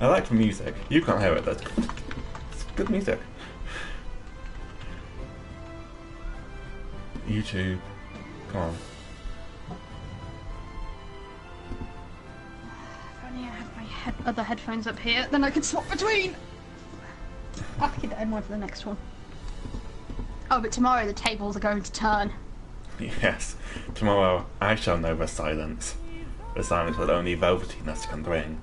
I like the music. You can't hear it, that's good. It's good music. YouTube. Come on. If only I had my other headphones up here, then I could swap between. I have to get the end one for the next one. Oh, but tomorrow the tables are going to turn. Yes. Tomorrow I shall know the silence. The silence that only velvetiness can bring.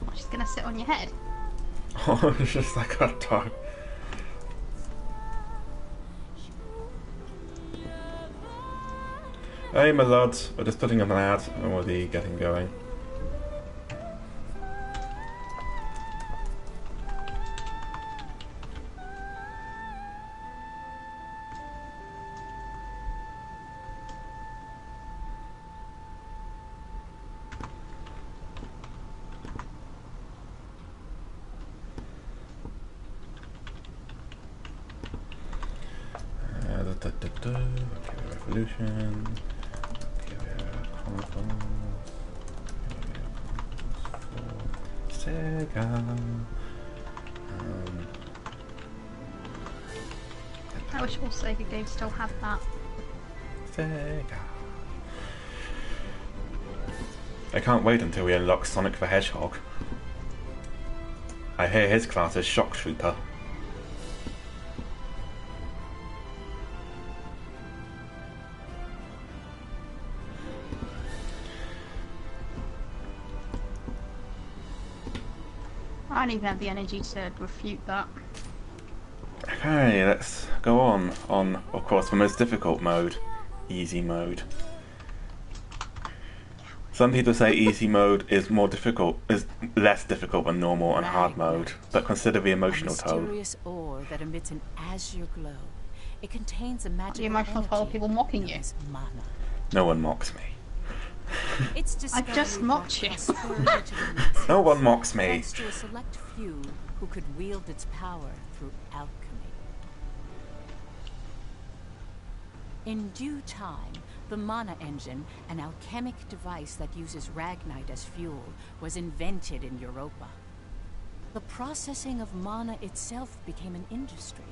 Oh, she's gonna sit on your head. Oh, it's just like a dog. Hey my lads, we're just putting up an ad and already getting going. Revolution. Sega. I wish all Sega games still had that. Sega. I can't wait until we unlock Sonic the Hedgehog. I hear his class is Shock Trooper. I don't even have the energy to refute that. Okay, let's go on, of course, the most difficult mode, easy mode. Some people say easy mode is less difficult than normal and hard mode, but consider the emotional toll. Mysterious ore that emits an azure glow. It contains a magical The emotional toll of people mocking you. Mana. No one mocks me. I just mocked you. No one mocks me. Thanks to a select few who could wield its power through alchemy. In due time, the mana engine, an alchemic device that uses ragnite as fuel, was invented in Europa. The processing of mana itself became an industry,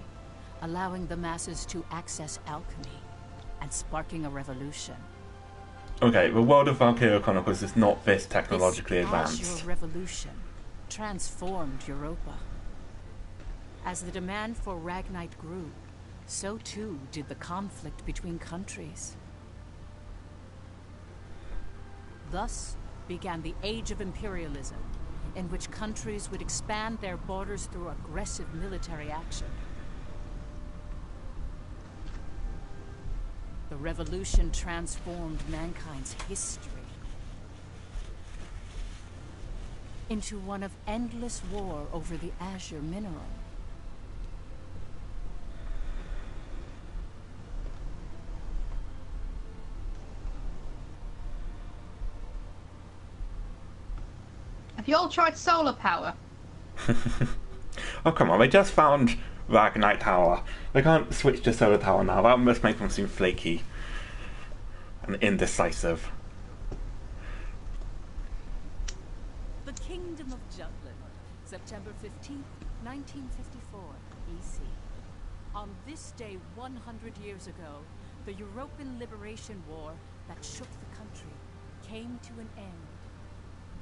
allowing the masses to access alchemy and sparking a revolution. Okay, the world of Valkyria Chronicles is not this technologically This advanced. Azure revolution transformed Europa. As the demand for ragnite grew, so too did the conflict between countries. Thus began the Age of Imperialism, in which countries would expand their borders through aggressive military action. The revolution transformed mankind's history into one of endless war over the azure mineral. Have you all tried solar power? Oh come on, they just found Ragnite Tower. They can't switch to Solar Tower now, that must make them seem flaky and indecisive. The Kingdom of Jutland, September 15th, 1954, EC. On this day 100 years ago, the European Liberation War that shook the country came to an end.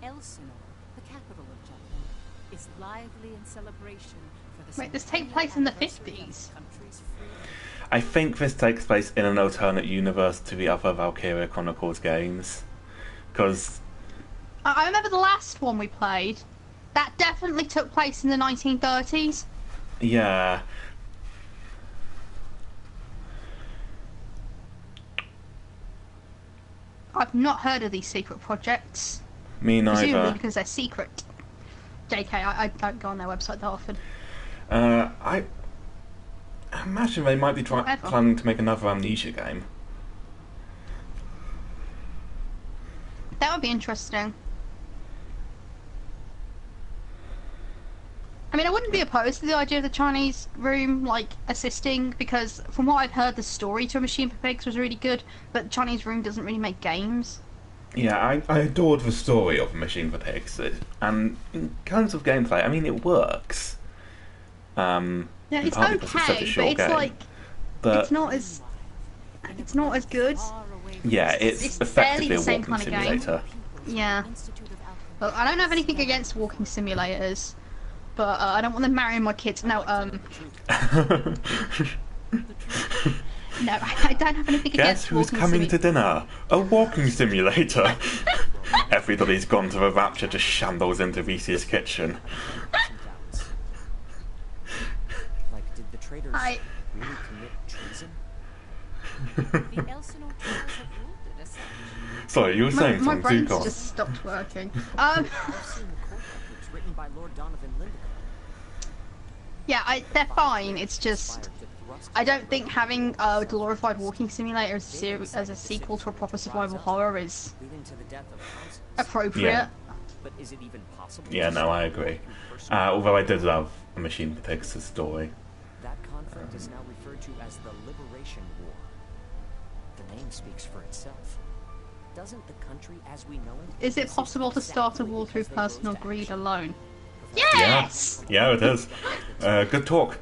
Elsinore, the capital of Jutland, is lively in celebration for the Wait, this takes place in the 50s? I think this takes place in an alternate universe to the other Valkyria Chronicles games. Because I remember the last one we played. That definitely took place in the 1930s. yeah. I've not heard of these secret projects. Me Presumably neither. because they're secret. JK, I don't go on their website that often. I imagine they might be Whatever. planning to make another Amnesia game. That would be interesting. I mean, I wouldn't be opposed to the idea of the Chinese room, like, assisting, because from what I've heard, the story to A Machine for Pigs was really good, but the Chinese room doesn't really make games. Yeah, I adored the story of Machine for Pigs, and in terms of gameplay, I mean, it works. Yeah, in it's part because it's such a okay, but short it's game, like but it's not as good. yeah, It's it's barely effectively the a same walking kind of game. simulator. Yeah. Well, I don't have anything against walking simulators, but I don't want them marrying my kids. No, no, I don't have anything Guess against who's walking coming to simulators. dinner? A walking simulator. Everybody's gone to the Rapture to shambles into Reese's kitchen. Like, did the traitors I- really commit treason? The Elsinore trials have ruled it as such. Sorry, you were My, saying my something, brain's Zuko. just stopped working. I've seen the court records written by Lord Donovan Lindenthal. Yeah, they're fine. It's just I don't think having a glorified walking simulator as a sequel to a proper survival horror is Leading to the death of thousands. appropriate. Yeah. But is it even possible? Yeah, no, I agree. Although I did love Machine for Pigs' story. That conflict is now referred to as the Liberation War. The name speaks for itself. Doesn't the country as we know it? Is it possible to start a war through personal greed alone? Yeah, Yes! yeah, it is. Good talk.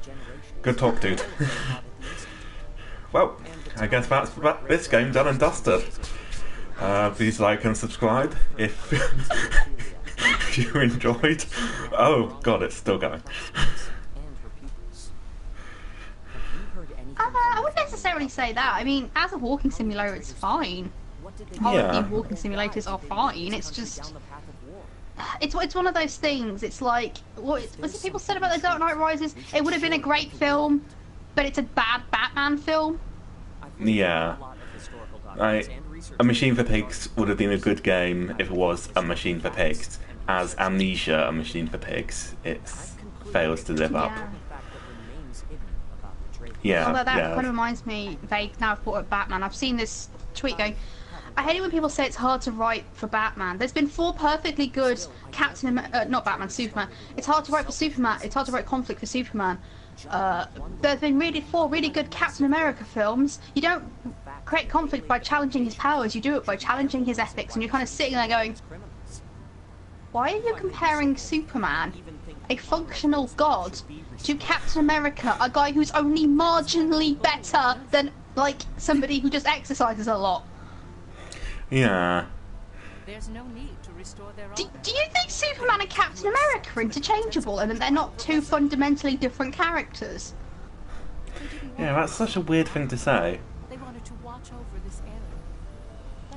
Good talk, dude. Well, I guess that's this game done and dusted. Please like and subscribe if you enjoyed. Oh god, it's still going. I wouldn't necessarily say that. I mean, as a walking simulator, it's fine. All Yeah. of the walking simulators are fine. It's just, it's one of those things. It's like what was it people said about The Dark Knight Rises? It would have been a great film, but it's a bad Batman film. Yeah. A Machine for Pigs would have been a good game if it was a Machine for Pigs. As Amnesia, a Machine for Pigs, it fails to live up. Yeah. Yeah, Although that yeah. kind of reminds me, now I've brought up Batman. I've seen this tweet going, I hate it when people say it's hard to write for Batman. There's been 4 perfectly good not Batman, Superman. It's hard to write for Superman. It's hard to write conflict for Superman. There's been 4 really good Captain America films. You don't create conflict by challenging his powers. You do it by challenging his ethics. And you're kind of sitting there going, why are you comparing Superman, a functional god, to Captain America, a guy who's only marginally better than, like, somebody who just exercises a lot? Yeah. There's no need to restore their Do honor. you think Superman and Captain America are interchangeable and that they're not 2 fundamentally different characters? Yeah, that's such a weird thing to say. They wanted to watch over this area.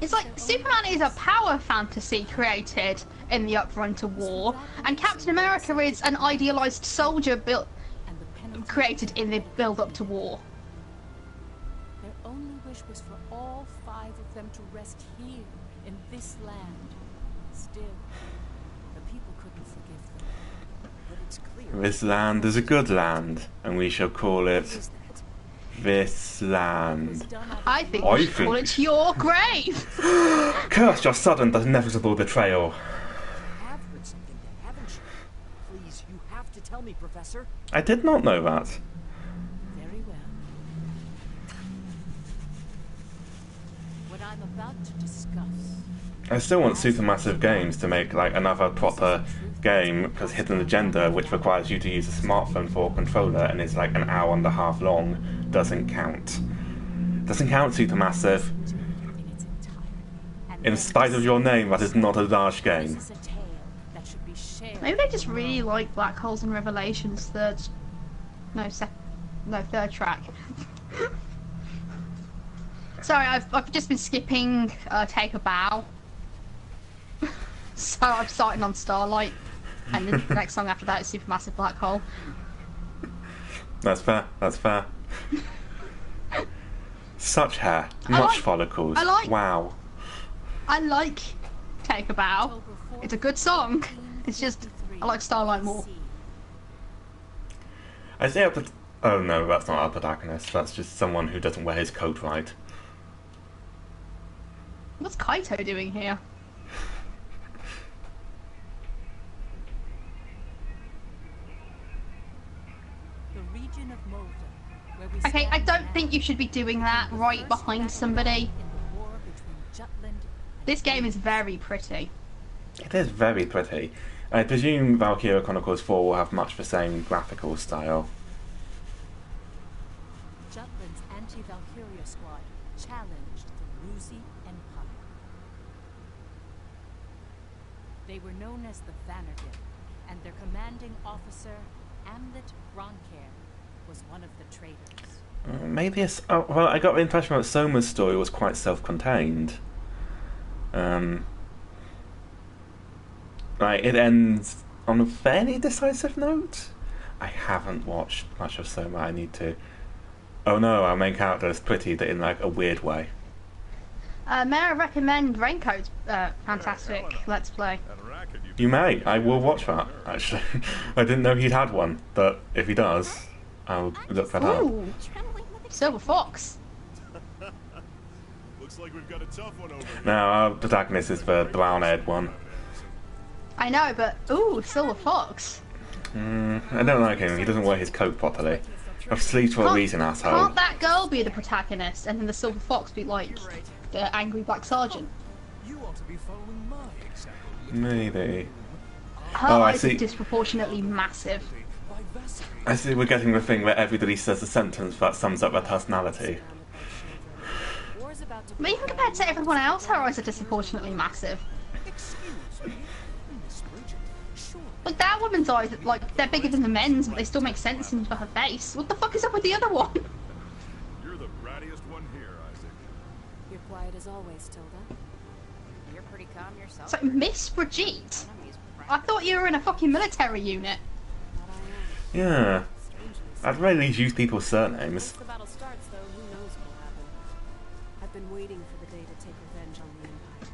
It's like Superman is a power fantasy created in the upfront to war, and Captain America is an idealized soldier built And the penalty. created in the build-up to war. Their only wish was for all 5 of them to rest here in this land. Still, the people couldn't forgive them. But it's clear. This land is a good land, and we shall call it Is that this It was land. done out of I think I we should call think- it your grave. Curse your sudden inevitable betrayal. you have heard something then, haven't you? Please, you have to tell me, Professor. I did not know that. very well. What I'm about to discuss. I still want Supermassive Games to make like another proper game because Hidden Agenda, which requires you to use a smartphone for a controller and is like an hour and a half long, doesn't count. Doesn't count, Supermassive. In its entirety. And In then spite of your name, that is not a large game. This is a tale that should be shared. Maybe they just really like Black Holes and Revelations third track. Sorry, I've just been skipping Take a Bow. So I'm starting on Starlight, and the next song after that is Supermassive Black Hole. That's fair. That's fair. Such hair, I much like- follicles. I like- Wow. I like Take a Bow. It's a good song. It's just I like Starlight more. I say up. Oh no, that's not our protagonist. That's just someone who doesn't wear his coat right. What's Kaito doing here? The region of Molden, where we Okay, I stand don't now, think you should be doing that right behind somebody. in the war between Jutland This game is very pretty. It is very pretty. I presume Valkyria Chronicles 4 will have much the same graphical style. Jutland's anti-Valkyria squad challenged the Rusi Empire. They were known as the Vanderbilt, and their commanding officer, Amlet Gronkair, was one of the traitors. Maybe it's... Oh, well, I got the impression that Soma's story was quite self-contained. Like, it ends on a fairly decisive note. I haven't watched much of Soma. I need to. Oh no, our main character is pretty, but in like a weird way. May I recommend Raincoat's fantastic Let's Play? You may. I will watch that, actually. I didn't know he'd had one, but if he does, I'll look that up. Ooh, Silver Fox. Looks like we've got a tough one over here. Now, our protagonist is the brown-haired one. I know, but ooh, Silver Fox. I don't like him. He doesn't wear his coat properly. I've sleeved for a reason, asshole. Can't that girl be the protagonist and then the Silver Fox be like the angry black sergeant? You ought to be following my example. Maybe. Her Oh, I eyes see. are disproportionately massive. I see we're getting the thing where everybody says a sentence that sums up their personality. But even compared to everyone else, her eyes are disproportionately massive. Like, that woman's eyes, like, they're bigger than the men's, but they still make sense for her face. What the fuck is up with the other one? You're the brattiest one here, Isaac. You're quiet as always, Tilda. You're pretty calm yourself. It's like, Miss Brigitte. I thought you were in a fucking military unit. Yeah. I'd really use people's surnames. Once the battle starts, though, who knows what'll happen. I've been waiting for the day to take revenge on the Empire.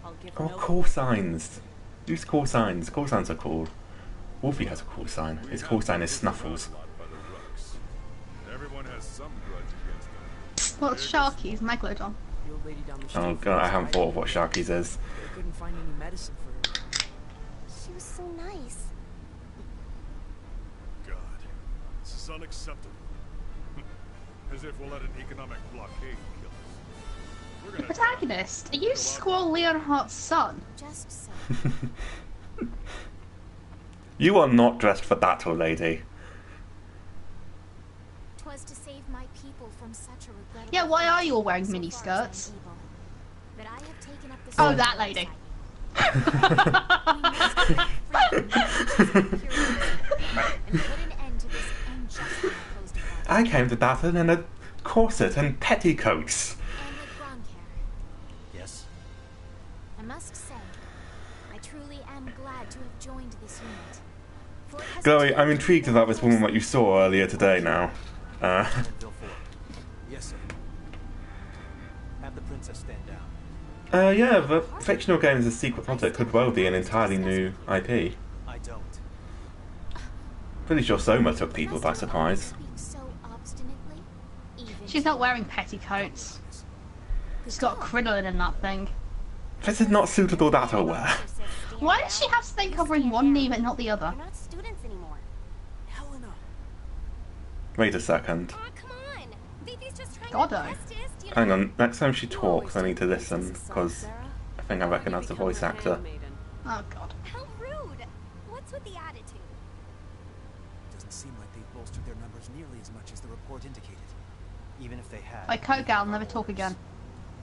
I'll give Oh, no call signs. Use call signs. Call signs are cool. Wolfie has a call sign. His call sign is Snuffles. Everyone has some grudge against them. Well, it's Sharky's Megalodon. The old lady down the street Oh god, I haven't thought of what Sharky's is. They couldn't find any medicine for her. She was so nice. God, this is unacceptable. As if we'll let an economic blockade kill us. We're The gonna protagonist? Are you Squall Leonhardt's son? Just so. You are not dressed for battle, lady. 'Twas to save my people from such a regrettable. Yeah, why are fate. you all wearing So mini far as I'm skirts? evil. But I have taken up the Oh, sword that to lady. and put an end to this unjustly imposed upon I came to battle in a corset and petticoats. Amlet Gronkair. Yes? I must say, I truly am glad to have joined this unit. For it has Chloe, I'm achieved intrigued about this woman that you saw earlier today now. Vilfour. Yes, sir. Have the princess stand down. Yeah, the fictional game is a secret project could well be an entirely new IP. I don't. Pretty sure Soma took people by Must you surprise. speak so obstinately? Even She's not wearing petticoats. She's got crinoline in that thing. This is not suitable battle wear. Why does she have to stay covering one knee but not the other? We're not students anymore. Helena! Wait a second. Aw, come on. Vivi's just trying Goddo. to test us, you know. Hang on, next time she talks I need to listen, because I think I recognise the voice actor. Oh god. How rude. What's with the attitude? Doesn't seem like they've bolstered their numbers nearly as much as the report indicated. Even if they had. Like Kogal, never talk again.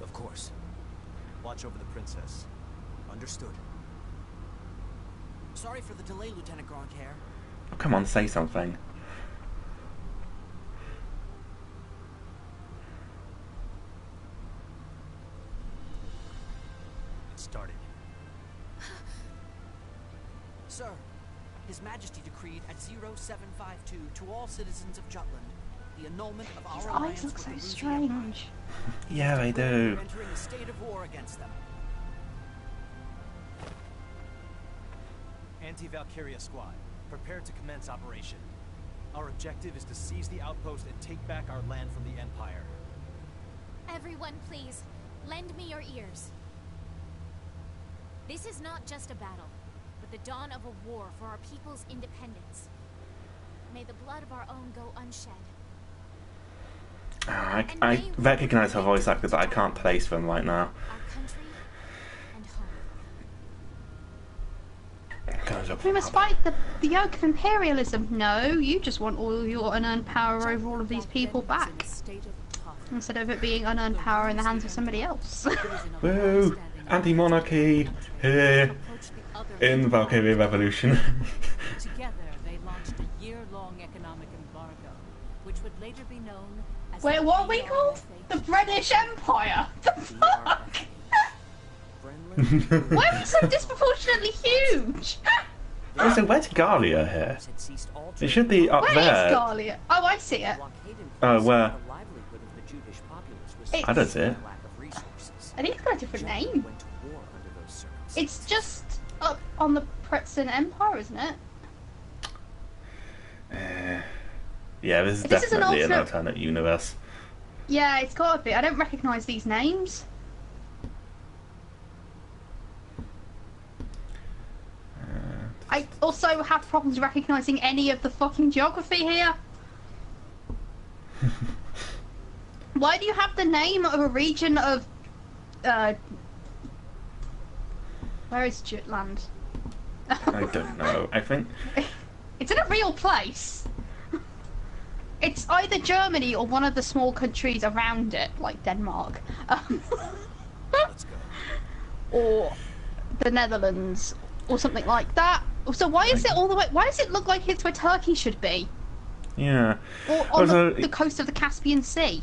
Of course. Watch over the princess. Understood. Sorry for the delay, Lieutenant Gronkair. Oh, come on, say something. It started. Sir, His Majesty decreed at 0752 to all citizens of Jutland the annulment of our His alliance eyes look with so the Rusi strange. Empire. Yeah, they do. We're entering a state of war against them. Anti-Valkyria squad, prepare to commence operation. Our objective is to seize the outpost and take back our land from the Empire. Everyone, please, lend me your ears. This is not just a battle, but the dawn of a war for our people's independence. May the blood of our own go unshed. I recognise her voice actor, but I can't place them right now. Our country We must fight the yoke of imperialism. No, you just want all your unearned power over all of these people back. Instead of it being unearned power in the hands of somebody else. Woo! Anti-monarchy here in Valkyria Revolution. Together, they launched a year-long economic embargo, which would later be known as Wait, the what are we called? The British Empire? The fuck? Why are we so disproportionately huge? Oh, so where's Gallia here? It should be up Where there. is Gallia? Oh, I see it. Oh, where? It's, I don't see it. I think it's got a different name. It's just up on the Pretzel Empire, isn't it? Yeah, this is This is an definitely an alternate- alternate universe. Yeah, it's got to be. I don't recognise these names. I also have problems recognising any of the fucking geography here. Why do you have the name of a region of... where is Jutland? I don't know. I think It's in a real place. It's either Germany or one of the small countries around it, like Denmark. Let's go. Or the Netherlands, or something like that. So why is it all the way... Why does it look like it's where Turkey should be? yeah. Or on Also, the coast of the Caspian Sea?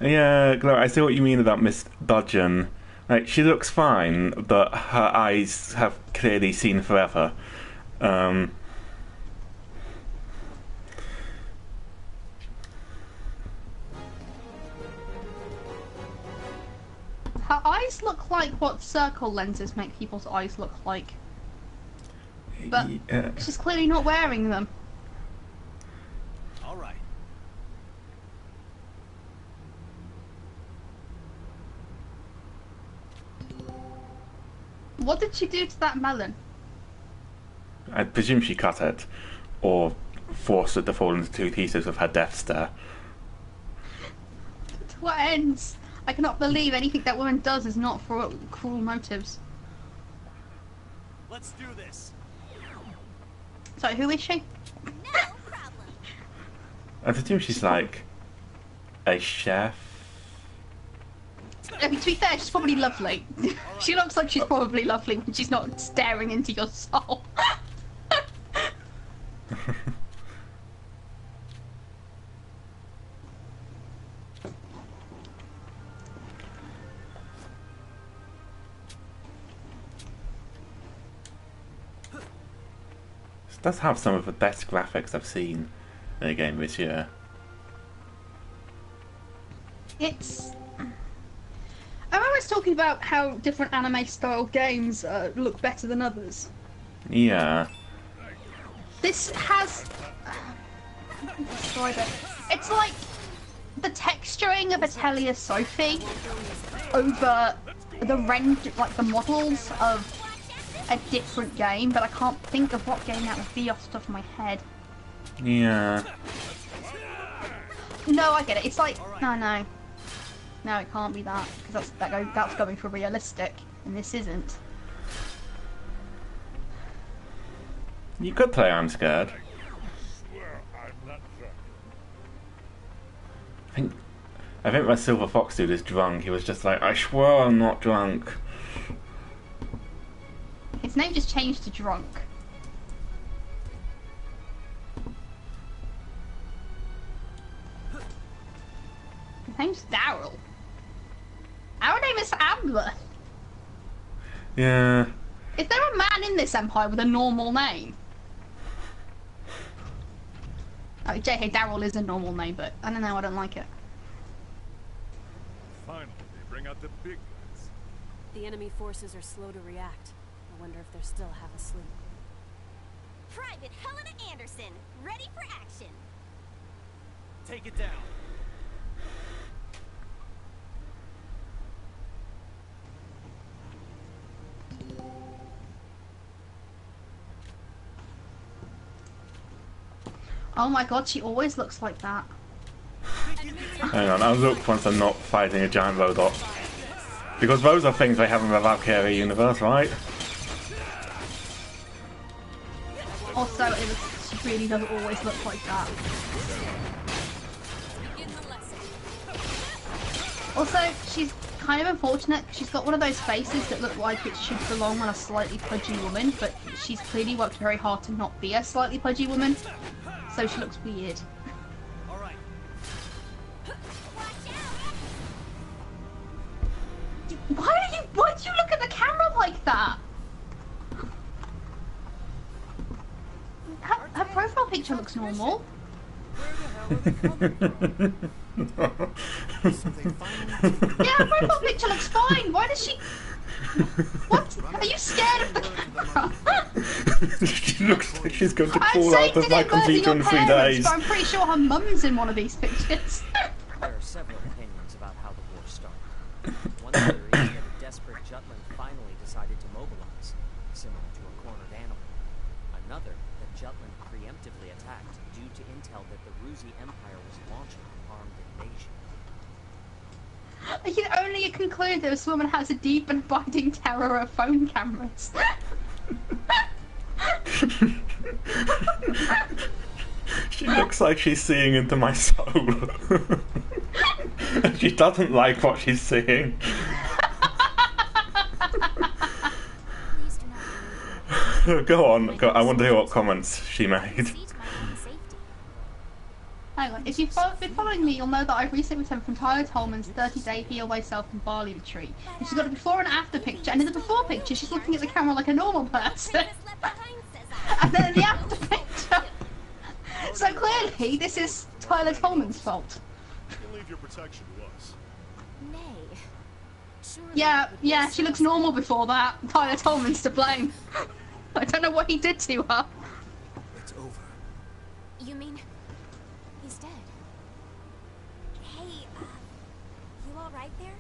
yeah, Gloria, I see what you mean about Miss Dudgeon. Like, she looks fine, but her eyes have clearly seen forever. Her eyes look like what circle lenses make people's eyes look like. But yeah. she's clearly not wearing them. All right. What did she do to that melon? I presume she cut it, or forced it to fall into two pieces with her death stare. To what ends? I cannot believe anything that woman does is not for cruel motives. Let's do this. So who is she? No problem. I presume she's like a chef. I mean, to be fair, she's probably lovely. She looks like she's probably lovely when she's not staring into your soul. It does have some of the best graphics I've seen in a game this year. It's... I'm always talking about how different anime-style games look better than others. Yeah. This has... describe it. It's like the texturing of Atelier Sophie over the like the models of a different game, but I can't think of what game that would be off the top of my head. Yeah. No, I get it. It's like no, it can't be that because that's going for realistic, and this isn't. You could play I'm Scared. I think when Silver Fox dude is drunk, he was just like, I swear I'm not drunk. His name just changed to Drunk. His name's Daryl. Our name is Ambler. Yeah. Is there a man in this empire with a normal name? Oh, JK, Daryl is a normal name, but I don't know, I don't like it. Finally, they bring out the big guns. The enemy forces are slow to react. I wonder if they're still half asleep. Private Helena Anderson, ready for action. Take it down. Oh my god, she always looks like that. Hang on, I'll look once I'm not fighting a giant robot. Because those are things they have in the Valkyria universe, right? Also, she really doesn't always look like that. Also, she's kind of unfortunate. She's got one of those faces that look like it should belong on a slightly pudgy woman, but she's clearly worked very hard to not be a slightly pudgy woman, so she looks weird. Why do you look at the camera like that? Her profile picture looks normal. Yeah, her profile picture looks fine. Why does she... What? Are you scared of the camera? She looks like she's going to fall out of my computer in 3 days. But I'm pretty sure her mum's in one of these pictures. There are several opinions about how the war started. One theory is that a desperate Jutland finally decided to mobilize, similar to a cornered animal. Another, that Jutland preemptively attacked due to intel that the Ruzi Empire was launching an armed invasion. I can only conclude that this woman has a deep and abiding terror of phone cameras. She looks like she's seeing into my soul. She doesn't like what she's seeing. Go on, I want to hear what comments she made. Hang on, if you've been following me, you'll know that I've recently returned from Tyler Tolman's 30-day heal thyself and barley retreat. And she's got a before and after picture, and in the before picture, she's looking at the camera like a normal person. And then in the after picture... So clearly, this is Tyler Tolman's fault. You leave your protection to us. Yeah, she looks normal before that. Tyler Tolman's to blame. I don't know what he did to her. It's over. You mean he's dead? Hey, you all right there?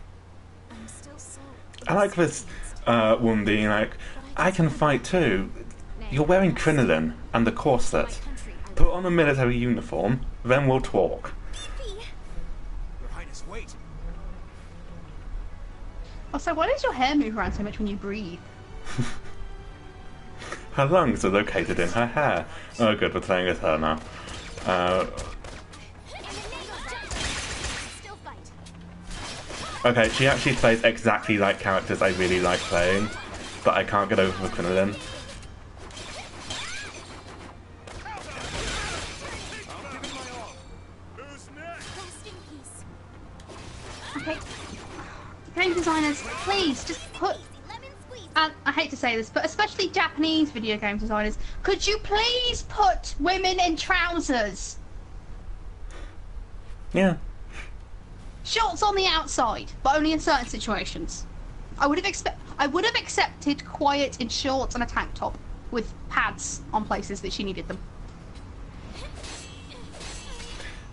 I'm still so... I like this woman being like, I can fight too. You're wearing crinoline and the corset. Put on a military uniform, then we'll talk. Your Highness, wait. Also, why does your hair move around so much when you breathe? Her lungs are located in her hair. Oh good, we're playing as her now. Okay, she actually plays exactly like characters I really like playing, but I can't get over the crinoline. Okay, game designers, please just put... And I hate to say this, but especially Japanese video game designers, could you please put women in trousers? Yeah. Shorts on the outside, but only in certain situations. I would have accepted quiet in shorts and a tank top with pads on places that she needed them.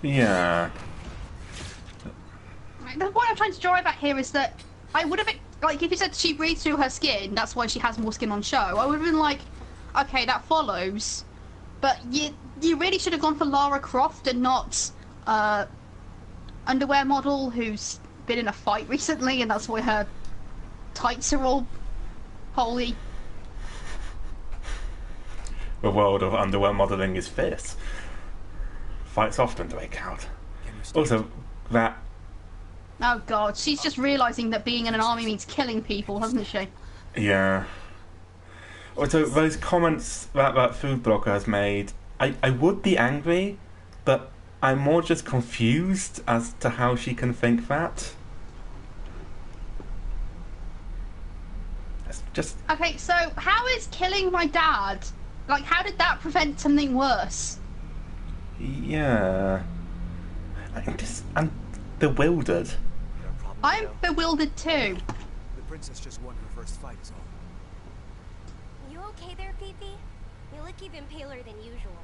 Yeah. The point I'm trying to drive at here is that I would have, like, if you said she breathes through her skin, that's why she has more skin on show, I would have been like, okay, that follows, but you really should have gone for Lara Croft and not underwear model who's been in a fight recently, and that's why her tights are all holy. The world of underwear modelling is fierce. Fights often break out. Also, that... Oh god, she's just realising that being in an army means killing people, hasn't she? Yeah. Also, those comments that Food Blogger has made, I would be angry, but I'm more just confused as to how she can think that. It's just... Okay, so how is killing my dad, like, how did that prevent something worse? Yeah. I'm bewildered. I'm bewildered too. The princess just won her first fight, is all. You okay there, Fifi? You look even paler than usual.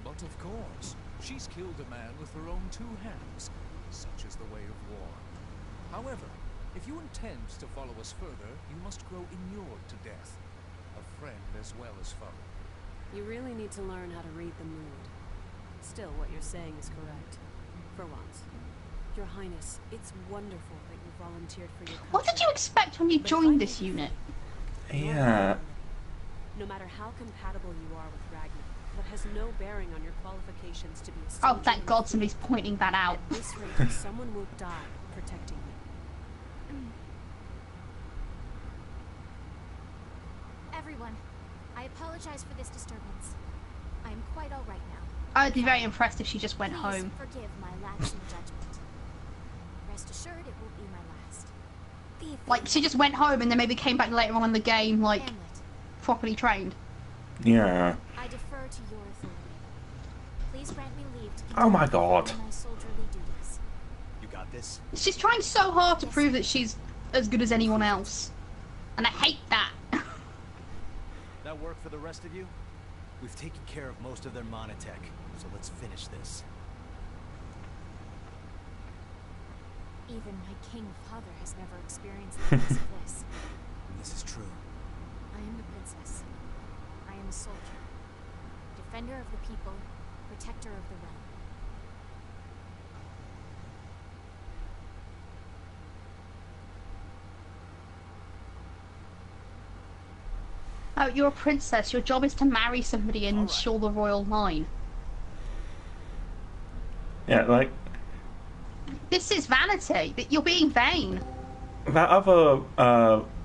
But of course, she's killed a man with her own two hands. Such is the way of war. However, if you intend to follow us further, you must grow inured to death. A friend as well as foe. You really need to learn how to read the mood. Still, what you're saying is correct. For once. Your Highness, it's wonderful that you volunteered for your country. What did you expect when you joined this unit? Yeah. No matter how compatible you are with Ragnar, that has no bearing on your qualifications to be a Oh, soldier. thank God somebody's pointing that out. At this rate, someone will die protecting you. Everyone, I apologize for this disturbance. I am quite all right now. I'd be very impressed if she just went Please home. forgive my lapse in judgment. Rest assured it will be my last. Like, she just went home and then maybe came back later on in the game, like, Hamlet, properly trained. Yeah. I defer to your authority. Please grant me leave to Oh my God. continue my soldierly duties. You got this? She's trying so hard to prove that she's as good as anyone else. And I hate that. That work for the rest of you? We've taken care of most of their monotech, so let's finish this. Even my king father has never experienced the loss of this. This is true. I am the princess. I am a soldier. Defender of the people, protector of the realm. Oh, you're a princess. Your job is to marry somebody and ensure the royal line. Yeah, like, This is vanity. You're being vain. that other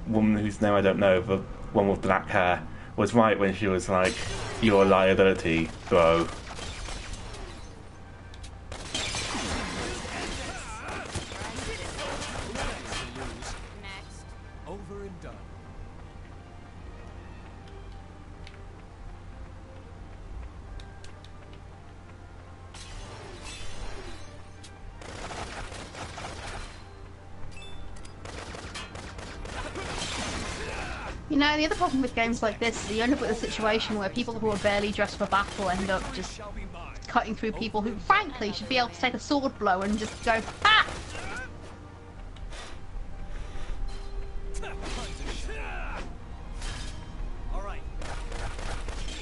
woman whose name I don't know, the one with black hair, was right when she was like, "You're a liability, bro." Next. Over and done. You know, the other problem with games like this is you end up with a situation where people who are barely dressed for battle end up just cutting through people who, frankly, should be able to take a sword blow and just go, ah!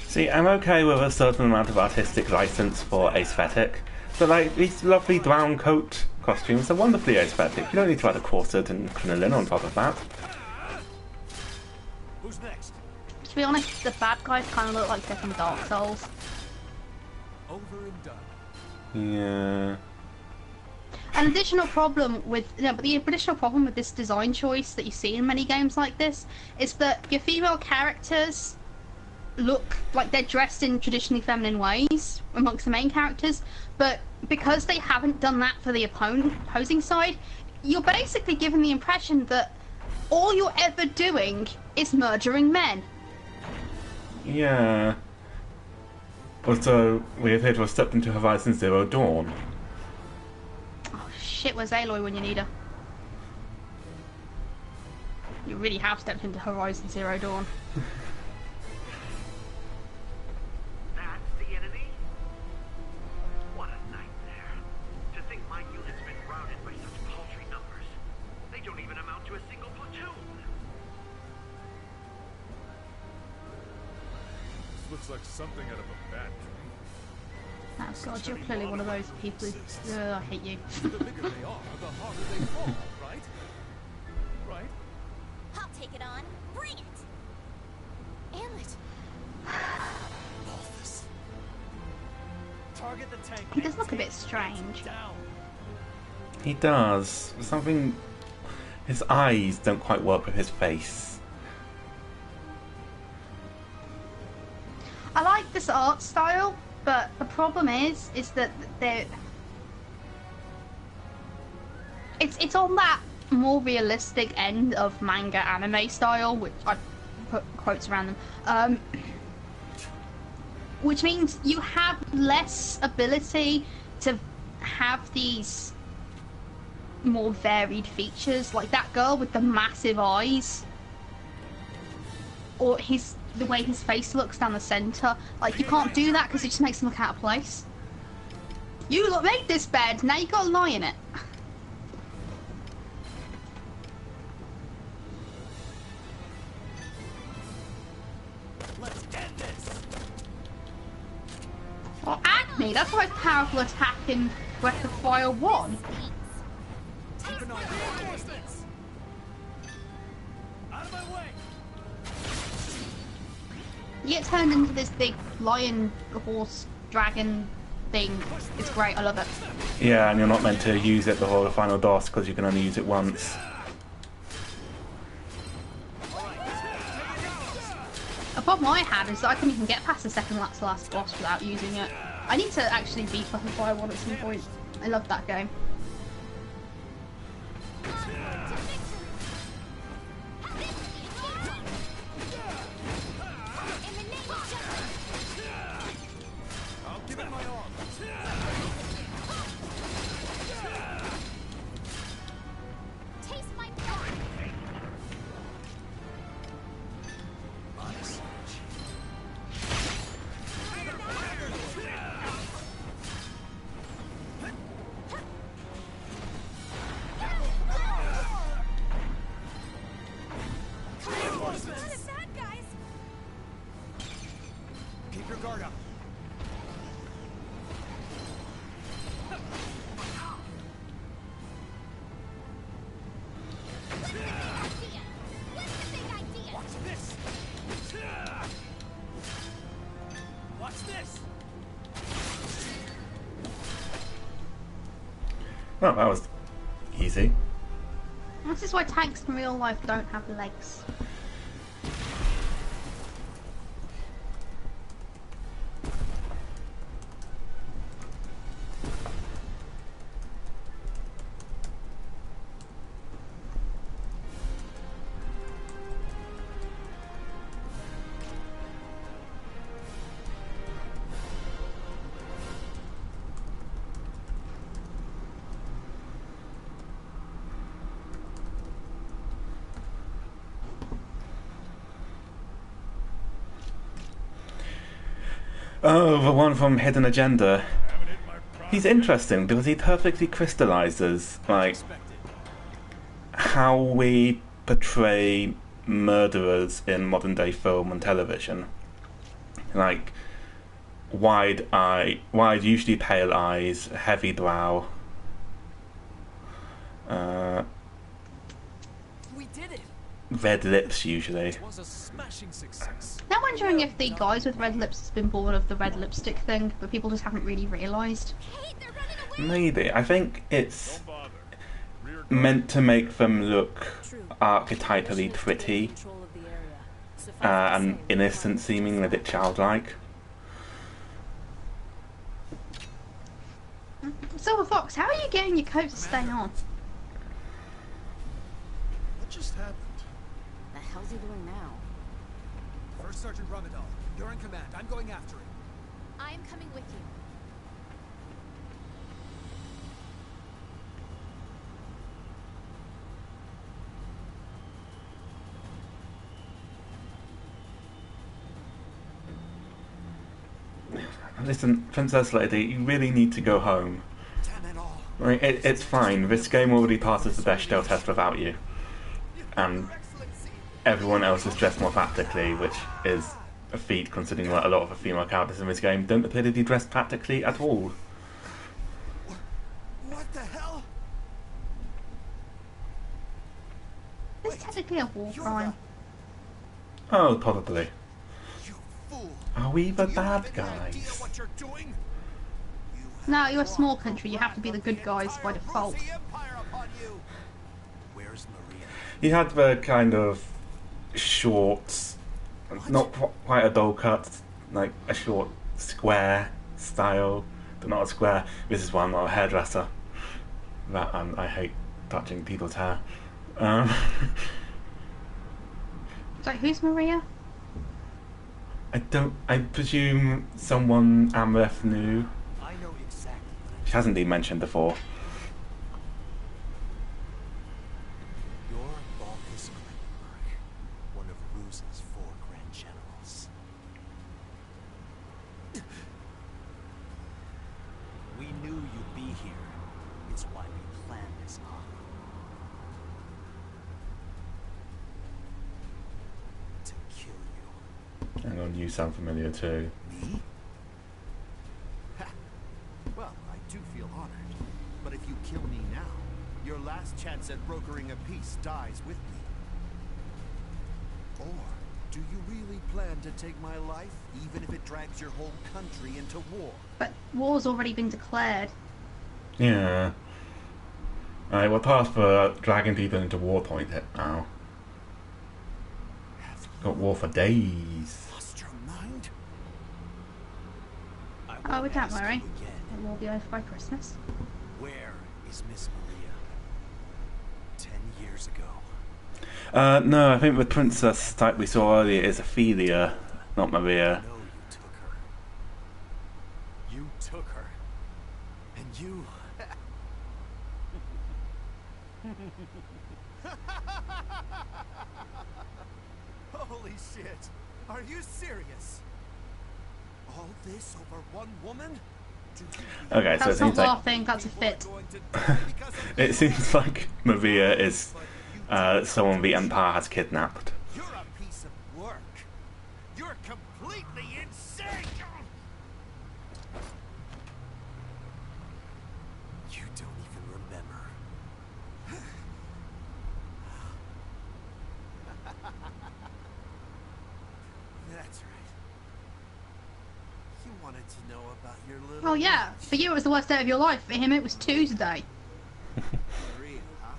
See, I'm okay with a certain amount of artistic license for aesthetic, but like, these lovely brown coat costumes are wonderfully aesthetic. You don't need to add a corset and crinoline on top of that. Who's next? To be honest, the bad guys kind of look like they're from Dark Souls. Over and done. Yeah. An additional problem with the additional problem with this design choice that you see in many games like this is that your female characters look like they're dressed in traditionally feminine ways amongst the main characters, but because they haven't done that for the opposing side, you're basically given the impression that all you're ever doing is murdering men. Yeah. Also, we appear to have stepped into Horizon Zero Dawn. Oh shit, where's Aloy when you need her? You really have stepped into Horizon Zero Dawn. That's the enemy? What a nightmare. To think my unit's been routed by such paltry numbers. They don't even amount to a single platoon. This looks like something out of a bad dream. Oh god, you're clearly one of those people who... I hate you. The bigger they are, the harder they fall, right? Right? I'll take it on. Bring it! Hamlet! Balthus. Target the tank. He does look a bit strange. Down. He does. Something... His eyes don't quite work with his face. I like this art style, but the problem is that it's on that more realistic end of manga anime style, which I put quotes around them, which means you have less ability to have these more varied features, like that girl with the massive eyes, or the way his face looks down the center. Like, you can't do that because it just makes him look out of place. You made this bed, now you gotta lie in it. Let's end this. Well, Acme, that's the most powerful attack in Breath of Fire 1. Keep an eye on the distance. Out of my way. You get turned into this big lion, horse, dragon thing. It's great. I love it. Yeah, and you're not meant to use it before the final boss because you can only use it once. A problem I had is that I couldn't even get past the second last boss without using it. I need to actually beat fucking Fire 1 at some point. I love that game. Well, that was easy. This is why tanks in real life don't have legs. Oh, the one from Hidden Agenda. He's interesting because he perfectly crystallizes like how we portray murderers in modern day film and television. Like wide usually pale eyes, heavy brow. We did it. Red lips usually. It was a smashing success. Now wondering if the guys with red lips has been born of the red lipstick thing, but people just haven't really realised. Maybe. I think it's meant to make them look archetypally pretty and innocent seeming, a bit childlike. Silver Fox, how are you getting your coat to stay on? What just happened? The hell's he doing now? First Sergeant Ramadan, you're in command. I'm going after him. I am coming with you. Listen, Princess Lady, you really need to go home. Like, it's fine. This game already passes the Bechdel test without you. And everyone else is dressed more practically, which is a feat considering that a lot of the female characters in this game don't appear to be dressed practically at all. What the hell? It's technically a war crime. Oh, probably. You fool. Are we the Do you have bad any idea guys? what you're doing? No, you're a small country. You have to be the good guys by default. The Empire upon you. Where's Maria? He had the kind of short, not quite a bowl cut, like a short square style, but not a square. This is why I'm not a hairdresser. That I hate touching people's hair. So who's Maria? I presume someone Amreth knew. I know exactly what She hasn't been mentioned before. You're Balkus Glenberg, one of Roos's 4 Grand Generals. We knew you'd be here. It's why we planned this on. To kill you. Hang on, you sound familiar too. Me? Ha. Well, I do feel honored. But if you kill me now, your last chance at brokering a peace dies with me. Or Do you really plan to take my life, even if it drags your whole country into war? But war's already been declared. Yeah. Alright, we're past for dragging people into war point hit now. Got war for days. Lost your mind? Oh, we can't worry. It will be over by Christmas. Where is Miss Maria? 10 years ago. No, I think the princess type we saw earlier is Ophelia, not Maria. No, you took her. You took her. And you... Holy shit! Are you serious? All this over one woman? Okay, so That's it not seems like laughing, that's a fit. it seems like Maria is someone the Empire has kidnapped. You're a piece of work. You're completely insane. You don't even remember. That's right. You wanted to know about your little... Oh yeah, for you it was the worst day of your life. For him it was Tuesday. Maria, huh?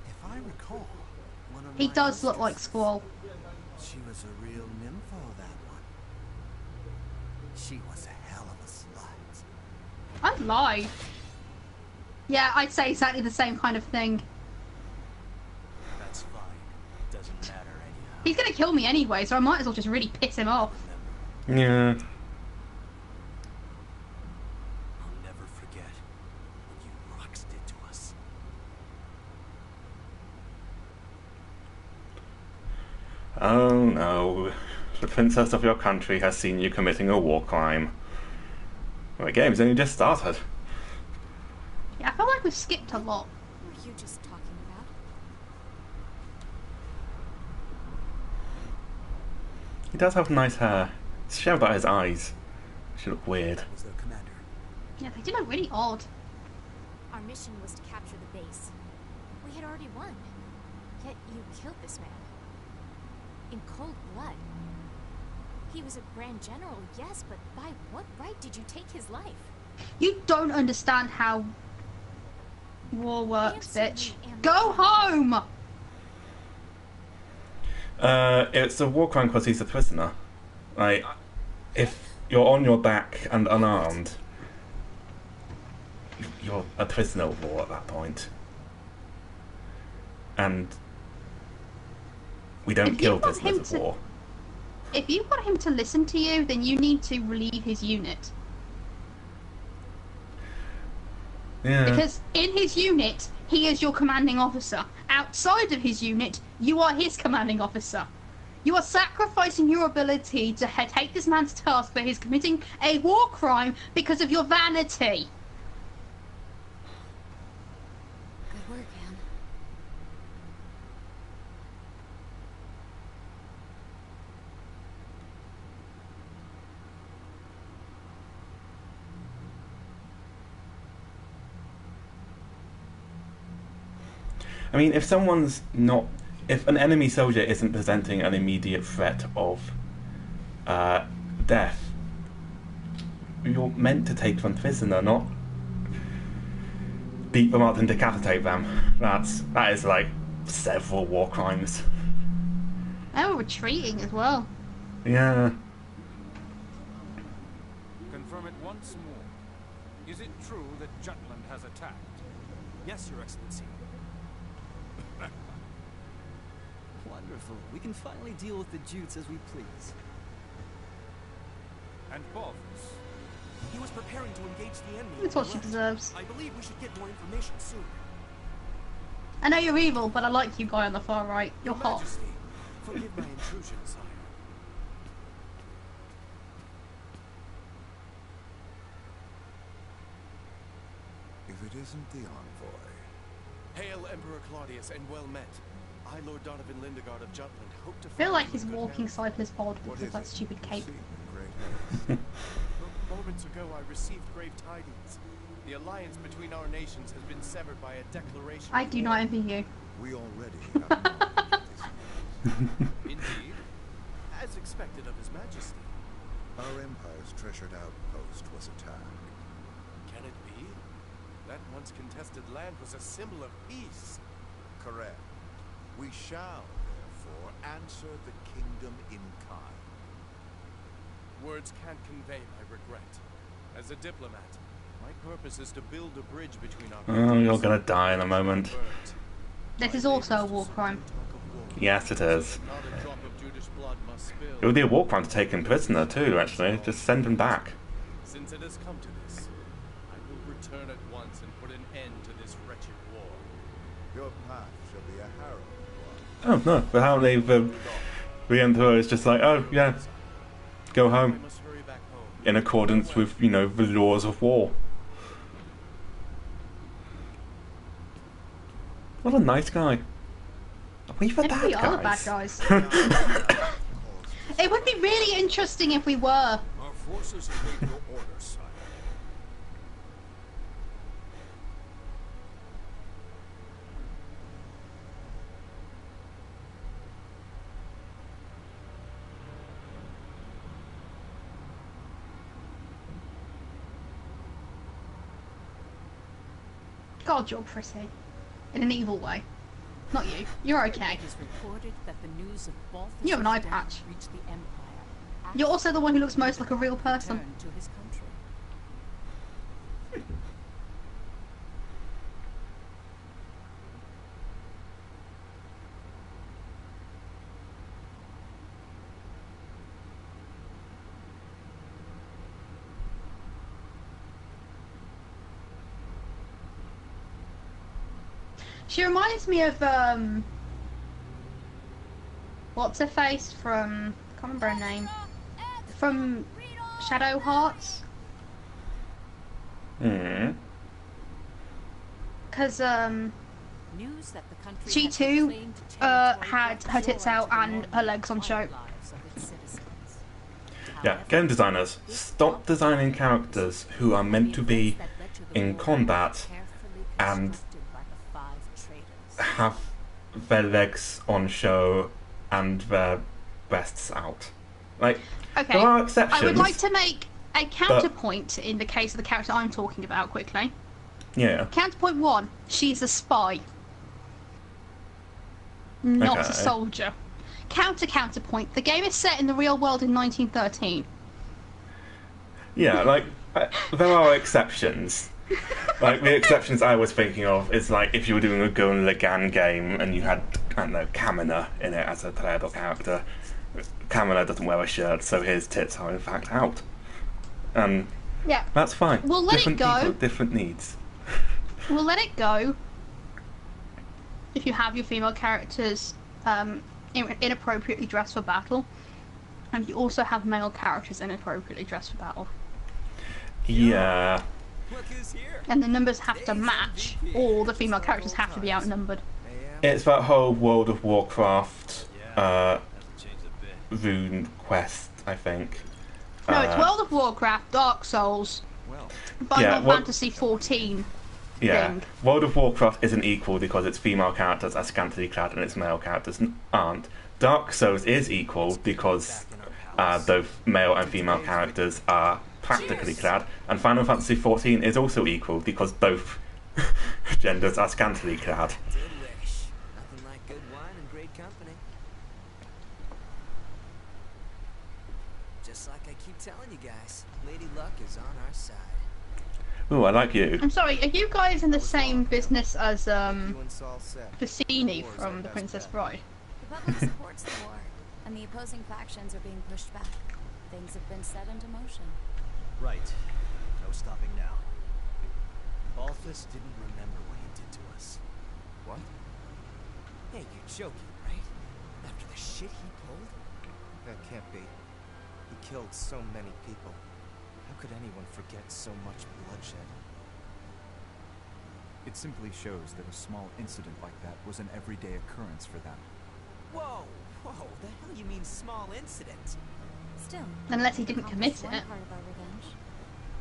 If I recall, one of He my does look like mistresses, Squall. she was a real nympho, that one. She was a hell of a slut. I'd lie. Yeah, I'd say exactly the same kind of thing. That's fine. Doesn't matter anyhow. He's gonna kill me anyway, so I might as well just really piss him off. Yeah. I'll never forget what you rocks did to us. Oh no. The princess of your country has seen you committing a war crime. Well, the game's only just started. Yeah, I feel like we've skipped a lot. What were you just talking about? He does have nice hair. It's a shame about his eyes. She look weird. Was their commander? Yeah, they do look really odd. Our mission was to capture the base. We had already won. Yet you killed this man. In cold blood. He was a grand general, yes, but by what right did you take his life? You don't understand how war works, Answer bitch. me, Amber. Go home! It's a war crime because he's a prisoner. Like, if you're on your back and unarmed, you're a prisoner of war at that point. And we don't If kill you want him prisoners of to- war. If you want him to listen to you, then you need to relieve his unit. Yeah. Because in his unit, he is your commanding officer. Outside of his unit, you are his commanding officer. You are sacrificing your ability to take this man to task for his committing a war crime because of your vanity. Good work, Anne. I mean, if someone's not... If an enemy soldier isn't presenting an immediate threat of death, you're meant to take them prisoner, not beat them up and decapitate them. That is like several war crimes. They were retreating as well. Yeah. Confirm it once more. Is it true that Jutland has attacked? Yes, Your Excellency. Wonderful. We can finally deal with the Jutes as we please. And Balthus? He was preparing to engage the enemy. That's what she deserves. I believe we should get more information soon. I know you're evil, but I like you, guy on the far right. You're Your hot. Majesty, forgive my intrusion, sire. If it isn't the envoy. Hail, Emperor Claudius, and well met. I, Lord Donovan Lindegard of Jutland, hope to I feel like find he's you in good walking hands. cyclist pod What because of is that it? stupid cape. Proceed in great haste. Moments ago, I received grave tidings. The alliance between our nations has been severed by a declaration. I of do war. not envy you. We already have knowledge of this. Indeed, as expected of His Majesty. Our Empire's treasured outpost was attacked. Can it be? That once contested land was a symbol of peace. Correct. We shall, therefore, answer the kingdom in kind. Words can't convey my regret. As a diplomat, my purpose is to build a bridge between our Oh, you're gonna die in a moment. This is also a war crime. Yes, it is. Not a drop of Judas blood must spill. It would be a war crime to take him prisoner too, actually. Just send him back. Since it has come to this, I will return at once and put an end to this wretched war. Your path shall be a harrowing one. Oh no, but how the Emperor is just like, oh yeah, go I home. must hurry back home. In accordance with, you know, the laws of war. What a nice guy. We the Maybe bad we guys. are the bad guys. It would be really interesting if we were. Our forces await your orders, sire. God, you're pretty. In an evil way. Not you. You're okay. It is reported that the news of Balthus' You have an eye death patch. reached the Empire. You're also the one who looks most like a real person. Return to his country. She reminds me of what's her face from, I can't remember her name, from Shadow Hearts. Hmm. Because News that the country she has too reclaimed territory had her tits out and her legs on show. lives of its citizens. Yeah, However, game designers, stop designing characters who are meant to be in combat and have their legs on show and their breasts out. Like, Okay, there are exceptions. I would like to make a counterpoint in the case of the character I'm talking about quickly. Yeah. Counterpoint 1, she's a spy. Not Okay. a soldier. Counterpoint, the game is set in the real world in 1913. Yeah, like, there are exceptions. Like, the exceptions I was thinking of is, like, if you were doing a Gurren Lagann game and you had, I don't know, Kamina in it as a playable character. Kamina doesn't wear a shirt, so his tits are in fact out. Yeah. That's fine. We'll let Different it go. people, different needs. We'll let it go if you have your female characters inappropriately dressed for battle, and you also have male characters inappropriately dressed for battle. Yeah. Look who's here. And the numbers have to match, or the female characters have to be outnumbered. It's that whole World of Warcraft Hasn't changed a bit. rune quest, I think. No, it's World of Warcraft, Dark Souls, Well, Final what- Fantasy 14 Yeah, thing. World of Warcraft isn't equal because its female characters are scantily clad and its male characters aren't. Dark Souls is equal because both male and female characters are practically clad, and Final Fantasy 14 is also equal because both genders are scantily clad. Delish. Nothing like good wine and great company. Just like I keep telling you guys, Lady Luck is on our side. Ooh, I like you. I'm sorry, are you guys in the same business as you and Saul said. Vicini from The Princess Bride? The public supports the war, and the opposing factions are being pushed back. Things have been set into motion. Right. No stopping now. Balthus didn't remember what he did to us. What? Hey, you're joking, right? After the shit he pulled? That can't be. He killed so many people. How could anyone forget so much bloodshed? It simply shows that a small incident like that was an everyday occurrence for them. Whoa, the hell you mean small incident? Still, Unless he didn't commit one it. part of our revenge.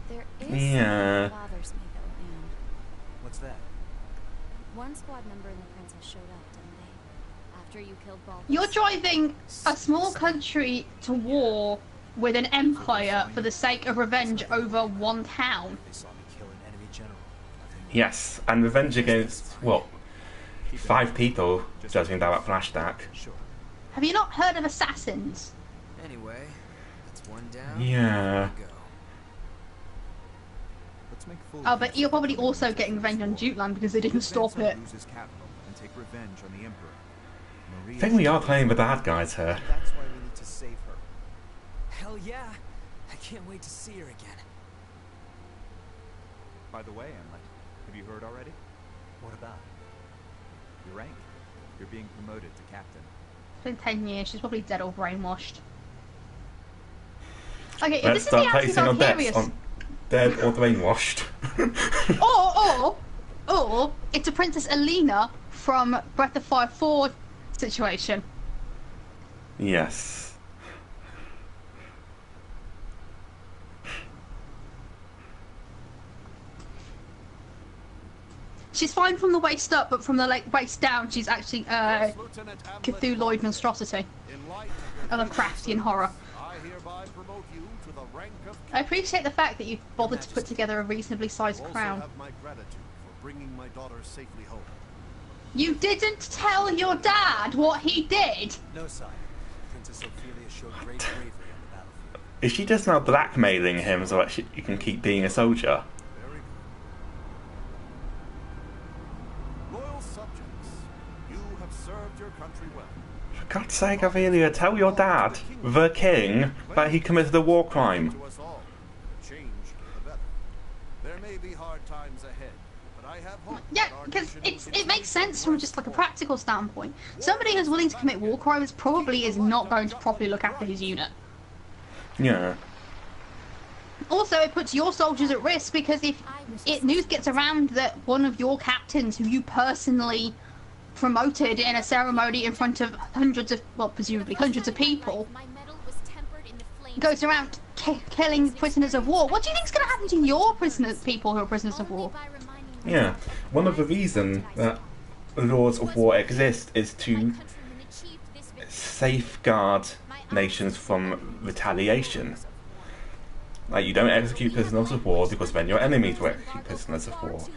There is Yeah. something that bothers me though, and What's that? one squad member and the princess showed up, didn't they? After you killed Balthus. You're driving a small country to war with an empire for the sake of revenge over one town. They saw me kill an enemy general. Yes, and revenge against, what, 5 people, judging by that flashback. Sure. Have you not heard of assassins? Anyway, that's one down. Yeah. Go. Let's make full Oh, but you're probably also getting revenge on Jutland because they didn't stop it. Lose his capital and take revenge on the Emperor. I think we are playing the bad guys here. That's why we need to save her. Hell yeah! I can't wait to see her again. By the way, Emlet, have you heard already? What about? Your rank. You're being promoted to captain. It's been 10 years, she's probably dead or brainwashed. Okay, if Let's this is the start placing our bets anti-Valkyria... on dead or brainwashed. or it's a Princess Alina from Breath of Fire 4 situation. Yes. She's fine from the waist up, but from the waist down, she's actually Cthulhuid monstrosity. I love Craftian horror. I appreciate the fact that you've bothered to put together a reasonably sized crown. Have my gratitude for bringing my daughter safely home. You didn't tell your dad what he did! No, sire. Princess Ophelia showed great bravery on the battlefield. Is she just now blackmailing him so that you can keep being a soldier? Very good. Loyal subjects, you have served your country well. For God's sake, Ophelia, tell your dad, the king, that he committed a war crime. To us all, change for the better. There may be hard times ahead, but I have hope. Yeah, because it makes sense from just like a practical standpoint. Somebody who's willing to commit war crimes probably is not going to properly look after his unit. Yeah. Also, it puts your soldiers at risk because if news gets around that one of your captains, who you personally promoted in a ceremony in front of hundreds of, well, presumably hundreds of people, goes around killing prisoners of war, what do you think is going to happen to your people who are prisoners of war? Yeah. One of the reasons that laws of war exist is to safeguard nations from retaliation. Like, you don't execute prisoners of war because then your enemies will execute prisoners of war.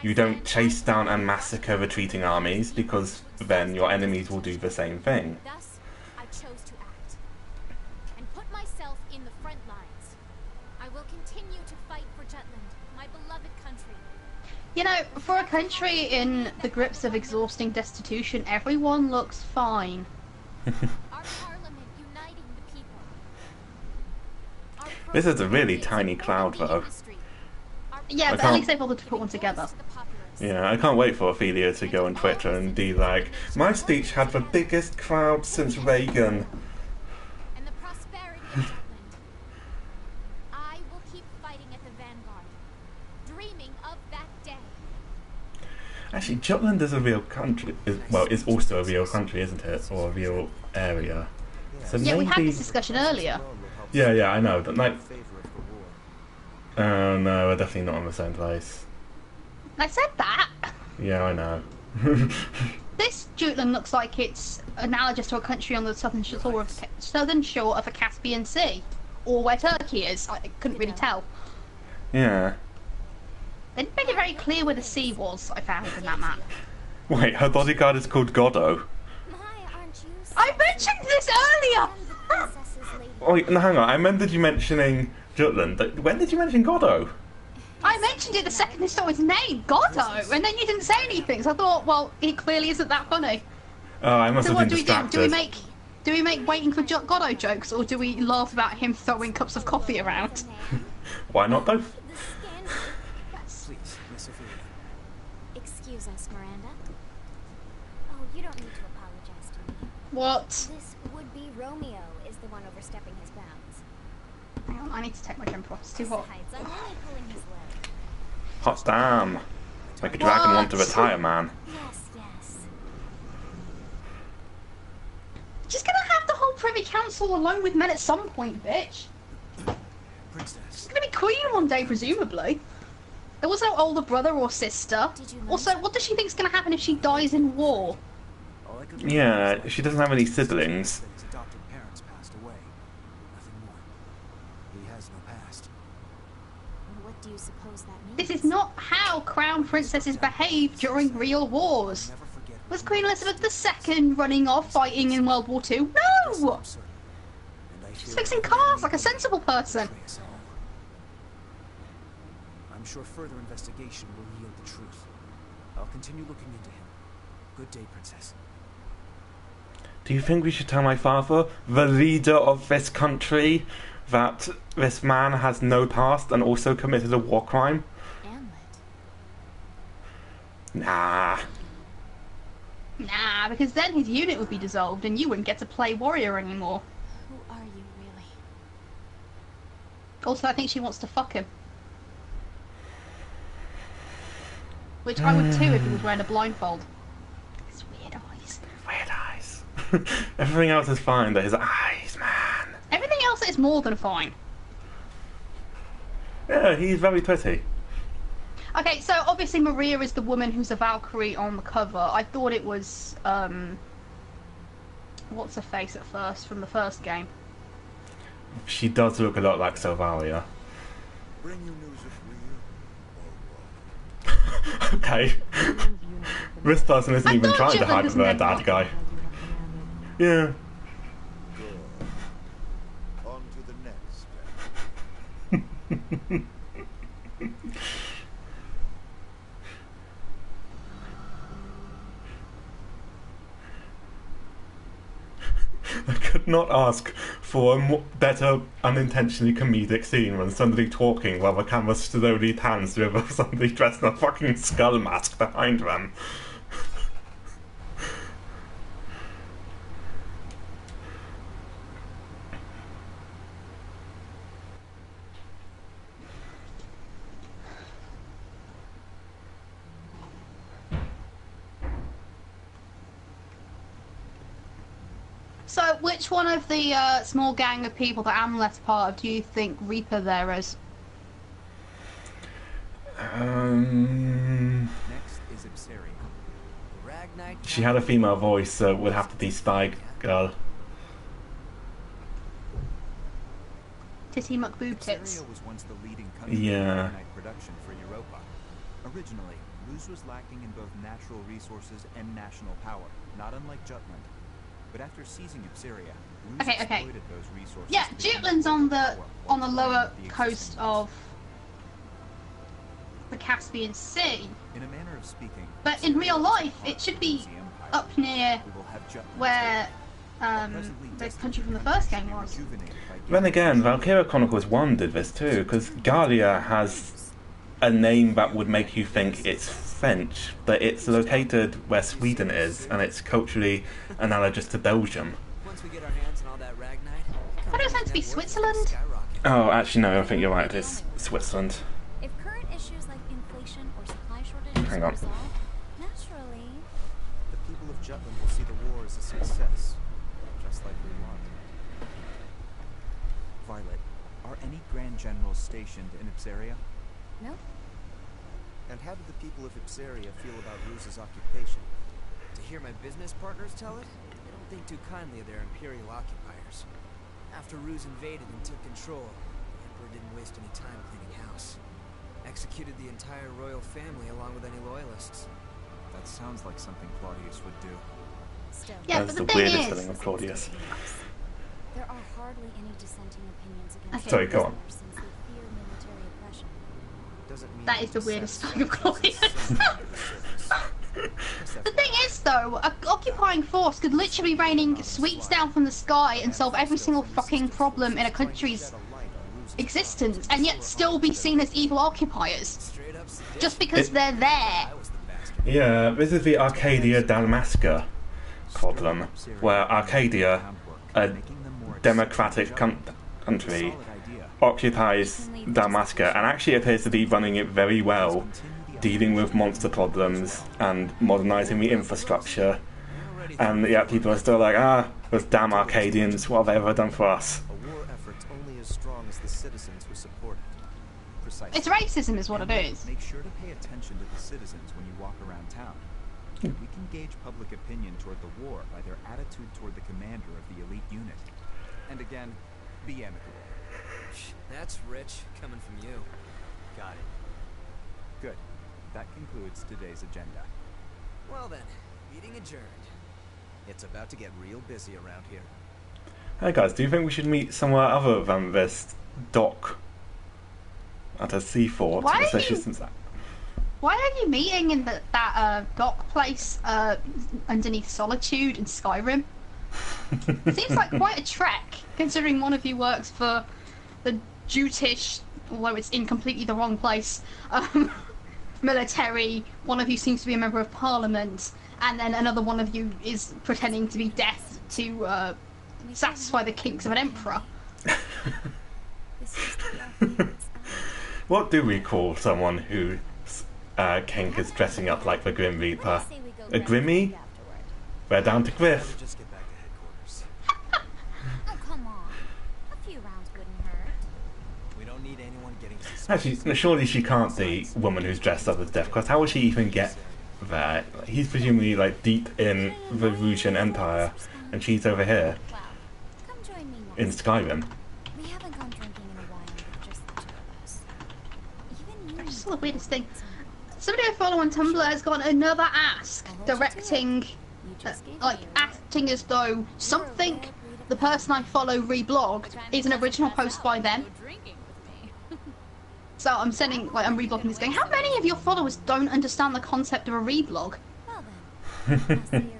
You don't chase down and massacre retreating armies because then your enemies will do the same thing. Thus, I chose to act and put myself in the front lines. I will continue to fight for Jutland, my beloved country. You know, for a country in the grips of exhausting destitution, everyone looks fine. Our parliament uniting the people. Our This is a really tiny cloud, though. Yeah, but at least they bothered to put one together. Yeah, I can't wait for Ophelia to go on Twitter and be like, my speech had the biggest crowd since Reagan. And the prosperity of Jutland. I will keep fighting at the vanguard, dreaming of that day. Actually, Jutland is a real country. Well, it's also a real country, isn't it? Or a real area. So Yeah, maybe... we had this discussion earlier. Yeah, I know. But like... Oh no, we're definitely not on the same place. I said that. Yeah, I know. This Jutland looks like it's analogous to a country on the southern shore of the Caspian Sea, or where Turkey is. I couldn't really tell. Yeah. They didn't make it very clear where the sea was. I found in that map. Wait, her bodyguard is called Goddo. I mentioned this earlier. Wait, no, hang on. I remembered you mentioning Jutland. When did you mention Goddo? I mentioned it the second they saw his name, Goddo, and then you didn't say anything. So I thought, well, he clearly isn't that funny. Oh, I must have been distracted. Do we make waiting for Goddo jokes, or do we laugh about him throwing cups of coffee around? Why not both? Please, Miss Ophelia. Excuse us, Miranda. Oh, you don't need to apologize to me. What? This would-be Romeo is the one overstepping his bounds. Hang on, I need to take my jumper off. It's too hot. Besides, I'm really pulling his leg. Hot damn. Like a dragon want to retire, man. Yes, yes. She's gonna have the whole Privy Council alone with men at some point, bitch. Princess. She's gonna be queen one day, presumably. There was no older brother or sister. Also, what does she think is going to happen if she dies in war? Yeah, she doesn't have any siblings. His adopted parents passed away. Nothing more. He has no past. What do you suppose that means? This is not how crown princesses behave during real wars. Was Queen Elizabeth II running off fighting in World War II? No! She's fixing cars like a sensible person. I'm sure further investigation will yield the truth. I'll continue looking into him. Good day, Princess. Do you think we should tell my father, the leader of this country, that this man has no past and also committed a war crime? Nah. Nah, because then his unit would be dissolved and you wouldn't get to play warrior anymore. Who are you, really? Also, I think she wants to fuck him. Which I would too if he was wearing a blindfold. His weird eyes. Weird eyes. Everything else is fine, but his eyes, man. Everything else is more than fine. Yeah, he's very pretty. Okay, so obviously Maria is the woman who's a Valkyrie on the cover. I thought it was, what's her face at first, from the first game. She does look a lot like Sylvalia. Bring you news of Rio. Okay. This person isn't even trying to hide from their dad guy. Yeah. Good. On to the next. I could not ask for a better unintentionally comedic scene when somebody talking while the camera slowly pans to somebody dressed in a fucking skull mask behind them. So, which one of the small gang of people that Amlet's part of do you think Reaper there is? Next is Ipsaria. She had a female voice, so it would have to be Spy Girl. Titty McBoob tits. Ipsaria was once the leading country Yeah. in night production for Europa. Originally, Rus was lacking in both natural resources and national power, not unlike Jutland. But after seizing Ipsaria, Rus Okay. exploited those resources. Yeah, to become Jutland's on the powerful, lower the coast existence. of the Caspian Sea. In a manner of speaking, But in real life, it should be up near we will have Jutland where the country from the first game was. Then again, Valkyria Chronicles 1 did this too, because Gallia has a name that would make you think it's French, but it's located where Sweden is, and it's culturally analogous to Belgium. Once we get our hands on all that Ragnite, I thought it was meant to be Switzerland. Oh, actually no, I think you're right, it's Switzerland. If current issues like inflation or supply shortages Hang are on. resolved, naturally, The people of Jutland will see the war as a success, just like we want. Violet, are any Grand Generals stationed in Ipsaria? no. And how do the people of Ipsaria feel about Rus's occupation? to hear my business partners tell it, they don't think too kindly of their Imperial occupiers. After Rus invaded and took control, the Emperor didn't waste any time cleaning house. Executed the entire royal family along with any loyalists. That sounds like something Claudius would do. Still, Yeah, That's but the the thing weirdest is, feeling of Claudius. there are hardly any dissenting opinions against Okay. Sorry, go on. prisoners since they fear military oppression. Doesn't mean that is the weirdest thing of Claudius. The thing is, though, an occupying force could literally be raining sweets down from the sky and solve every single fucking problem in a country's existence, and yet still be seen as evil occupiers. Just because they're there. Yeah, this is the Arcadia Dalmasca problem, where Arcadia, a democratic country, occupies Dalmasca and actually appears to be running it very well, dealing with monster problems and modernising the infrastructure. And yet people are still like, those damn Arcadians, what have they ever done for us? a war effort's only as strong as the citizens who support it. Precisely. It's racism is what it is. Make sure to pay attention to the citizens when you walk around town. We can gauge public opinion toward the war by their attitude toward the commander of the elite unit. And again, be amicable. That's rich, coming from you. Got it. Good. That concludes today's agenda. Well then, meeting adjourned. It's about to get real busy around here. Hey guys, do you think we should meet somewhere other than this dock at a seafort? Why are you meeting in that dock place underneath Solitude in Skyrim? Seems like quite a trek, considering one of you works for the Jutish, although it's in completely the wrong place, military, one of you seems to be a member of parliament, and then another one of you is pretending to be death to satisfy the kinks of an emperor. What do we call someone who kink is dressing up like the Grim Reaper? A Grimmy? We're down to Griff. Just get back to headquarters. Oh, come on. A few rounds wouldn't hurt. We don't need anyone getting suspicious. Actually, surely she can't be a woman who's dressed up as Death, because how will she even get there? He's presumably like deep in the Russian Empire, and she's over here Well, come join me in next. Skyrim. We haven't gone drinking in a while with just the two of us. Even you. It's just the weirdest thing. Somebody I follow on Tumblr has got another ask directing, like acting as though something the person I follow reblogged is an original post by them. So I'm sending, like, I'm reblogging this going, how many of your followers don't understand the concept of a reblog? Well then, I'll see you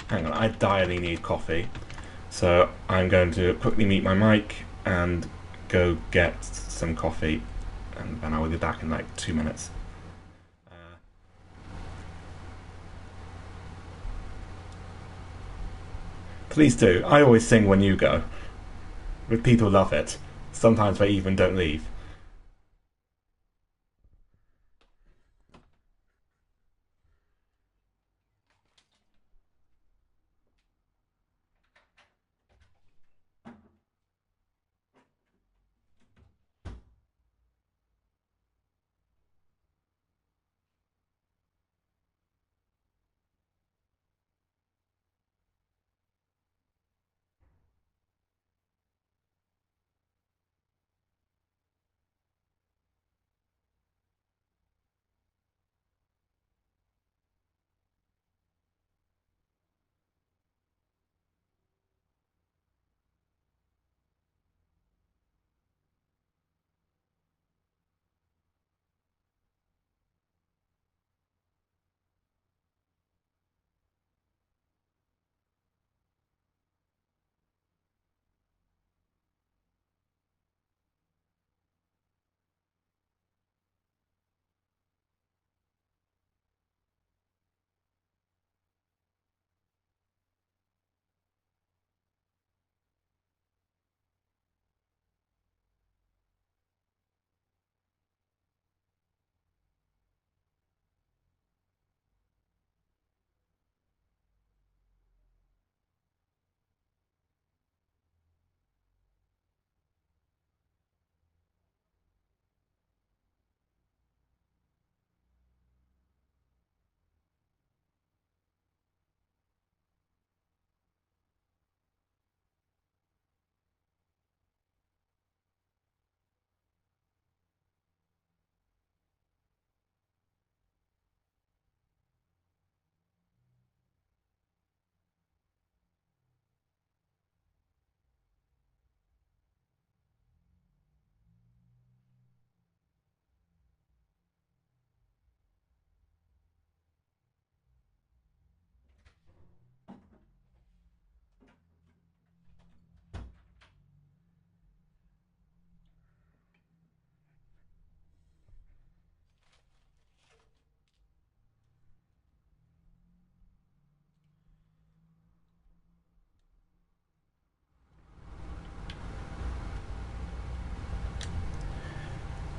around. Hang on, I direly need coffee, so I'm going to quickly mute my mic and go get some coffee, and then I will be back in like 2 minutes. Please do. I always sing when you go. But people love it. Sometimes they even don't leave.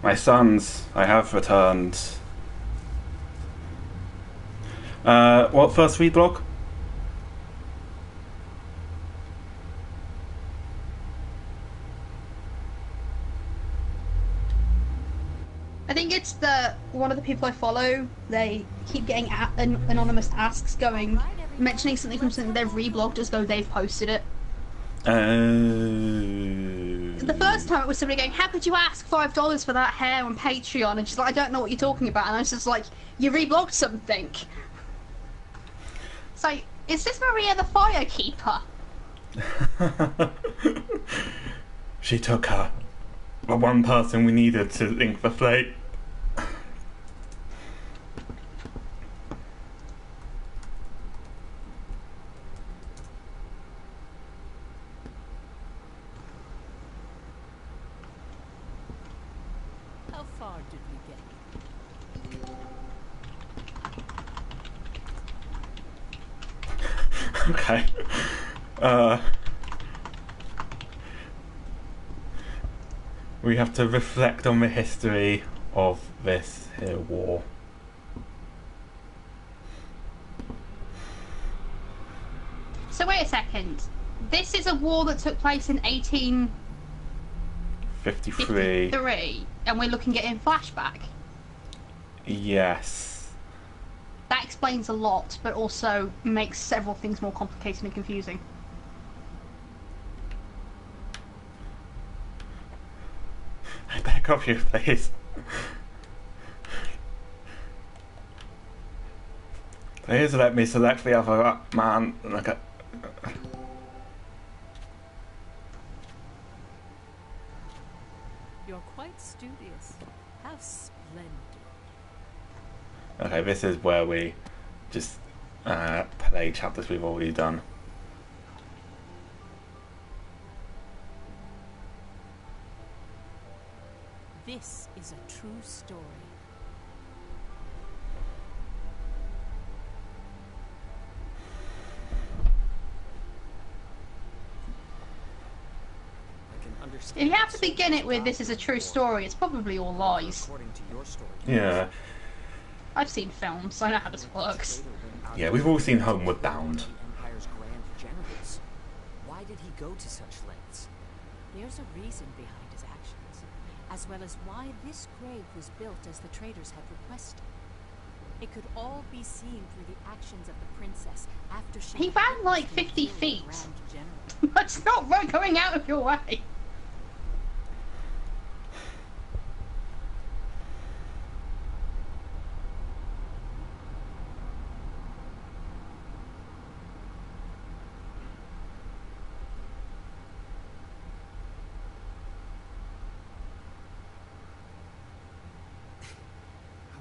My sons, I have returned. What first reblog? I think it's one of the people I follow. They keep getting anonymous asks mentioning something from something they've reblogged as though they've posted it. The first time it was somebody going, "How could you ask $5 for that hair on Patreon?" And she's like, "I don't know what you're talking about." And I was just like, "You reblogged something." So, is this Maria the Firekeeper? She took her. The one person we needed to ink the flake. How far did we get? Okay. We have to reflect on the history of this here war. So wait a second. This is a war that took place in 1853, and we're looking at it in flashback. Yes. That explains a lot, but also makes several things more complicated and confusing. I back off you, please. Please let me select the other man. Okay. You're quite studious. How splendid. Okay, this is where we just play chapters we've already done. This is a true story. If you have to begin it with "this is a true story," it's probably all lies. Yeah. I've seen films, so I know how this works. Yeah, we've all seen Homeward Bound. Why did he go to such lengths? There's a reason behind his actions, as well as why this grave was built as the traitors had requested. It could all be seen through the actions of the princess after she... He ran like 50 feet. That's not going out of your way.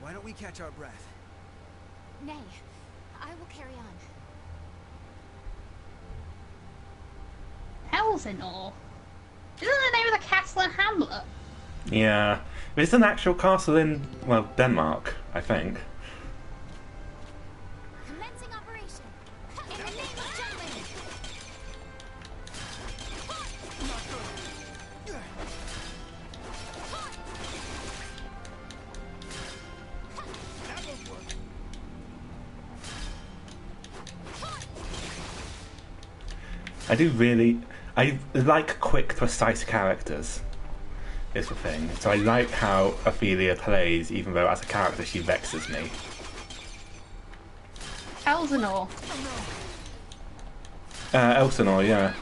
Why don't we catch our breath? Nay, I will carry on. Elsinore? Isn't the name of the castle in Hamlet? Yeah. It's an actual castle in, well, Denmark, I think. Commencing operation. In the name of Jutland. I like quick, precise characters, is the thing. So I like how Ophelia plays, even though as a character she vexes me. Elsinore. Elsinore, yeah.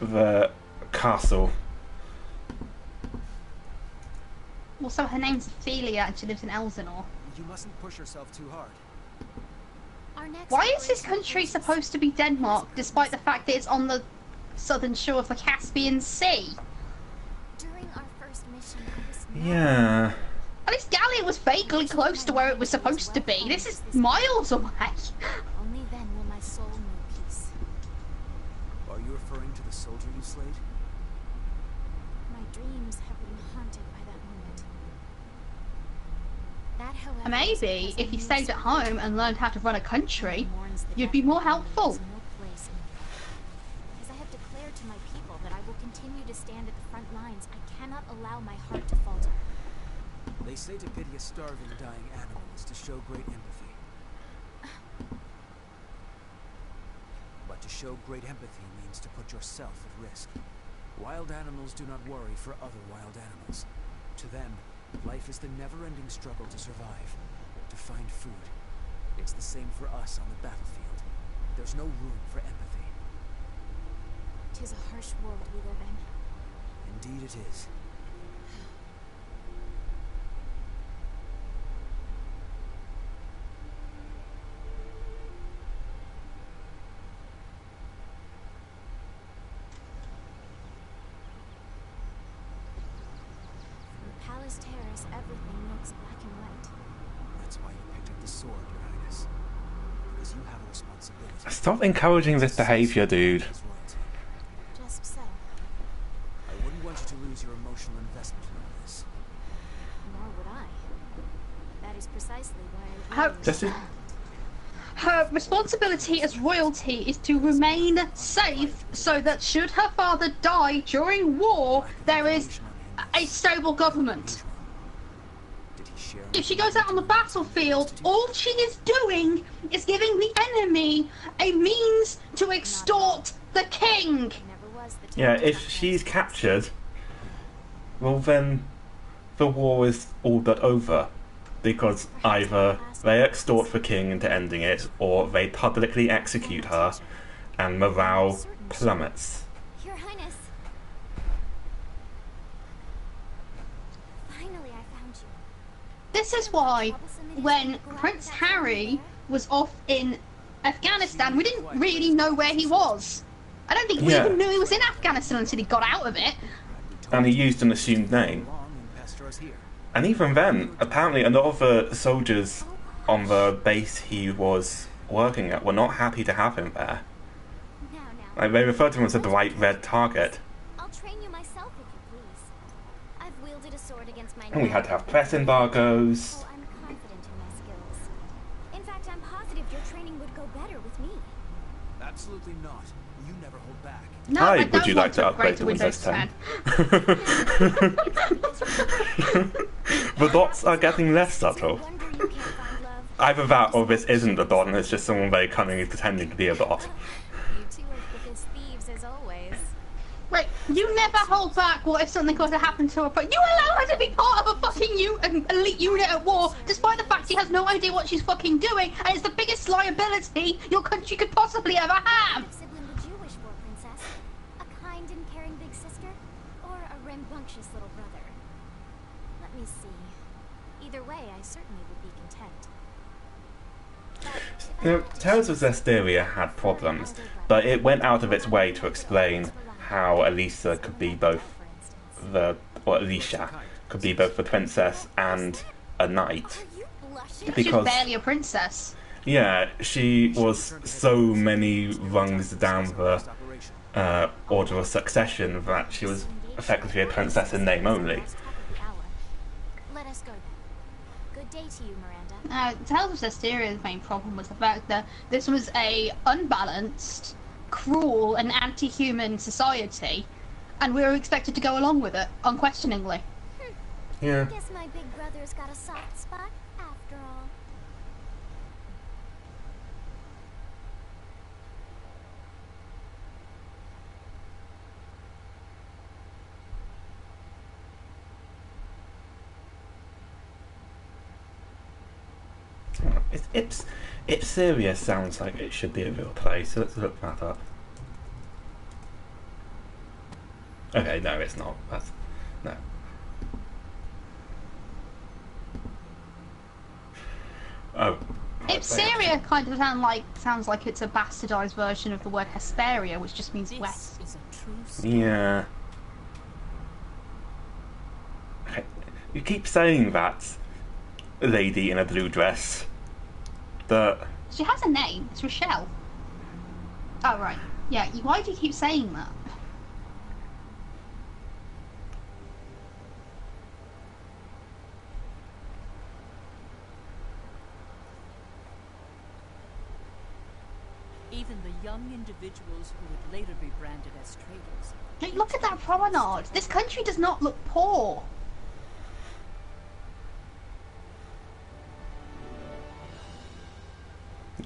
The castle. Well, so her name's Ophelia and she lives in Elsinore. You mustn't push yourself too hard. Why is this country supposed to be Denmark, despite the fact that it's on the southern shore of the Caspian Sea? During our first mission, I was Yeah. At least Gallia was vaguely close to where it was supposed to be. This is miles away. Only then will my soul know peace. Are you referring to the soldier you slayed? My dreams have been haunted by that moment. That, however, And maybe if you stayed at home and learned how to run a country, you'd be more helpful. As I have declared to my people that I will continue to stand at the front lines, I cannot allow my heart to falter. They say to pity a starving, dying animal is to show great empathy. But to show great empathy means to put yourself at risk. Wild animals do not worry for other wild animals. To them, Life is the never-ending struggle to survive, to find food. It's the same for us on the battlefield. There's no room for empathy. 'Tis a harsh world we live in. Indeed it is. Palace Terrace, everything looks black and white. That's why you picked up the sword, Your Highness. Because you have a responsibility. Stop encouraging this behavior, dude. Just so. I wouldn't want you to lose your emotional investment in all this. Nor would I. That is precisely why How- I Her responsibility as royalty is to remain safe so that should her father die during war, there is a stable government. If she goes out on the battlefield, all she is doing is giving the enemy a means to extort the king. Yeah, if she's captured, well then the war is all but over. Because either they extort the king into ending it, or they publicly execute her, and morale plummets. Your Highness. Finally, I found you. This is why, when Prince Harry was off in Afghanistan, we didn't really know where he was. I don't think we Yeah. even knew he was in Afghanistan until he got out of it. And he used an assumed name. And even then, apparently a lot of the soldiers on the base he was working at were not happy to have him there. Like, they referred to him as a bright red target. I'll train you myself if you please. I've wielded a sword against my And we had to have press embargoes. Oh, I'm confident in my skills. In fact, I'm positive your training would go better with me. Absolutely not. You never hold back. No, Hi, I would don't you want like to upgrade to Windows 10? The dots are getting less subtle. Either that or this isn't a dot and it's just someone very cunningly pretending to be a dot. You two are quick as thieves as always. Right, you never hold back what if something were to happen to her, but you allow her to be part of a fucking elite unit at war, despite the fact she has no idea what she's fucking doing, and it's the biggest liability your country could possibly ever have! What sibling would you wish for, Princess? A kind and caring big sister? Or a rambunctious little brother? Let me see. Either way, I certainly would be content. You know, Tales of Zestiria had problems, but it went out of its way to explain how Elisa could be both Alicia could be both the princess and a knight. She's barely a princess. Yeah, she was so many rungs down the order of succession that she was effectively a princess in name only. Let us go then. Good day to you, Miranda. Tales of Zestiria's main problem was the fact that this was a unbalanced, cruel and anti-human society, and we were expected to go along with it, unquestioningly. Yeah. I guess my big brother's got a soft spot after all. It's serious. Sounds like it should be a real place. So let's look that up. Okay, no, it's not. That's no. Oh. Ipseria kind of sounds like it's a bastardized version of the word Hesperia, which just means west. Yeah. Okay. You keep saying that, lady in a blue dress. But She has a name. It's Rochelle. Oh right. Yeah. Why do you keep saying that? Even the young individuals who would later be branded as traitors. Like, look at that promenade. This country does not look poor.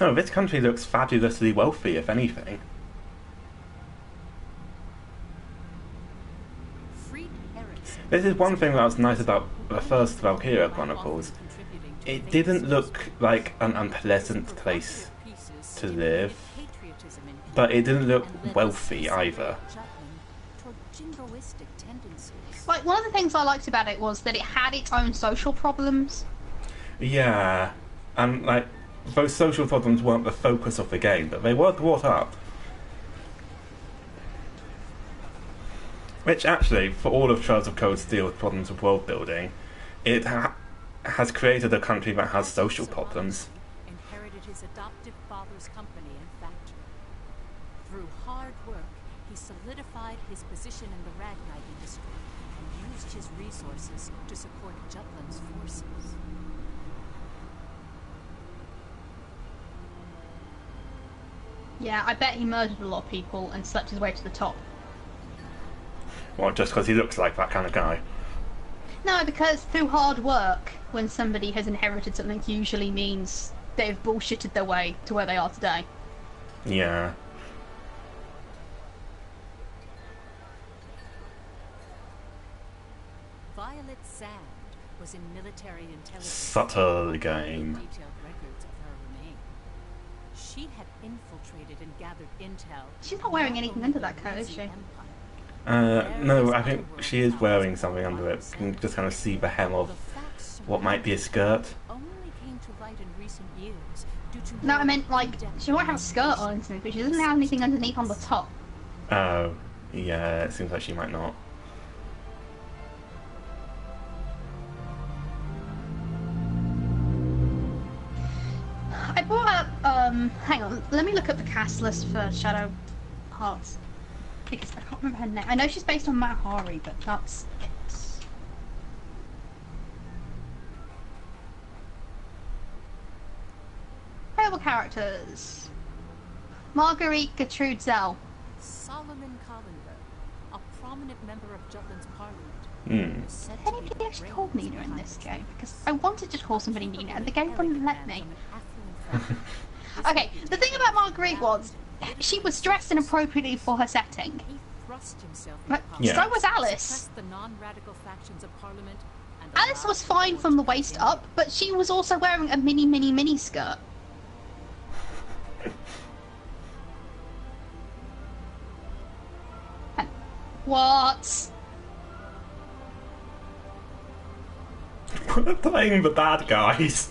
no, this country looks fabulously wealthy, if anything. This is one thing that was nice about the first Valkyria Chronicles. It didn't look like an unpleasant place to live, but it didn't look wealthy either. Like, one of the things I liked about it was that it had its own social problems. Yeah, and like, those social problems weren't the focus of the game, but they were brought up. Which actually, for all of Trails of Cold Steel's problems of world building, it has created a country that has social problems. Inherited his adoptive father's company and factory. Through hard work, he solidified his position in the Ragnite industry and used his resources to support Jutland's forces. Yeah, I bet he murdered a lot of people and slept his way to the top. Well, just because he looks like that kind of guy. No, because through hard work, when somebody has inherited something, usually means they've bullshitted their way to where they are today. Yeah. Violet Sand was in military intelligence. Subtle game. Detailed records of her remains. She had infiltrated and gathered intel. She's not wearing anything under that coat, is she? No, I think she is wearing something under it. You can just kind of see the hem of what might be a skirt. Only came to light in recent years due to No, I meant, like, she might have a skirt on, but she doesn't have anything underneath on the top. Oh, yeah, it seems like she might not. I brought up, hang on, let me look up the cast list for Shadow Hearts. Because I can't remember her name. I know she's based on Mahari, but that's it. Playable characters. Marguerite Gertrude Zell. Solomon Collender, a prominent member of Jutland's parliament. Has anybody actually called Nina in this game? Because I wanted to call somebody Nina and the game wouldn't let me. Okay, the thing about Marguerite was, she was dressed inappropriately for her setting. But so was Alice. Alice was fine from the waist up, but she was also wearing a mini skirt. And what? We're playing the bad guys.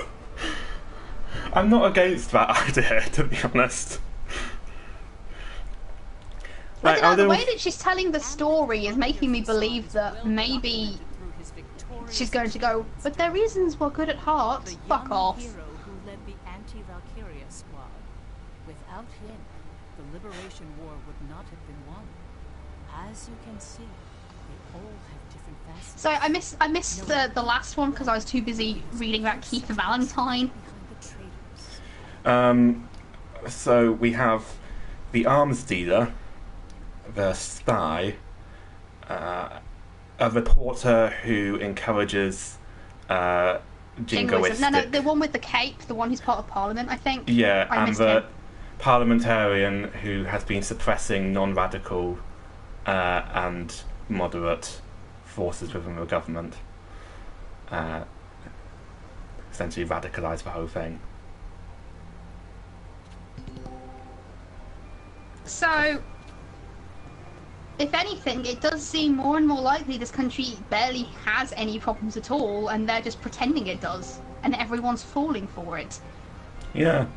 I'm not against that idea, to be honest. I don't know, the way that she's telling the story is making me believe that maybe she's going to go, but their reasons were good at heart. Fuck off. Hero who led the anti-Valkyria squad. Without him, the Liberation War would not have been won. As you can see, they all have different facets. So I missed the last one because I was too busy reading about Keith Valentine. So we have the arms dealer, the spy, a reporter who encourages jingoistic... No, the one with the cape, the one who's part of Parliament, I think. Yeah, and the parliamentarian who has been suppressing non-radical and moderate forces within the government. Essentially radicalise the whole thing. So, if anything, it does seem more and more likely this country barely has any problems at all, and they're just pretending it does, and everyone's falling for it. Yeah.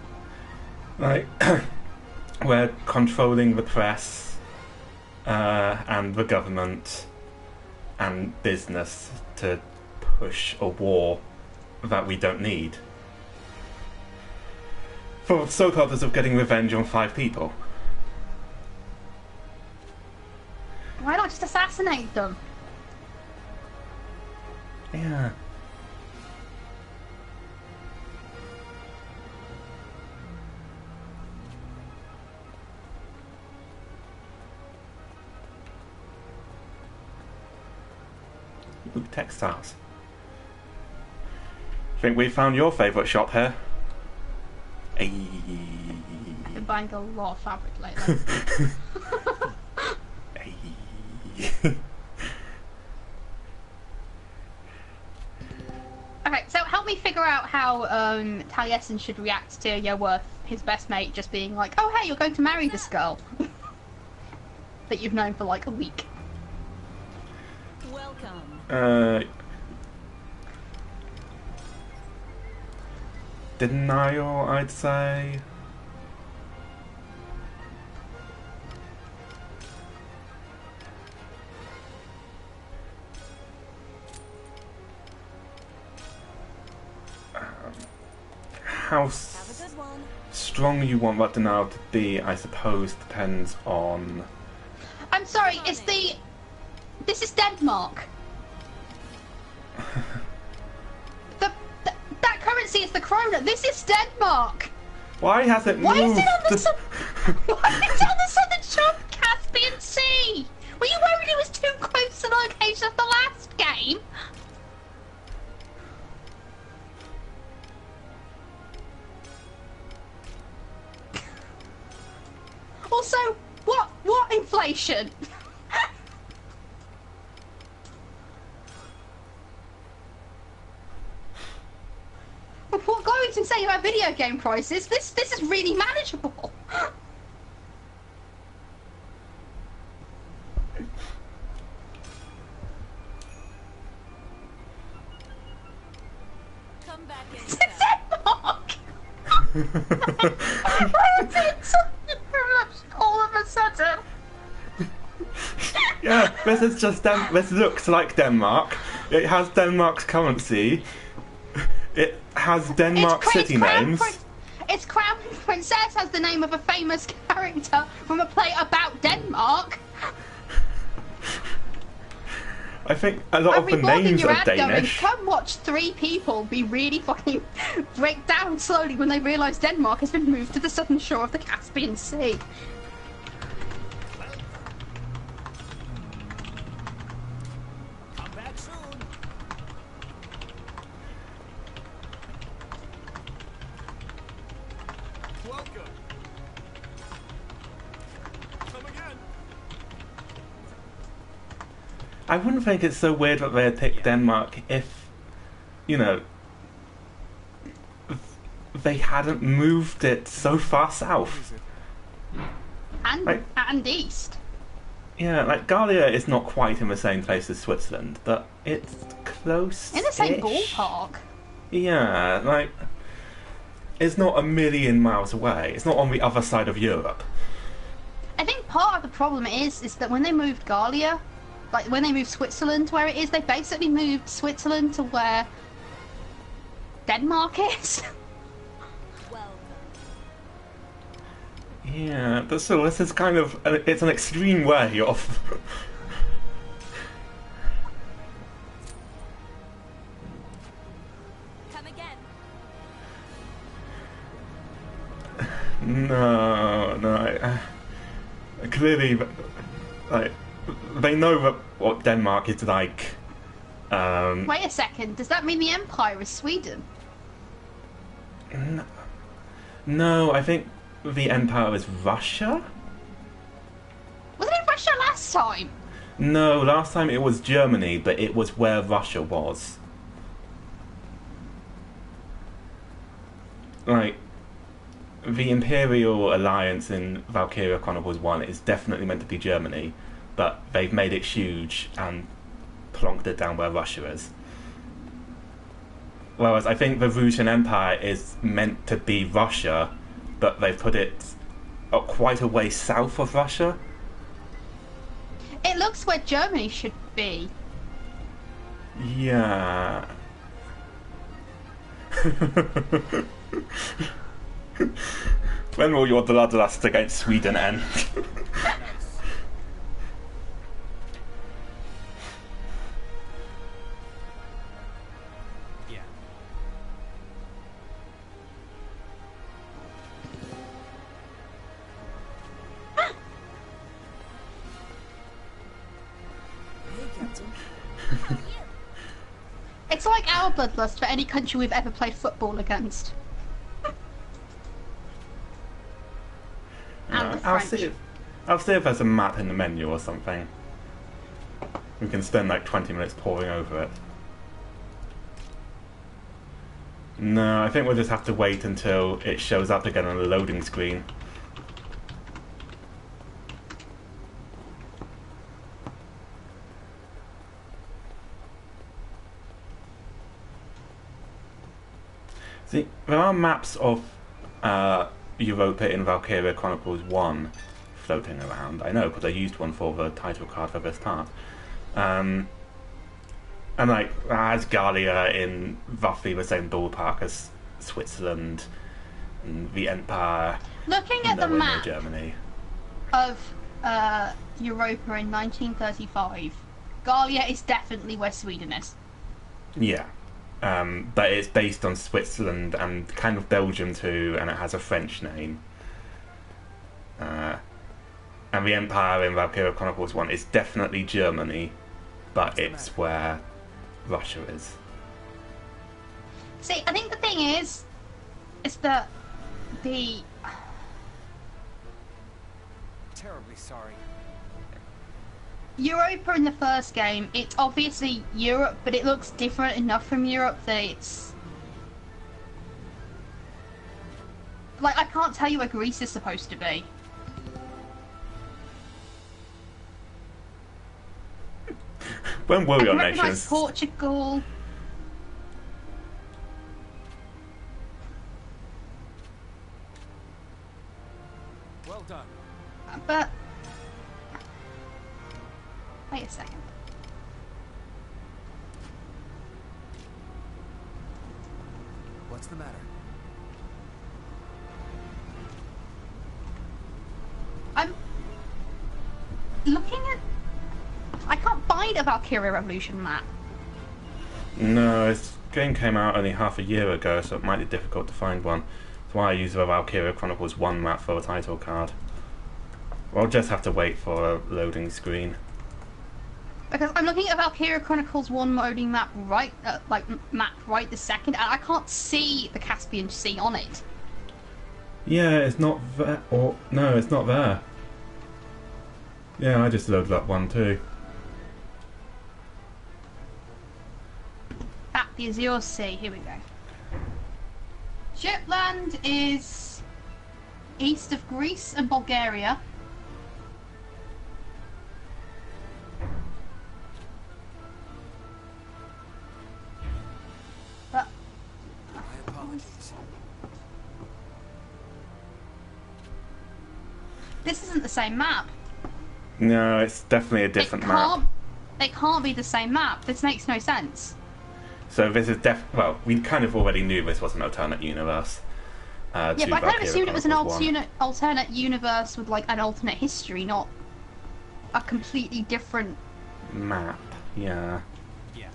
Like, we're controlling the press, and the government, and business to push a war that we don't need. For the sole purpose of getting revenge on 5 people. Why not just assassinate them? Yeah. Ooh, textiles. Think we found your favourite shop here? Ayy. I've been buying a lot of fabric lately. Okay, so help me figure out how Taliesin should react to Yeworth, his best mate, just being like, "Oh hey, you're going to marry this girl that you've known for like a week." Welcome. Denial, I'd say. How strong you want that denial to be, I suppose, depends on... I'm sorry, this is Denmark. That currency is the krona. This is Denmark. Why has it moved? Why is it on the southern shore of the Caspian Sea? Were you worried it was too close to the location of the last game? Also, what inflation? What Chloe's been saying about video game prices, this is really manageable. Come back in. It's Denmark! Why is it all of a sudden? Yeah, this is just this looks like Denmark. It has Denmark's currency. It has Denmark city names. Its crown princess has the name of a famous character from a play about Denmark. I think a lot of the names are Danish. Come watch three people be really fucking break down slowly when they realise Denmark has been moved to the southern shore of the Caspian Sea. Come back soon. Welcome. Come again. I wouldn't think it's so weird that they had picked Denmark if, you know, they hadn't moved it so far south. And east. Yeah, like Gallia is not quite in the same place as Switzerland, but it's close. In the same ballpark. Yeah, like it's not a million miles away. It's not on the other side of Europe. I think part of the problem is that when they moved Gallia, like when they moved Switzerland to where it is, they basically moved Switzerland to where Denmark is. Yeah, but still, this is kind of it's an extreme way of. Come again. No. Clearly, like they know that what Denmark is like. Wait a second. Does that mean the Empire is Sweden? No, I think the Empire is Russia. Wasn't it Russia last time? No, last time it was Germany, but it was where Russia was. Like, the Imperial Alliance in Valkyria Chronicles 1 is definitely meant to be Germany, but they've made it huge and plonked it down where Russia is. Whereas I think the Russian Empire is meant to be Russia, but they've put it quite a way south of Russia. It looks where Germany should be. Yeah. When will your bloodlust against Sweden end? It's like our bloodlust for any country we've ever played football against. I'll see if there's a map in the menu or something. We can spend like 20 minutes poring over it. No, I think we'll just have to wait until it shows up again on the loading screen. See, there are maps of Europa in Valkyria Chronicles 1 floating around. I know, because I used one for the title card for this part. And like, as Gallia in roughly the same ballpark as Switzerland and the Empire. Looking at the map Germany. of Europa in 1935, Gallia is definitely where Sweden is. Yeah. But it's based on Switzerland and kind of Belgium too, and it has a French name. And the Empire in Valkyria Chronicles 1 is definitely Germany, but it's where Russia is. See, I think the thing is that the... Terribly sorry. Europa in the first game, it's obviously Europe, but it looks different enough from Europe that it's... Like, I can't tell you where Greece is supposed to be. When will your I recognise nations? Portugal. Well done. But... Wait a second. What's the matter? I'm looking at... I can't find a Valkyria Revolution map. No, this game came out only half a year ago, so it might be difficult to find one. That's why I use the Valkyria Chronicles 1 map for a title card. We'll just have to wait for a loading screen. Because I'm looking at Valkyria Chronicles 1 loading map right, map right this second, and I can't see the Caspian Sea on it. Yeah, it's not there. Or no, it's not there. Yeah, I just loaded up one too. The Azure Sea, here we go. Jutland is east of Greece and Bulgaria. But My apologies. this isn't the same map. No, it's definitely a different map. It can't be the same map. This makes no sense. So this is well, we kind of already knew this was an alternate universe. Yeah, but I kind of assumed it was an alternate universe with like an alternate history, not a completely different map. Yeah. Yeah.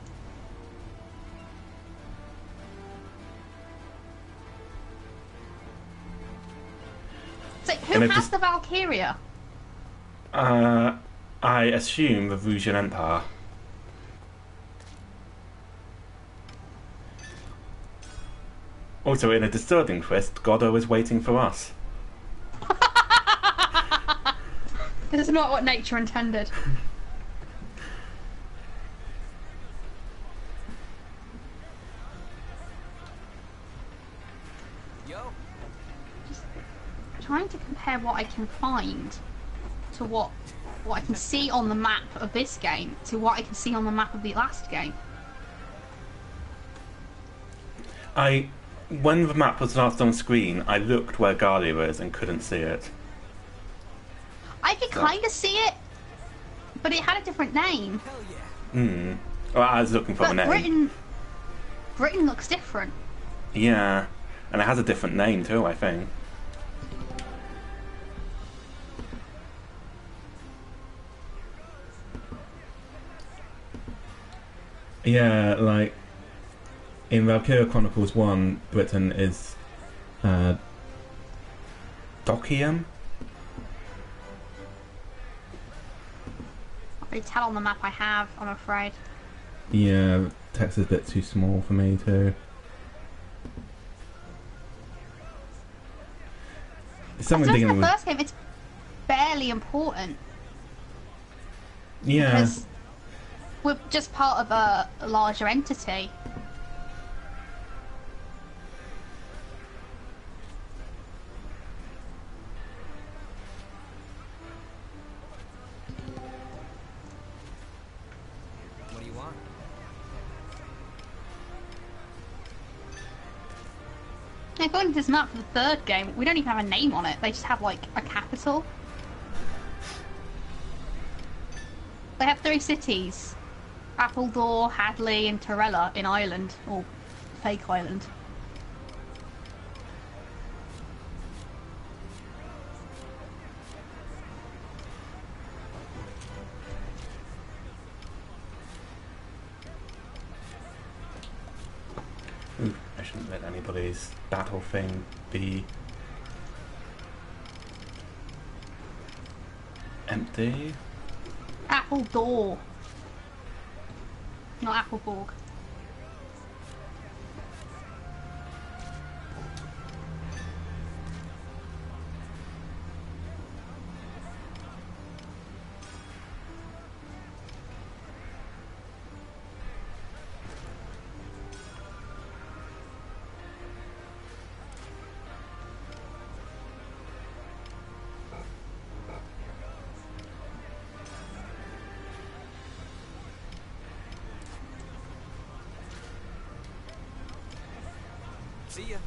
So who has the Valkyria? I assume the Russian Empire. Also, in a disturbing twist, Godot is waiting for us. This is not what nature intended. Yo. Just trying to compare what I can find to what I can see on the map of this game to what I can see on the map of the last game. When the map was last on screen, I looked where Gallia is and couldn't see it. I could kind of see it, but it had a different name. Hell yeah. Well, I was looking for the name. Britain looks different. Yeah, and it has a different name too, I think. Yeah, like in Valkyria Chronicles 1, Britain is Dockium. They tell on the map I have, I'm afraid. Yeah, text is a bit too small for me too. Something in the with... first game, it's barely important. Yeah. Because we're just part of a larger entity. According to this map for the third game, we don't even have a name on it. They just have, like, a capital. They have 3 cities. Appledore, Hadley, and Torella in Ireland. Or fake Ireland. Ooh, I shouldn't let anybody's battle thing be empty. Appledore. Not Appleborg. See ya.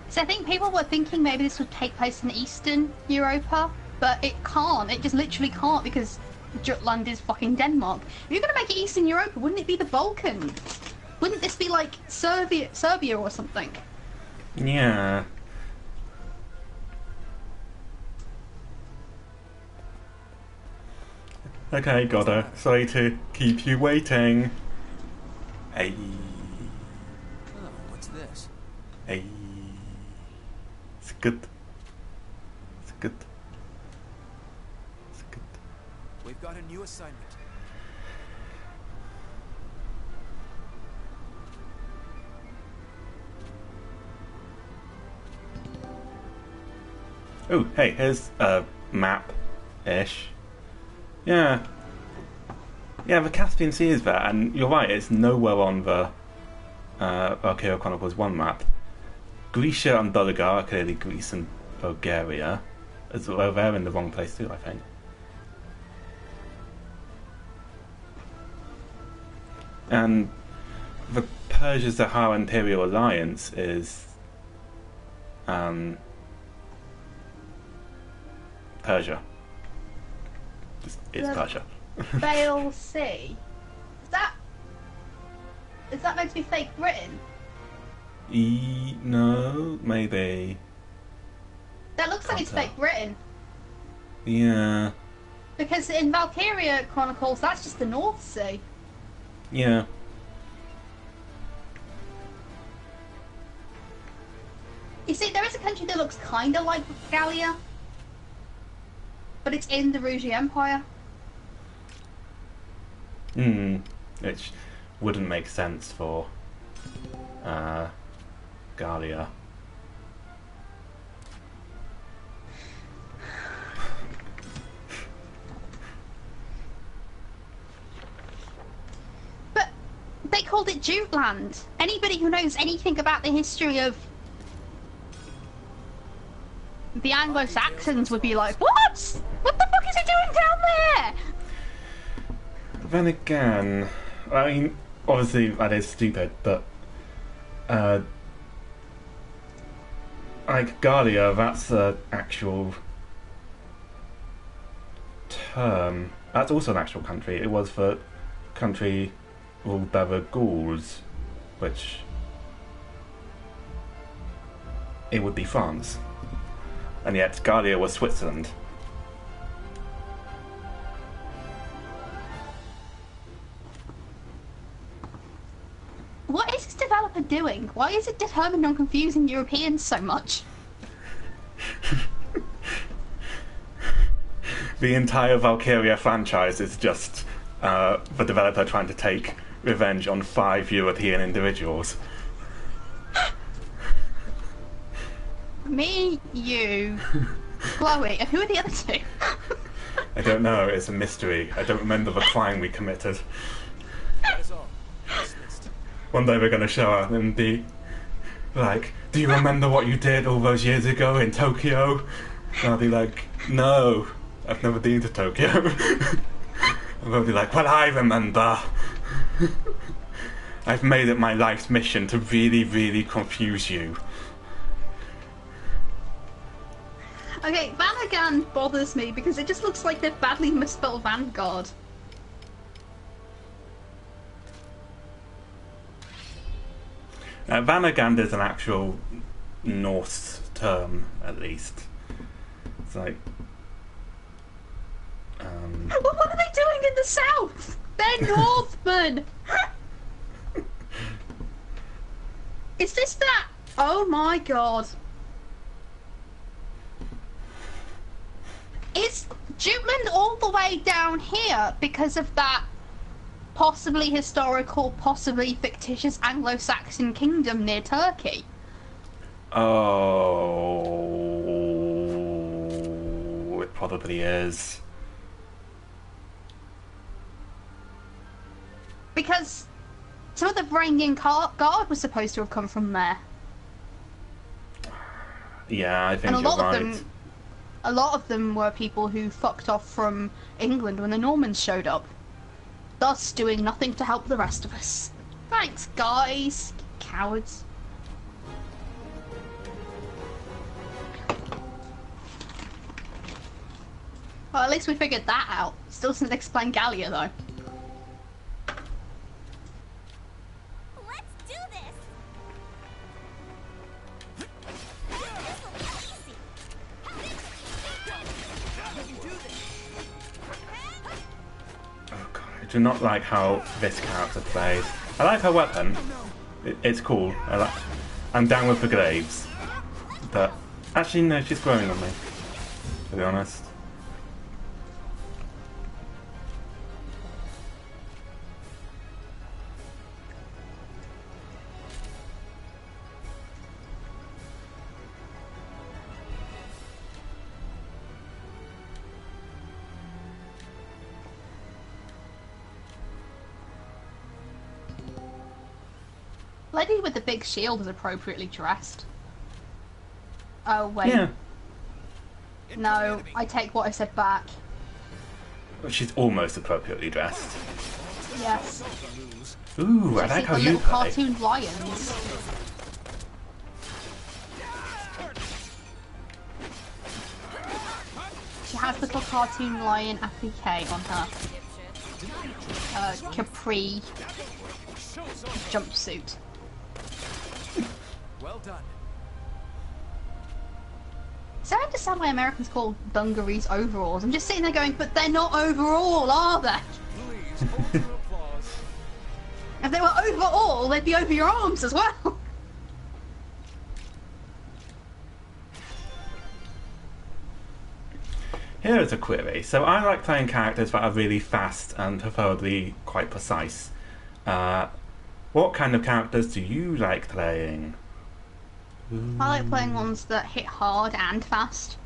So I think people were thinking maybe this would take place in Eastern Europa, but it can't. It just literally can't because Jutland is fucking Denmark. If you're gonna make it Eastern Europa, wouldn't it be the Balkans? Wouldn't this be like Serbia or something? Yeah. Okay, Goddo. Sorry to keep you waiting. Hey. Oh, what's this? Hey. It's good. It's good. It's good. We've got a new assignment. Oh, hey, here's a map-ish. Yeah. Yeah, the Caspian Sea is there, and you're right, it's nowhere on the Valkyria Chronicles 1 map. Grecia and Bulgaria are clearly Greece and Bulgaria. As well, they're in the wrong place too, I think. And the Persia-Sahara Imperial Alliance is Persia. It's Persia. Vale Sea. Is that meant to be fake Britain? No, maybe. That looks like it's fake Britain. Yeah. Because in Valkyria Chronicles, that's just the North Sea. Yeah. You see, there is a country that looks kind of like Gallia, but it's in the Rouge Empire. Which wouldn't make sense for Gallia. But they called it Jutland. Anybody who knows anything about the history of the Anglo-Saxons would be like, what? What the fuck is he doing down there? Then again, I mean, obviously that is stupid, but like Gallia, that's an actual term. That's also an actual country. It was the country ruled by the Gauls, which it would be France. And yet Gallia was Switzerland. What is this developer doing? Why is it determined on confusing Europeans so much? The entire Valkyria franchise is just the developer trying to take revenge on 5 European individuals. Me, you, Chloe, and who are the other 2? I don't know, it's a mystery. I don't remember the crime we committed. That is all. Dismissed. One day we're going to show up and be like, do you remember what you did all those years ago in Tokyo? And I'll be like, no, I've never been to Tokyo. And they'll be like, well, I remember. I've made it my life's mission to really, really confuse you. Okay, Vanagan bothers me because it just looks like they've badly misspelled Vanguard. Vanagand is an actual Norse term, at least. It's like... Well, what are they doing in the south? They're Northmen! Is this that? Oh my god. Is Jutland all the way down here because of that possibly historical, possibly fictitious Anglo-Saxon kingdom near Turkey? Oh, it probably is. Because some of the Varangian guard was supposed to have come from there. Yeah, I think and you're right. A lot of them were people who fucked off from England when the Normans showed up, thus doing nothing to help the rest of us. Thanks, guys. Cowards. Well, at least we figured that out. Still doesn't explain Gallia, though. Let's do this! Oh god, I do not like how this character plays. I like her weapon. It's cool. I'm down with the graves. But actually, no, she's growing on me, to be honest. Lady with the big shield is appropriately dressed. Oh, wait. Yeah. No, I take what I said back. She's almost appropriately dressed. Yes. Ooh, I like how you little play. cartoon lions. She has little cartoon lion applique on her capri jumpsuit. Well done. So I understand why Americans call dungarees overalls. I'm just sitting there going, but they're not overall, are they? Please, hold your applause. If they were overall, they'd be over your arms as well. Here is a query. So I like playing characters that are really fast and preferably quite precise. What kind of characters do you like playing? I like playing ones that hit hard and fast.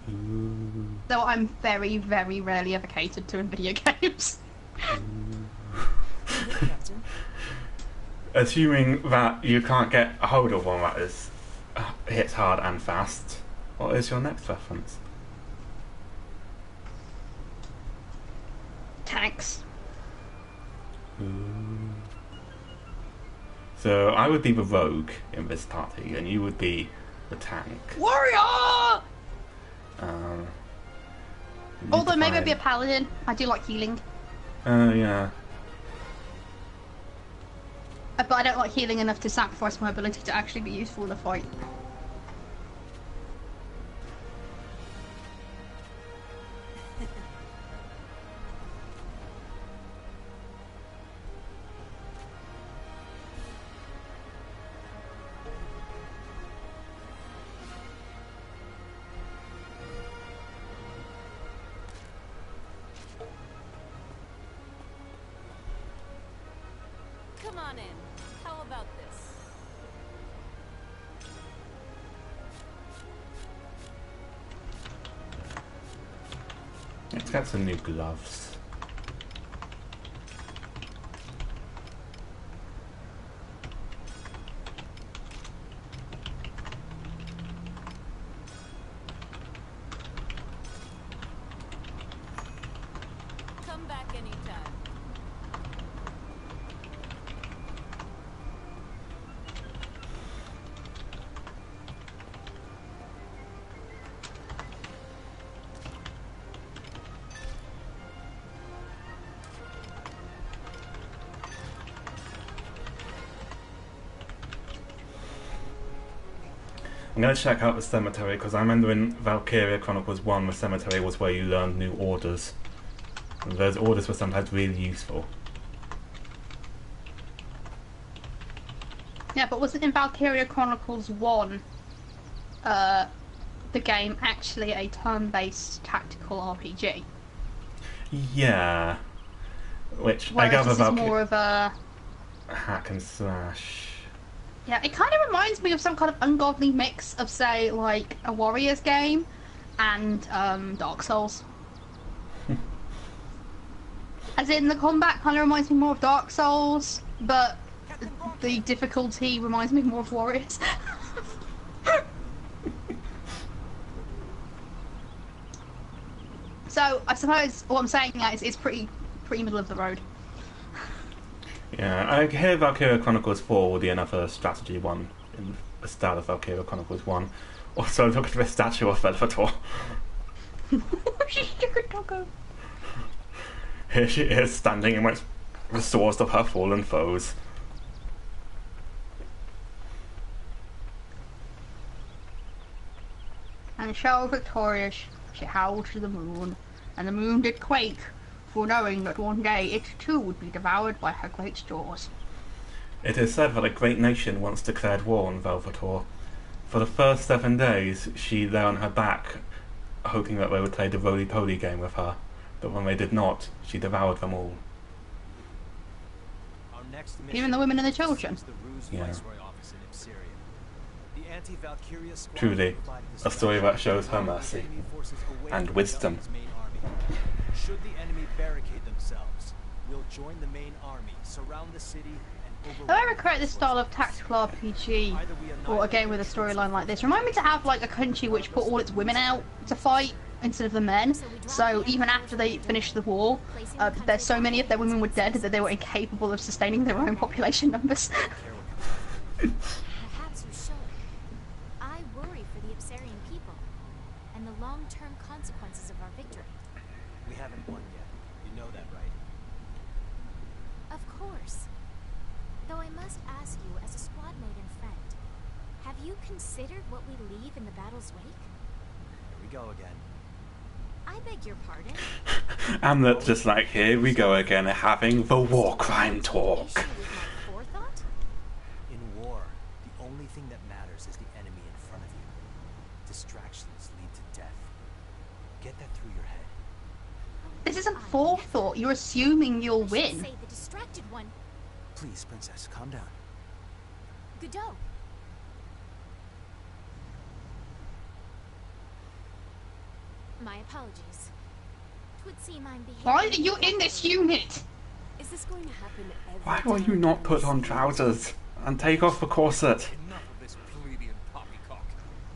Though I'm very, very rarely ever catered to in video games. Assuming that you can't get a hold of one that is hits hard and fast, what is your next reference? Tanks. So I would be the rogue in this party, and you would be the tank. Warrior! Although maybe I'd be a define- paladin. I do like healing. Yeah. But I don't like healing enough to sacrifice my ability to actually be useful in a fight. Come on in. How about this? Let's get some new gloves. Come back anytime. I'm going to check out the cemetery, because I remember in Valkyria Chronicles 1, the cemetery was where you learned new orders. And those orders were sometimes really useful. Yeah, but wasn't in Valkyria Chronicles 1 the game actually a turn-based tactical RPG? Yeah. Which Whereas I gather this is more of a hack and slash. Yeah, it kind of reminds me of some kind of ungodly mix of, say, like a Warriors game and Dark Souls. As in, the combat kind of reminds me more of Dark Souls, but the difficulty reminds me more of Warriors. So, I suppose what I'm saying is it's pretty middle of the road. Yeah, I hear Valkyria Chronicles 4 will be another strategy one in the style of Valkyria Chronicles 1. Also, look at the statue of Velvator. Here she is, standing amongst the swords of her fallen foes. And so victorious, she howled to the moon, and the moon did quake, foreknowing that one day it too would be devoured by her great stores. It is said that a great nation once declared war on Velvator. For the first 7 days, she lay on her back, hoping that they would play the roly-poly game with her. But when they did not, she devoured them all. Even the women and the children. Yeah. Truly, a story that shows her mercy and wisdom. Should the enemy barricade themselves, we'll join the main army, surround the city, and If I ever create this style of tactical RPG, or a game with a storyline like this, remind me to have like a country which put all its women out to fight instead of the men. So even after they finished the war, there's so many of their women were dead that they were incapable of sustaining their own population numbers. Perhaps you should. I worry for the Ipsarian people, and the long-term consequences of our victory. we haven't won yet. You know that, right? Of course. Though I must ask you, as a squad mate and friend, have you considered what we leave in the battle's wake? Here we go again. I beg your pardon? Hamlet's just like, here we go again, having the war crime talk. Issue with my forethought? In war, the only thing that matters is the enemy in front of you. Distractions lead to death. Get that through your head. This isn't forethought, you're assuming you'll I should win. say the distracted one. Please, princess, calm down. Godot. My apologies. Twould seem I'm behaving. Why are you in this unit? Is this going to happen every Why will time you not we put on see trousers and take off the corset? Enough of this plebeian poppycock.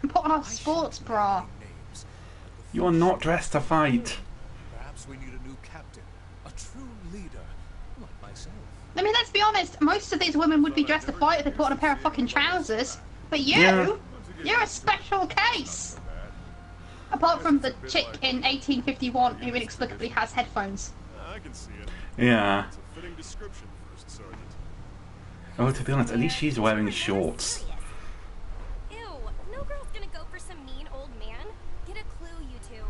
Put on a sports bra. Names. You are not dressed to fight. Perhaps we need a new captain, a true leader, like myself. I mean, let's be honest, most of these women would be dressed to fight if they put on a pair of fucking trousers. But you, Yeah. you're a special case. Apart from the chick in 1851 who inexplicably has headphones. I can see it. Yeah. It's a fitting description, First Sergeant. Oh, to be honest, at least she's wearing shorts. Ew, no girl's gonna go for some mean old man. Get a clue, you two.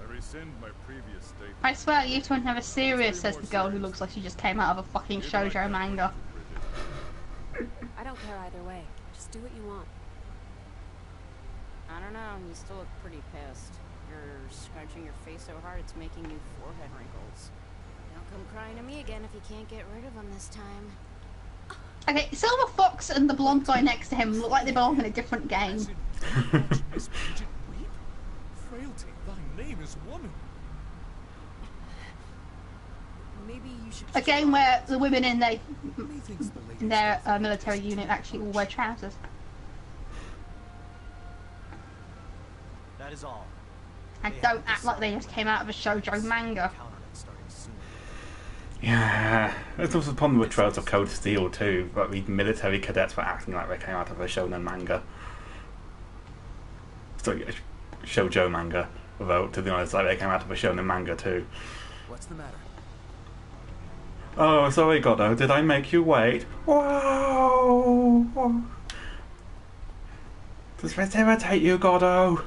I rescind my previous statement. I swear, you two are never serious, says the girl who looks like she just came out of a fucking shoujo manga. I don't care either way. Just do what you want. I don't know, you still look pretty pissed. You're scratching your face so hard it's making new forehead wrinkles. Don't come crying to me again if you can't get rid of them this time. Okay, Silver Fox and the blonde guy next to him look like they belong in a different game. Miss Bridget weep? Frailty, thy name is woman. Maybe you should. A game where the women in Methinks the lady their military unit actually all wear trousers. That is all. And don't act like they just came out of a shoujo manga. Count on it starting soon. Yeah. There's also the problem with Trails of Cold Steel too, but the military cadets were acting like they came out of a shonen manga. Sorry, shoujo manga. Although, to be honest, like they came out of a shonen manga too. What's the matter? Oh, sorry, Goddo. Did I make you wait? Wow! Does this irritate you, Goddo?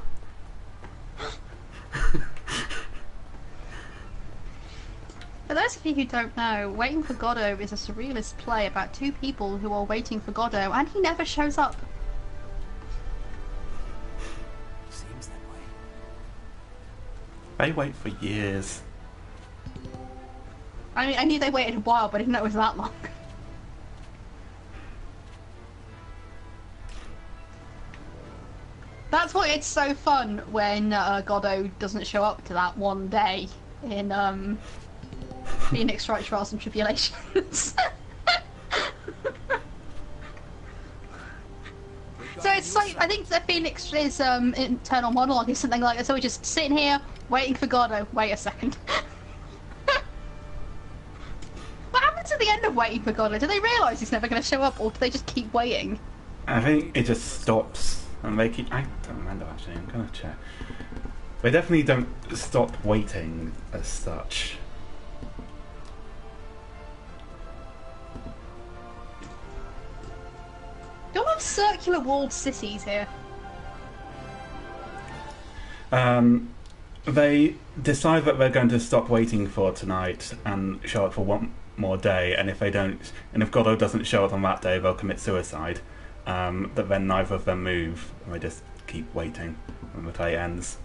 For those of you who don't know, Waiting for Godot is a surrealist play about two people who are waiting for Godot, and he never shows up. Seems that way. They wait for years. I mean, I knew they waited a while, but I didn't know it was that long. That's why it's so fun when Godot doesn't show up to that one day in Phoenix Strikes Trials and Tribulations. So it's like, I think the Phoenix is internal monologue is something like that. So we're just sitting here waiting for Godot. Wait a second. What happens at the end of Waiting for Godot? Do they realise he's never going to show up, or do they just keep waiting? I think it just stops, and they keep. I don't remember actually. I'm gonna check. They definitely don't stop waiting as such. Don't have circular walled cities here. They decide that they're going to stop waiting for tonight and show up for one more day, and if they don't, and if Godot doesn't show up on that day, they'll commit suicide. But then neither of them move, and they just keep waiting when the play ends.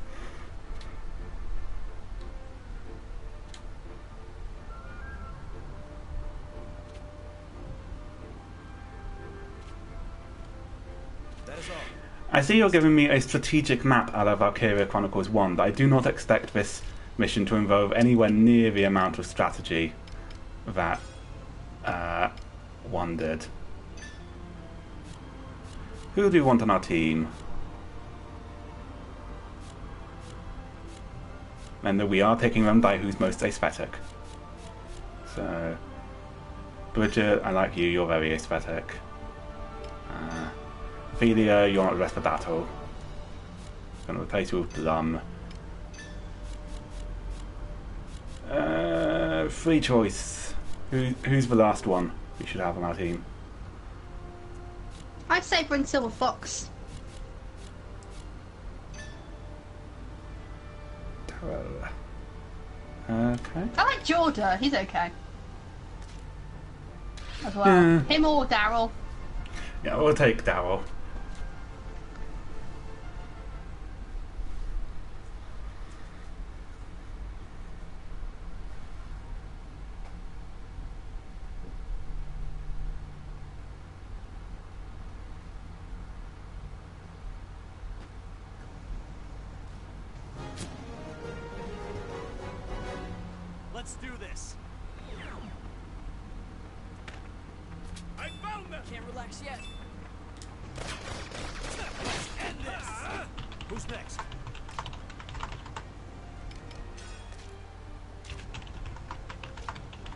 I see you're giving me a strategic map out of Valkyria Chronicles 1, but I do not expect this mission to involve anywhere near the amount of strategy that 1 did. Who do you want on our team? And we are taking them by who's most aesthetic. So, Bridget, I like you, you're very aesthetic. Ophelia, you're not dressed for battle. I'm gonna replace you with Blum. Free choice. Who's the last one we should have on our team? I'd say bring Silver Fox. Okay. I like Jorda, he's okay. As well. Him or Daryl. Yeah, we'll take Daryl. Let's do this. I found them. Can't relax yet. Let's end this. Who's next?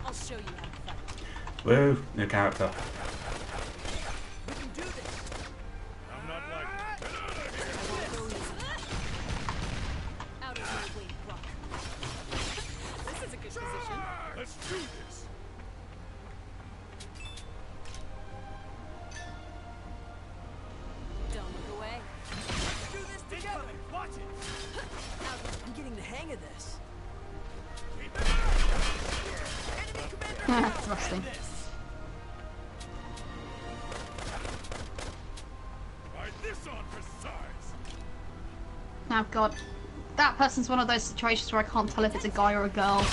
I'll show you how to fight. Woo, new character. We can do this. I'm not like Out of my way, Rock. This is a good position. Let's do this. Don't look away. Let's do this together. Watch it. I'm getting the hang of this. That's rusting. Try this on for size. Oh god. That person's one of those situations where I can't tell if it's a guy or a girl.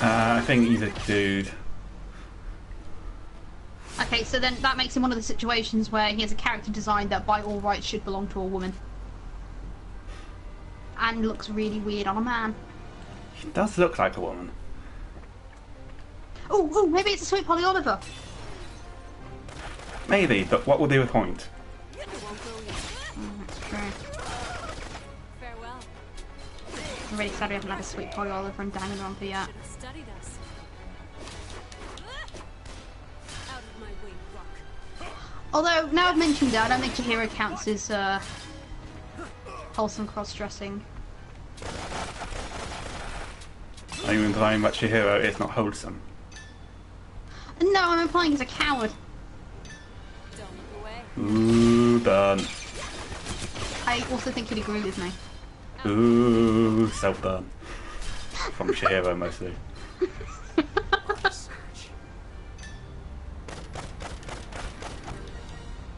I think he's a dude. Okay, so then that makes him one of the situations where he has a character design that by all rights should belong to a woman. And looks really weird on a man. He does look like a woman. Oh, maybe it's a Sweet Polly Oliver. Maybe, but what will be the point? That's true. Farewell. I'm really sad we haven't had a Sweet Polly Oliver and Danganronpa yet. Should have studied us. Out of my way, Rock. Although, now I've mentioned it, I don't think Chihiro counts as wholesome cross-dressing. I Are you implying that Chihiro is not wholesome? No, I'm implying he's a coward. Don't look away. Ooh, burn. I also think he'd agree with me. Ooh, self-burn. From Chihiro, mostly.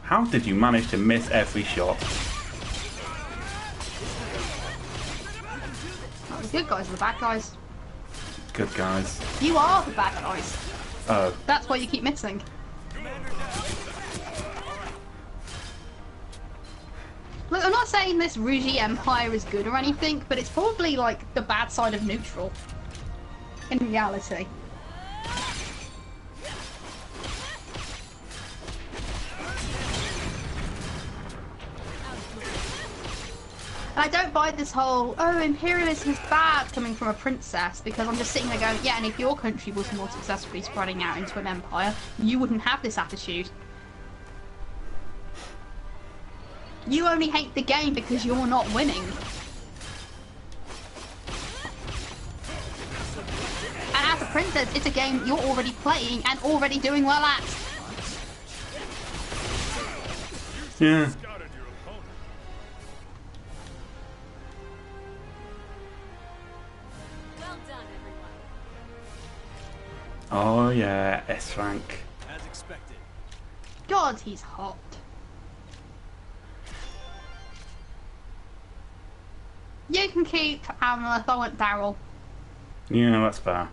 How did you manage to miss every shot? The good guys are the bad guys. Good guys. You are the bad guys. Oh. That's why you keep missing. Look, I'm not saying this Ruji Empire is good or anything, but it's probably like the bad side of neutral. In reality. And I don't buy this whole, oh, imperialism is bad coming from a princess, because I'm just sitting there going, yeah, and if your country was more successfully spreading out into an empire, you wouldn't have this attitude. You only hate the game because you're not winning. And as a princess, it's a game you're already playing and already doing well at. Yeah. Oh yeah, S rank. As expected. God, he's hot. You can keep Amaleth, I want Daryl. Yeah, that's fair.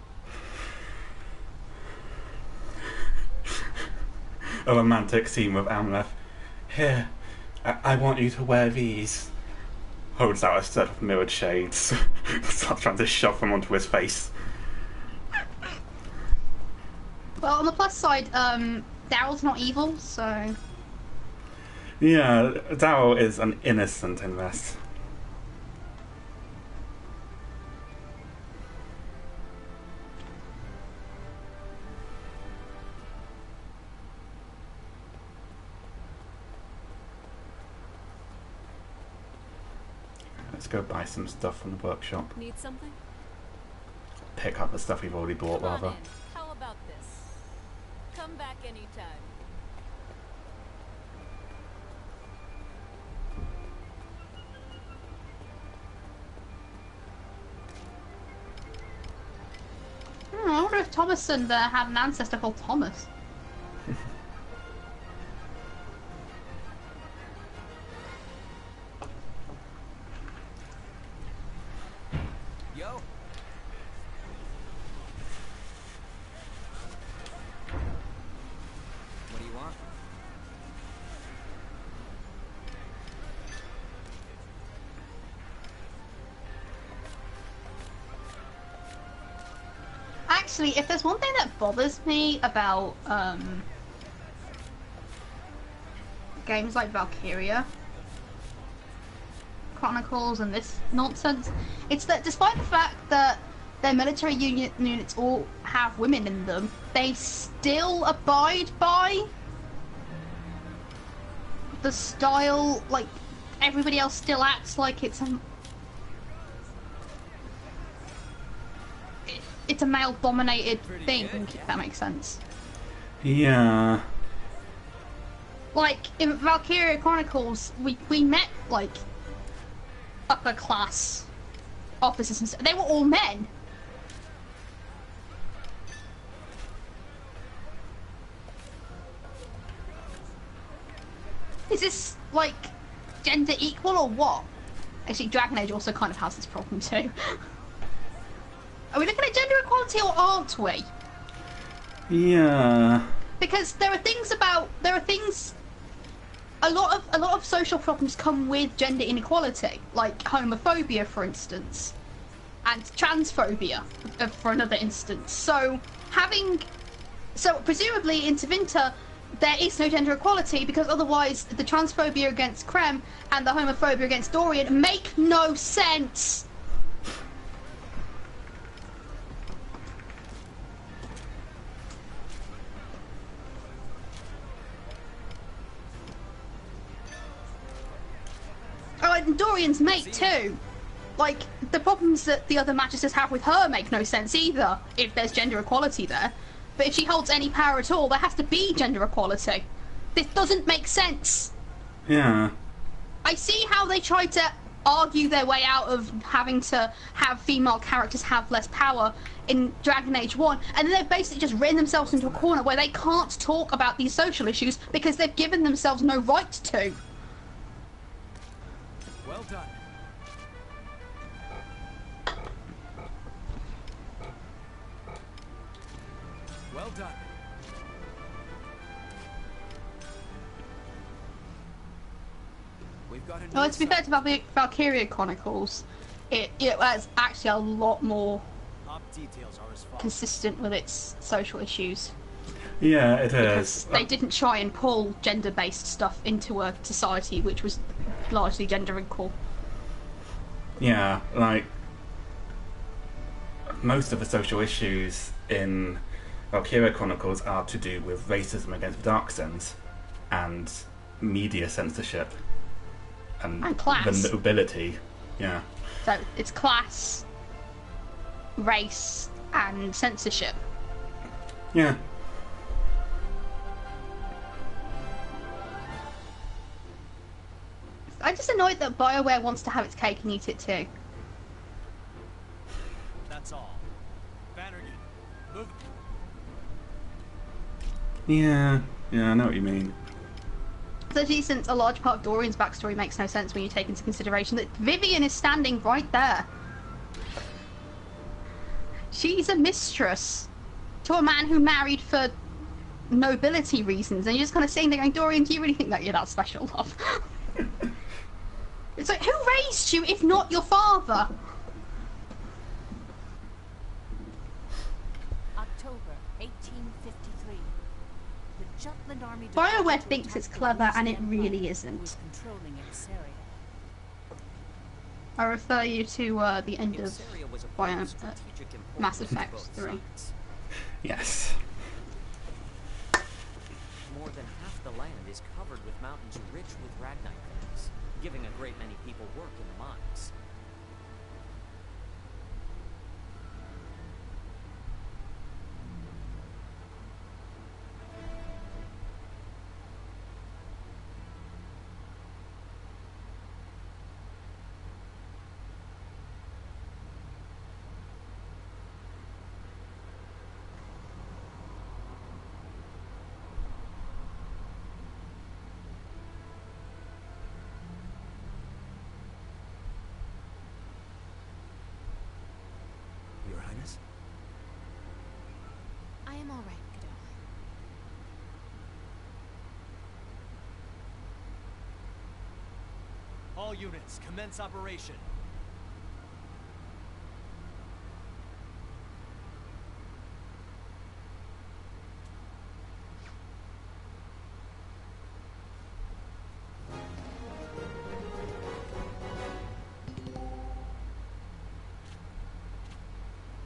A romantic scene with Amaleth. Here, I want you to wear these. Holds out a set of mirrored shades. Starts trying to shove them onto his face. Well, on the plus side, Daryl's not evil, so... Yeah, Daryl is an innocent in this. Let's go buy some stuff from the workshop. Need something? Pick up the stuff we've already bought, Come on rather. in. How about this? Come back anytime. I wonder if Thomason there had an ancestor called Thomas. Yo. What do you want? Actually, if there's one thing that bothers me about games like Valkyria Chronicles and this nonsense, it's that despite the fact that their military units all have women in them, they still abide by the style, like everybody else still acts like it's a male-dominated thing, if that makes sense. Yeah. Like, in Valkyria Chronicles, we met, like, upper-class officers and stuff. They were all men. Is this, like, gender equal or what? Actually, Dragon Age also kind of has this problem too. Are we looking at gender equality or aren't we? Yeah. Because there are things, a lot of social problems come with gender inequality, like homophobia, for instance, and transphobia, for another instance. So presumably in Tevinter there is no gender equality, because otherwise the transphobia against Krem and the homophobia against Dorian make no sense. Oh, and Dorian's mate too. Like, the problems that the other mattresses have with her make no sense either, if there's gender equality there. But if she holds any power at all, there has to be gender equality. This doesn't make sense. Yeah. I see how they tried to argue their way out of having to have female characters have less power in Dragon Age 1, and then they've basically just written themselves into a corner where they can't talk about these social issues because they've given themselves no right to. Well done. Well done. We've got a Well, to be fair to Valkyria Chronicles, it was actually a lot more consistent with its social issues. Yeah, it Because is. they didn't try and pull gender-based stuff into a society which was largely gender equal. Yeah, like most of the social issues in Valkyria Chronicles are to do with racism against Darksens and media censorship and class. the nobility. Yeah. So it's class, race, and censorship. Yeah. I'm just annoyed that BioWare wants to have its cake and eat it too. That's all. Bannergan, move. Yeah, I know what you mean. Especially since a large part of Dorian's backstory makes no sense when you take into consideration that Vivian is standing right there. She's a mistress to a man who married for nobility reasons, and you're just kind of sitting there going, Dorian, do you really think that you're that special, love? It's like, who raised you if not your father? October 1853. The Jutland army BioWare thinks it's clever, and it really isn't. controlling Ixaria. I refer you to the end of Mass Effect 3. Yes. More than half the land is covered with mountains rich with ragnite things, giving a great many people work in the mines. Your Highness? I am all right, Godot. All units, commence operation.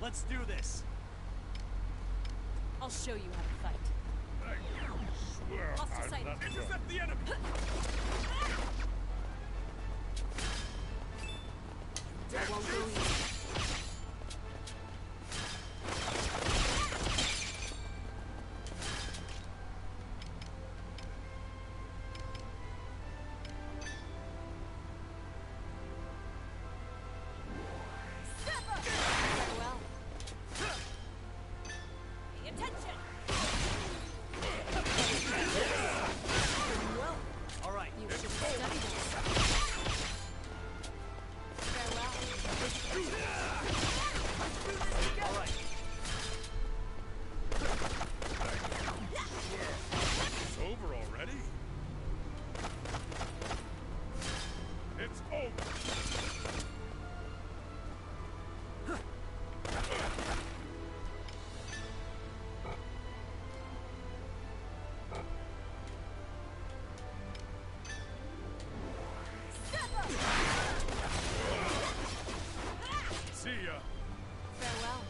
Let's do this. I'll show you how to fight. Hostile sight. Intercept the enemy! I won't go easy. Farewell. Pay attention. All right. You should study this. Farewell. All right. It's over already? It's over! See ya! Farewell.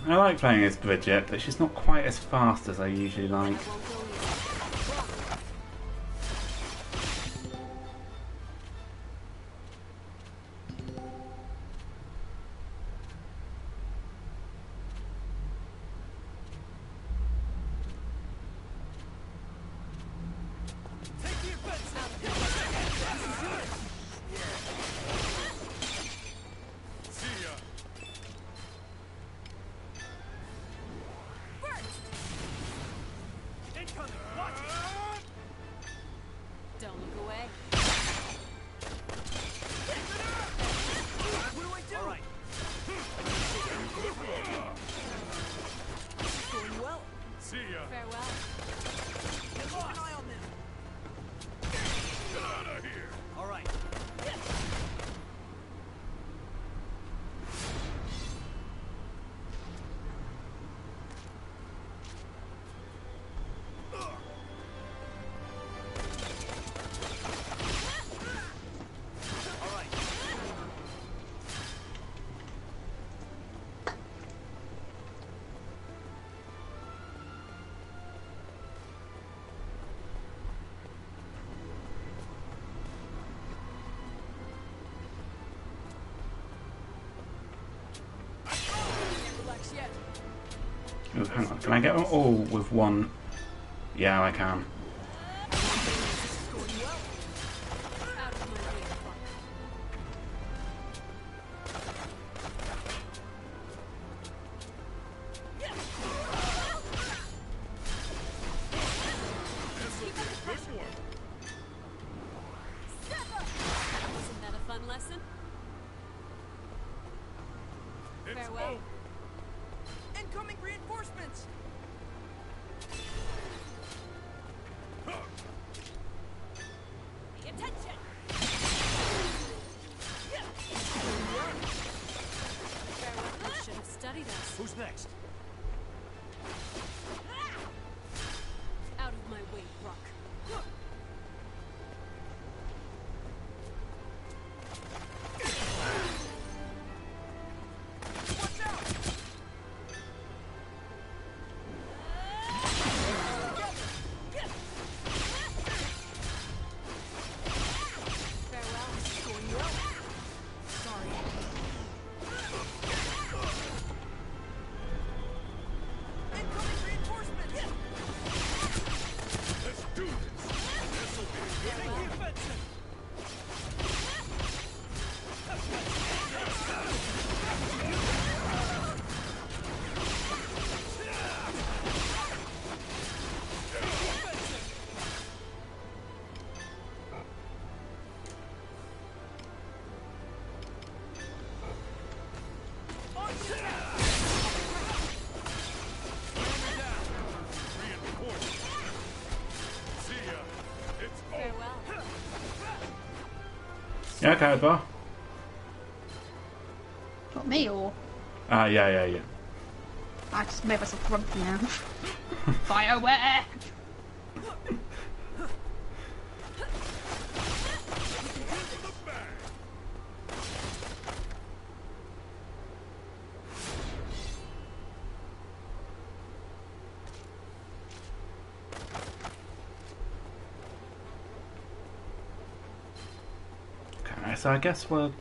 I like playing as Bridget, but she's not quite as fast as I usually like. I won't go easy. Oh, hang on. Can I get them all with one? Yeah, I can. Wasn't that a fun lesson? Farewell. Incoming reinforcements! Pay attention! Farewell. I should have studied us. Who's next? Out of my way, Brock. Yeah, okay, bar. Not me, or Yeah. I just made myself grumpy now. BioWare! Okay, so I guess we're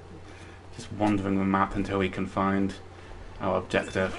just wandering the map until we can find our objective.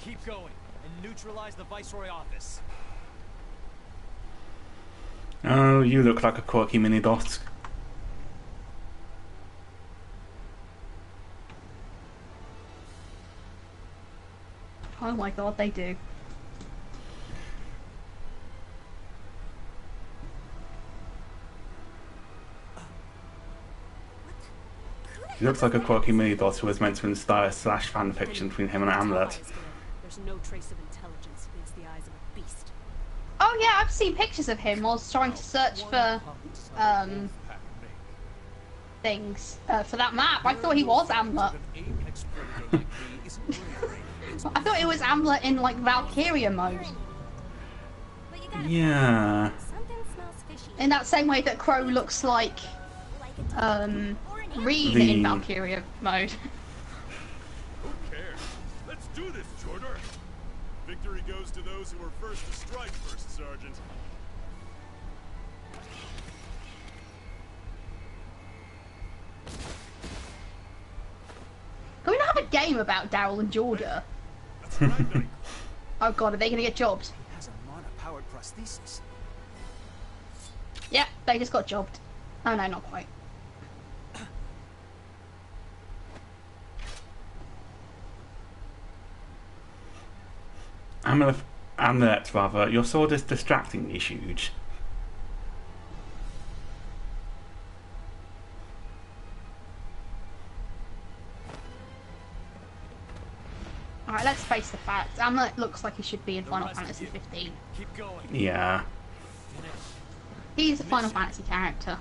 Keep going and neutralize the Viceroy office. Oh, you look like a quirky mini-boss. Oh my god, they do. He looks like a quirky mini-boss who was meant to inspire slash fanfiction between him and Amulet. There's no trace of intelligence against the eyes of a beast. Oh yeah, I've seen pictures of him while I was trying to search for things for that map. I thought he was Amulet. I thought it was Amulet in like Valkyria mode. Yeah. In that same way that Crow looks like read in Valkyria mode. Who cares? Let's do this, Jordan. Victory goes to those who were first to strike, First Sergeant. Can we not have a game about Daryl and Jordan? Oh god, are they gonna get jobbed? He has a mana-powered prosthesis. Yeah, they just got jobbed. Oh no, not quite. Amulet, rather. Your sword is distractingly huge. Alright, let's face the facts. Amulet looks like he should be in Final Fantasy 15. Keep going. Yeah. He's a Final Fantasy character.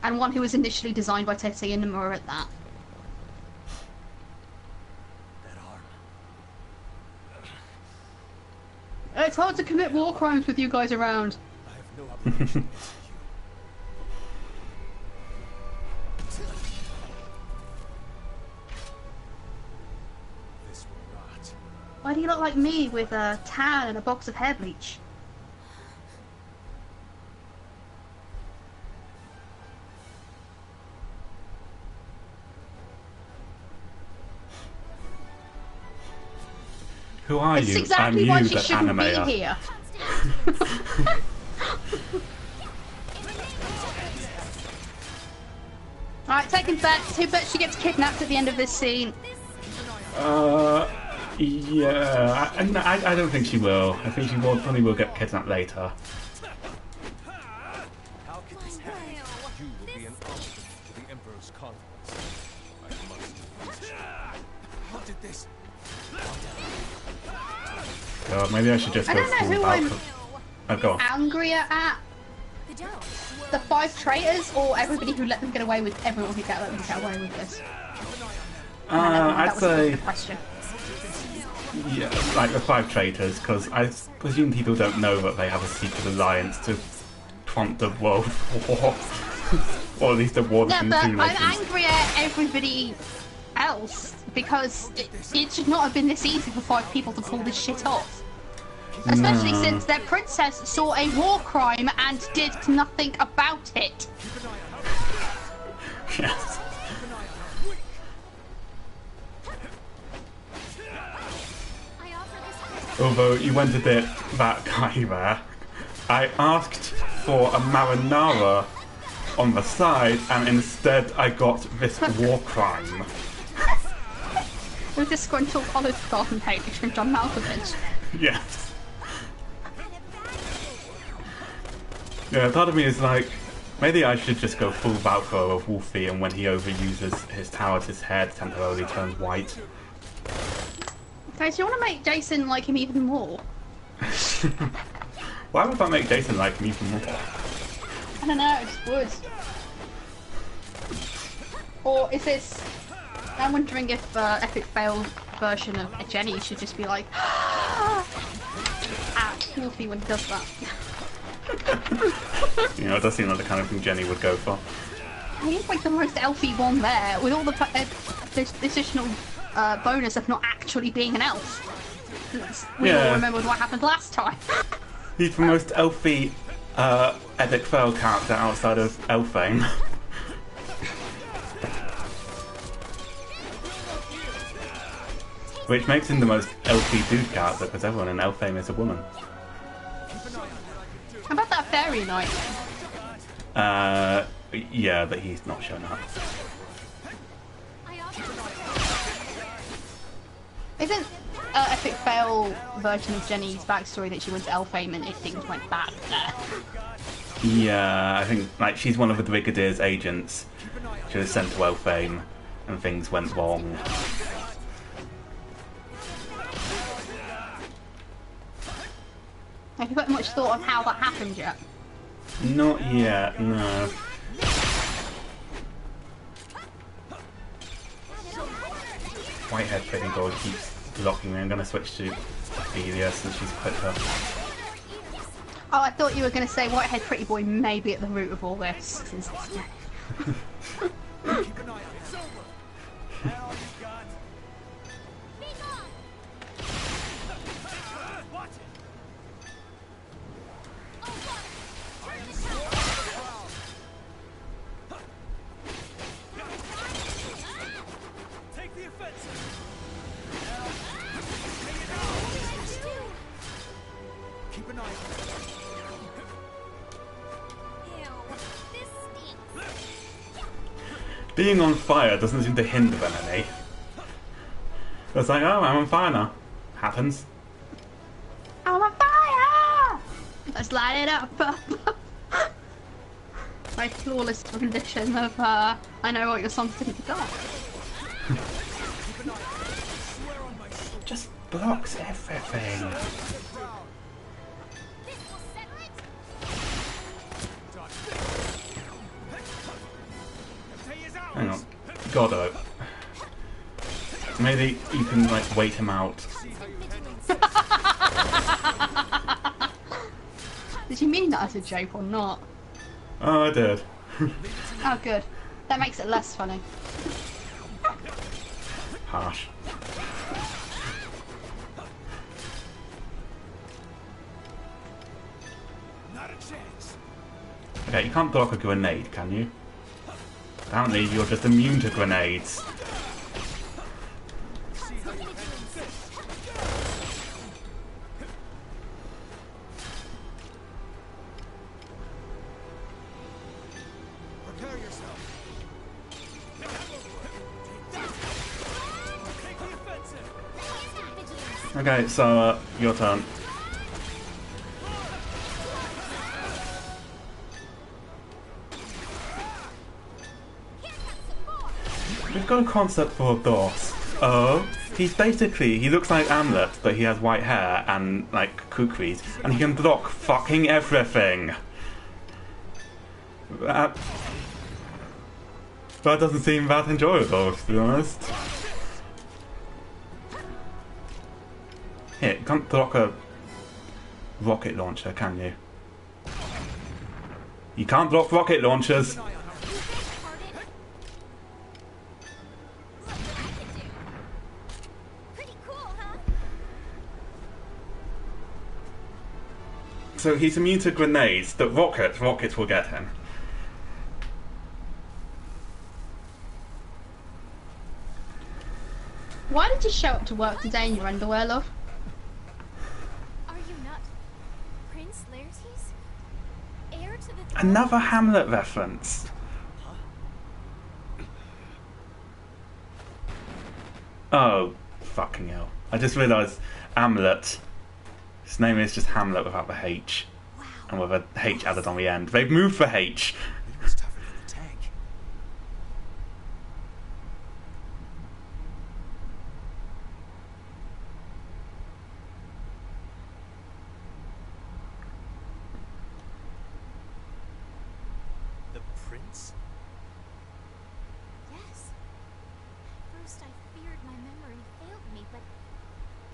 And one who was initially designed by Tetsuya Nomura at that. It's hard to commit war crimes with you guys around. I have no obligation. This will not. Why do you look like me with a tan and a box of hair bleach? Who are it's you? Exactly I'm why you, she that shouldn't animator. be here. Alright, taking bets. Who bets she gets kidnapped at the end of this scene? Yeah. I don't think she will. I think she probably will get kidnapped later. How could this happen? You will be an object to the Emperor's confidence. I must. How did this? God, maybe I should just I go don't know full who Valkyria. Oh, go on. Angrier at the 5 traitors or everybody who let them get away with everyone who let them get away with this. I'd say Question. yeah, like the 5 traitors, because I presume people don't know that they have a secret alliance to prompt the world war, or at least a war Yeah, between but two I'm nations. angry at everybody else because it should not have been this easy for 5 people to pull this shit off. Especially No. since their princess saw a war crime and did nothing about it. Yes. Although you went a bit that guy there, I asked for a marinara on the side, and instead I got this war crime. With disgruntled Olive Garden page from John Malkovich. Yes. Yeah, part of me is like, maybe I should just go full Valkyria of Wolfie, and when he overuses his towers, his hair temporarily turns white. Guys, do you want to make Jason like him even more? Why would that make Jason like me even more? I don't know, it just would. Or is this... I'm wondering if Epic Fail version of Jenny should just be like at Wolfie when he does that. You know, it does seem like the kind of thing Jenny would go for. He's like the most elfy one there, with all the this additional bonus of not actually being an elf. We all remembered what happened last time. He's the most elfy epic fail character outside of Elfame. Which makes him the most elfy dude character, because everyone in Elfame is a woman. How about that fairy knight? Yeah, but he's not shown up. Isn't Epic Fail version of Jenny's backstory that she went to Elfame and things went bad there? Yeah, I think like she's one of the Brigadier's agents. She was sent to Elfame, and things went wrong. Have you put much thought on how that happened yet? Not yet, no. Whitehead pretty boy keeps blocking me. I'm gonna switch to Ophelia since she's quicker. Oh, I thought you were going to say Whitehead Pretty Boy may be at the root of all this. Being on fire doesn't seem to hinder them any. It's like, oh, I'm on fire now. Happens. I'm on fire! Let's light it up. My flawless rendition of I know what your song's going to go. Just blocks everything. Hang on. Goddo. Maybe you can, like, wait him out. Did you mean that as a joke or not? Oh, I did. Oh, good. That makes it less funny. Harsh. Not a chance. Okay, you can't block a grenade, can you? Apparently you're just immune to grenades. Prepare yourself. Take the offensive. Okay, so your turn. We've got a concept for a boss. Oh, he looks like Amlet, but he has white hair and, like, kukris, and he can block fucking everything. That doesn't seem that enjoyable, to be honest. Here, you can't block a rocket launcher, can you? You can't block rocket launchers. So he's immune to grenades, but rockets will get him. Why did you show up to work today in your underwear, love? Are you not Prince Laertes? Heir to the throne? Another Hamlet reference. Oh, fucking hell. I just realised Hamlet. His name is just Hamlet without the H. Wow. And with a H added on the end. They've moved the H. It was tougher than the tank. The prince? Yes. First I feared my memory failed me, but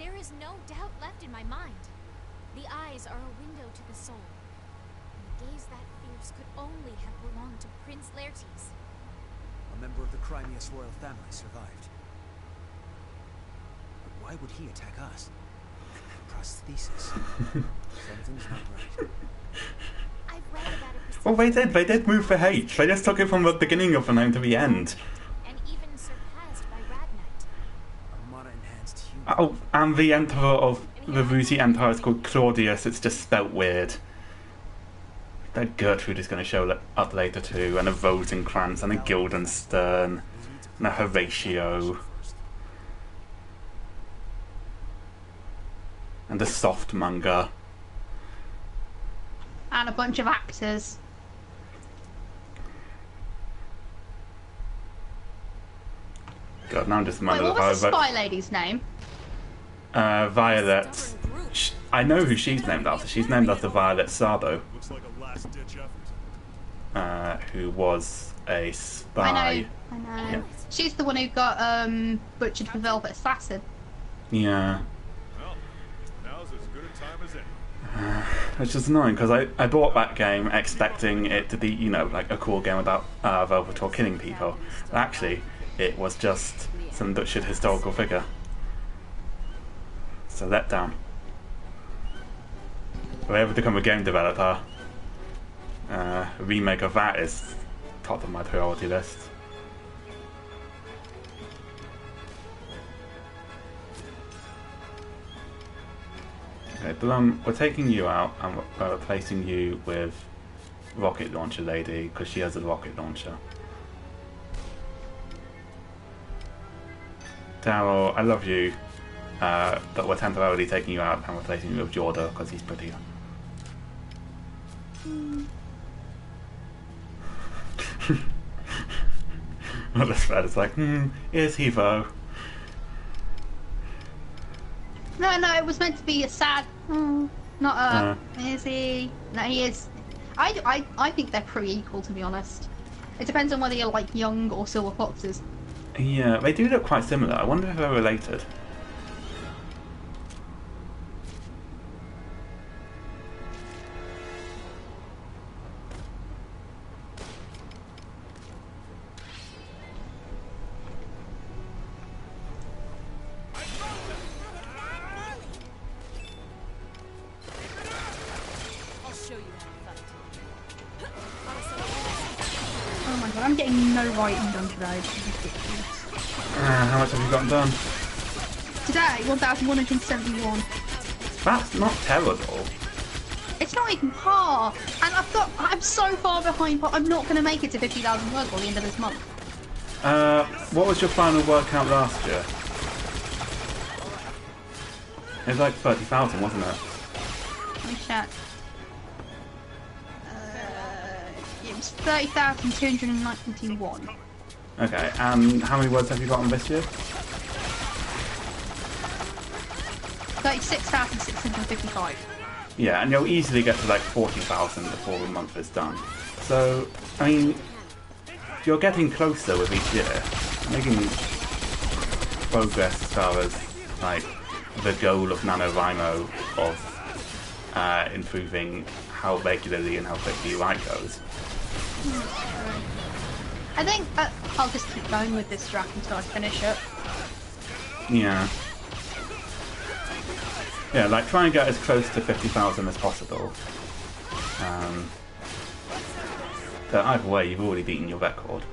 there is no doubt left in my mind. The eyes are a window to the soul. And the gaze that fierce could only have belonged to Prince Laertes. A member of the Crimeus royal family survived. But why would he attack us? Prosthesis. Something's not right. I've read about it. Well, they did move the H. They just took it from the beginning of the name to the end. And even surpassed by Radnite. Armada-enhanced human. Oh, and the Emperor of the Rusi Empire is called Claudius. It's just spelt weird. That Gertrude is going to show up later too, and a Rosencrantz, and a Guildenstern, and a Horatio, and a Softmonger, And a bunch of actors. God, now I'm just Wait, reminded what of was the how spy lady's name? Violet. I know who she's named after. She's named after Violet Sabo, Looks like a last-ditch effort. who was a spy. I know. Yeah. She's the one who got butchered for Velvet Assassin. Yeah. Well, now's as good a time as any. Which is annoying because I bought that game expecting it to be, you know, like a cool game about Velvetor killing people. But actually, it was just some butchered historical figure. It's a letdown. If I ever become a game developer, a remake of that is top of my priority list. Okay, but we're taking you out and we're replacing you with Rocket Launcher Lady because she has a rocket launcher. Daryl, I love you, but we're temporarily taking you out and replacing you with Jorda because he's prettier. Well, the thread is like, is he though? No, it was meant to be a sad, not a, is he? No, he is. I think they're pretty equal, to be honest. It depends on whether you're like young or silver foxes. Yeah, they do look quite similar. I wonder if they're related. I'm getting no writing done today. This is ridiculous. How much have you gotten done? Today, 1,171. That's not terrible. It's not even par. And I'm so far behind par. I'm not going to make it to 50,000 words by the end of this month. What was your final word count last year? It was like 30,000, wasn't it? Let me check. It was 30,291. Okay, and how many words have you gotten this year? 36,655. Yeah, and you'll easily get to like 40,000 before the month is done. So, I mean, you're getting closer with each year, making progress as far as like the goal of NaNoWriMo of improving how regularly and how quickly you write goes. I think I'll just keep going with this draft until I finish it. Yeah. Yeah, like try and get as close to 50,000 as possible. But either way, you've already beaten your record.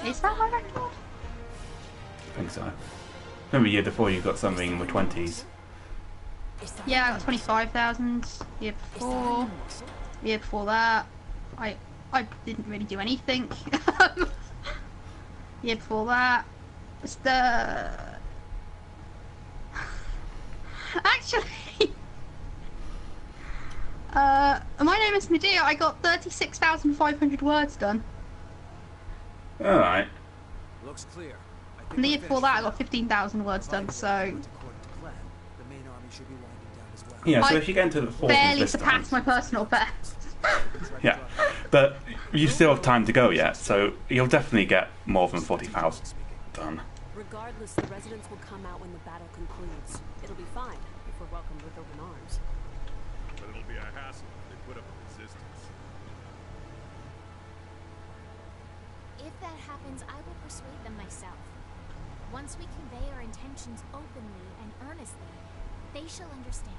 Is that my record? I think so. Remember the year before you got something in the 20s. Yeah, I got 25,000. Year before that, I didn't really do anything. Year before that was the... Actually, my name is Nadia. I got 36,500 words done. Alright. Looks clear. And the year before that, I got 15,000 words done, so... Yeah, so if you get into the 40s barely this surpassed my personal best. Yeah, but you still have time to go yet, so you'll definitely get more than 40,000 done. Regardless, the residents will come out when the battle concludes. It'll be fine if we're welcomed with open arms. But it'll be a hassle if they put up a resistance. If that happens, I will persuade them myself. Once we convey our intentions openly and earnestly, they shall understand.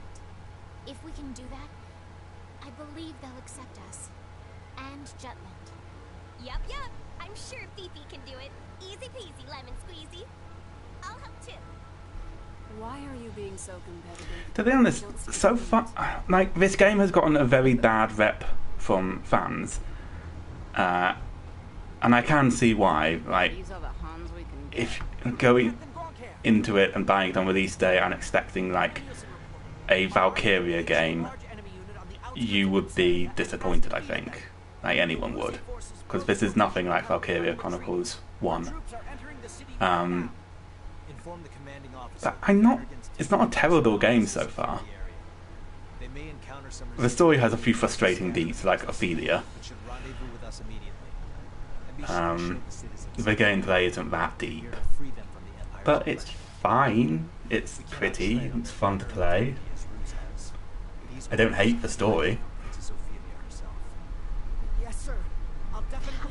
If we can do that, I believe they'll accept us. And Jutland. Yup. I'm sure Fifi can do it. Easy peasy, lemon squeezy. I'll help too. Why are you being so competitive? To be honest, so far, like, this game has gotten a very bad rep from fans. And I can see why. Like, if going into it and buying it on release day and expecting, like, a Valkyria game, you would be disappointed, I think. Like, anyone would. Because this is nothing like Valkyria Chronicles 1. But it's not a terrible game so far. The story has a few frustrating beats, like Ophelia. The gameplay isn't that deep. But it's fine. It's pretty. It's fun to play. I don't hate the story.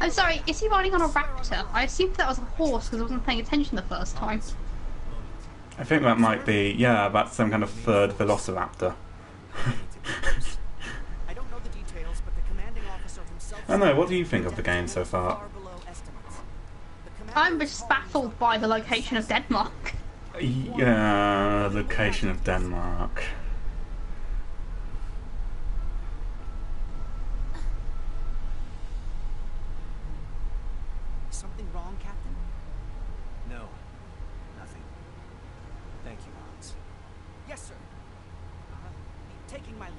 I'm sorry, is he riding on a raptor? I assumed that was a horse because I wasn't paying attention the first time. I think that might be, yeah, that's some kind of third velociraptor. I don't know the details, but the commanding officer himself... I don't know, what do you think of the game so far? I'm just baffled by the location of Denmark. Yeah, location of Denmark. Something wrong, Captain? No, nothing. Thank you, Hans. Yes, sir. Taking my leave.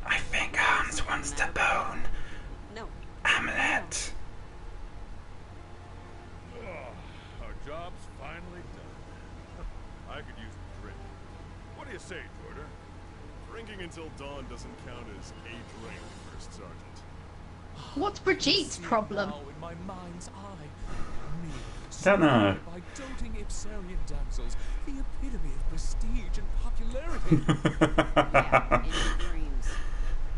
I think Hans wants to bone No. Hamlet. Oh, our job's finally done. I could use a drink. What do you say, Jordan? Drinking until dawn doesn't count as a drink, First Sergeant. What's Brigitte's problem? Now in my mind's eye. Me, Don't know. by doting Ipsarian damsels, the epitome of prestige and popularity. Yeah, in your dreams.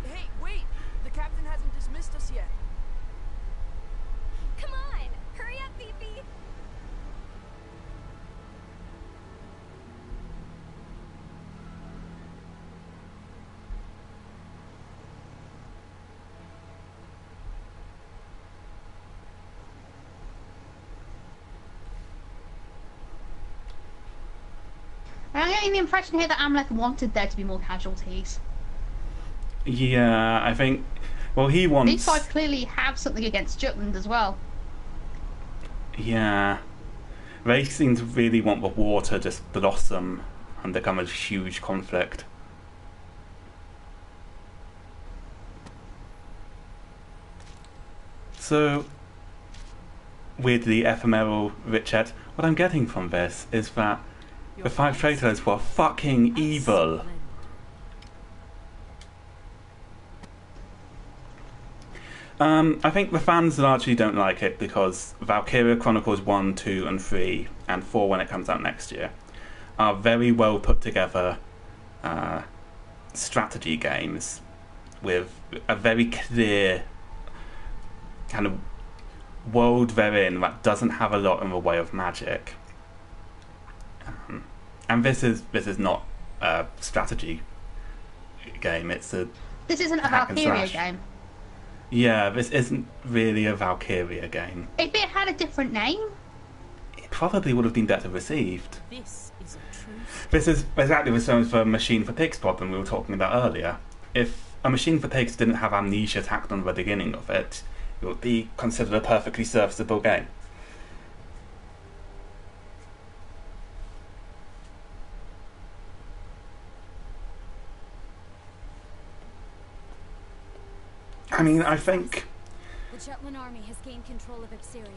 Hey, wait! The captain hasn't dismissed us yet. Come on! Hurry up, Fifi! I'm getting the impression here that Amleth wanted there to be more casualties. Yeah, I think. Well, he These wants. guys clearly have something against Jutland as well. Yeah, they seem to really want the war to just blossom and become a huge conflict. So, weirdly ephemeral, Richard, what I'm getting from this is that the 5 traitors were fucking evil. I think the fans largely don't like it because Valkyria Chronicles 1, 2 and 3 and 4 when it comes out next year are very well put together strategy games with a very clear kind of world therein that doesn't have a lot in the way of magic. And this is not a strategy game, it's a This isn't a hack and Valkyria slash. game. Yeah, this isn't really a Valkyria game. If it had a different name, It probably would have been better received. This is a true. This is exactly the same as the Machine for Pigs problem we were talking about earlier. If a Machine for Pigs didn't have amnesia tacked on the beginning of it, it would be considered a perfectly serviceable game. I mean, I think The Jutland army has gained control of Ipsiria.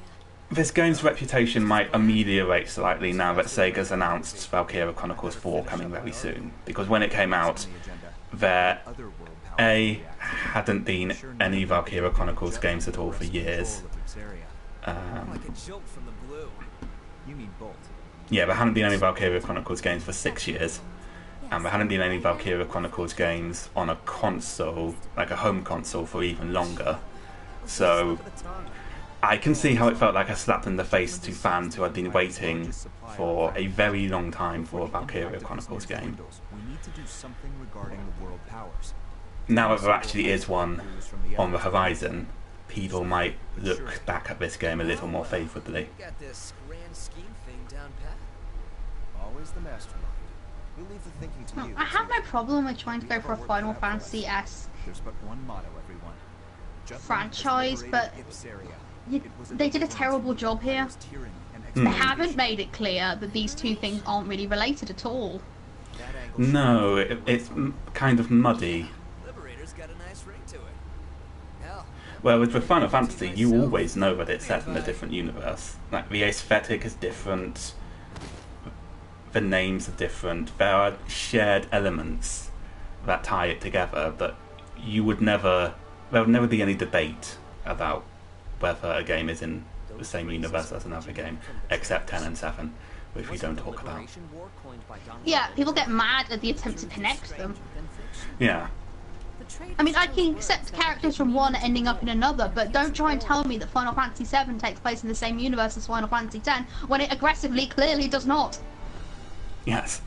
this game's reputation might ameliorate slightly now that Sega's announced Valkyria Chronicles 4 coming very soon. Because when it came out, there hadn't been any Valkyria Chronicles games at all for years. Like a jolt from the blue. You mean Bolt. Yeah, there hadn't been any Valkyria Chronicles games for 6 years. And there hadn't been any Valkyria Chronicles games on a console, like a home console, for even longer. So I can see how it felt like a slap in the face to fans who had been waiting for a very long time for a Valkyria Chronicles game. We need to do something regarding the world powers. Now that there actually is one on the horizon, people might look back at this game a little more favourably. Got this grand scheme thing down pat. Always the mastermind. We'll leave the thinking to you. I have no problem with trying to go for a Final Fantasy-esque There's but one motto, everyone. franchise, but they did a terrible job here. They haven't made it clear that these two things aren't really related at all. No, it's kind of muddy. Liberator's got a nice ring to it. Hell, Well, with Final Fantasy, you always know that it's set in a different universe. Like, the aesthetic is different, the names are different, there are shared elements that tie it together, but there would never be any debate about whether a game is in the same universe as another game, except 10 and 7, which we don't talk about. Yeah, people get mad at the attempt to connect them. Yeah. I mean, I can accept characters from one ending up in another, but don't try and tell me that Final Fantasy VII takes place in the same universe as Final Fantasy X, when it aggressively clearly does not. Yes.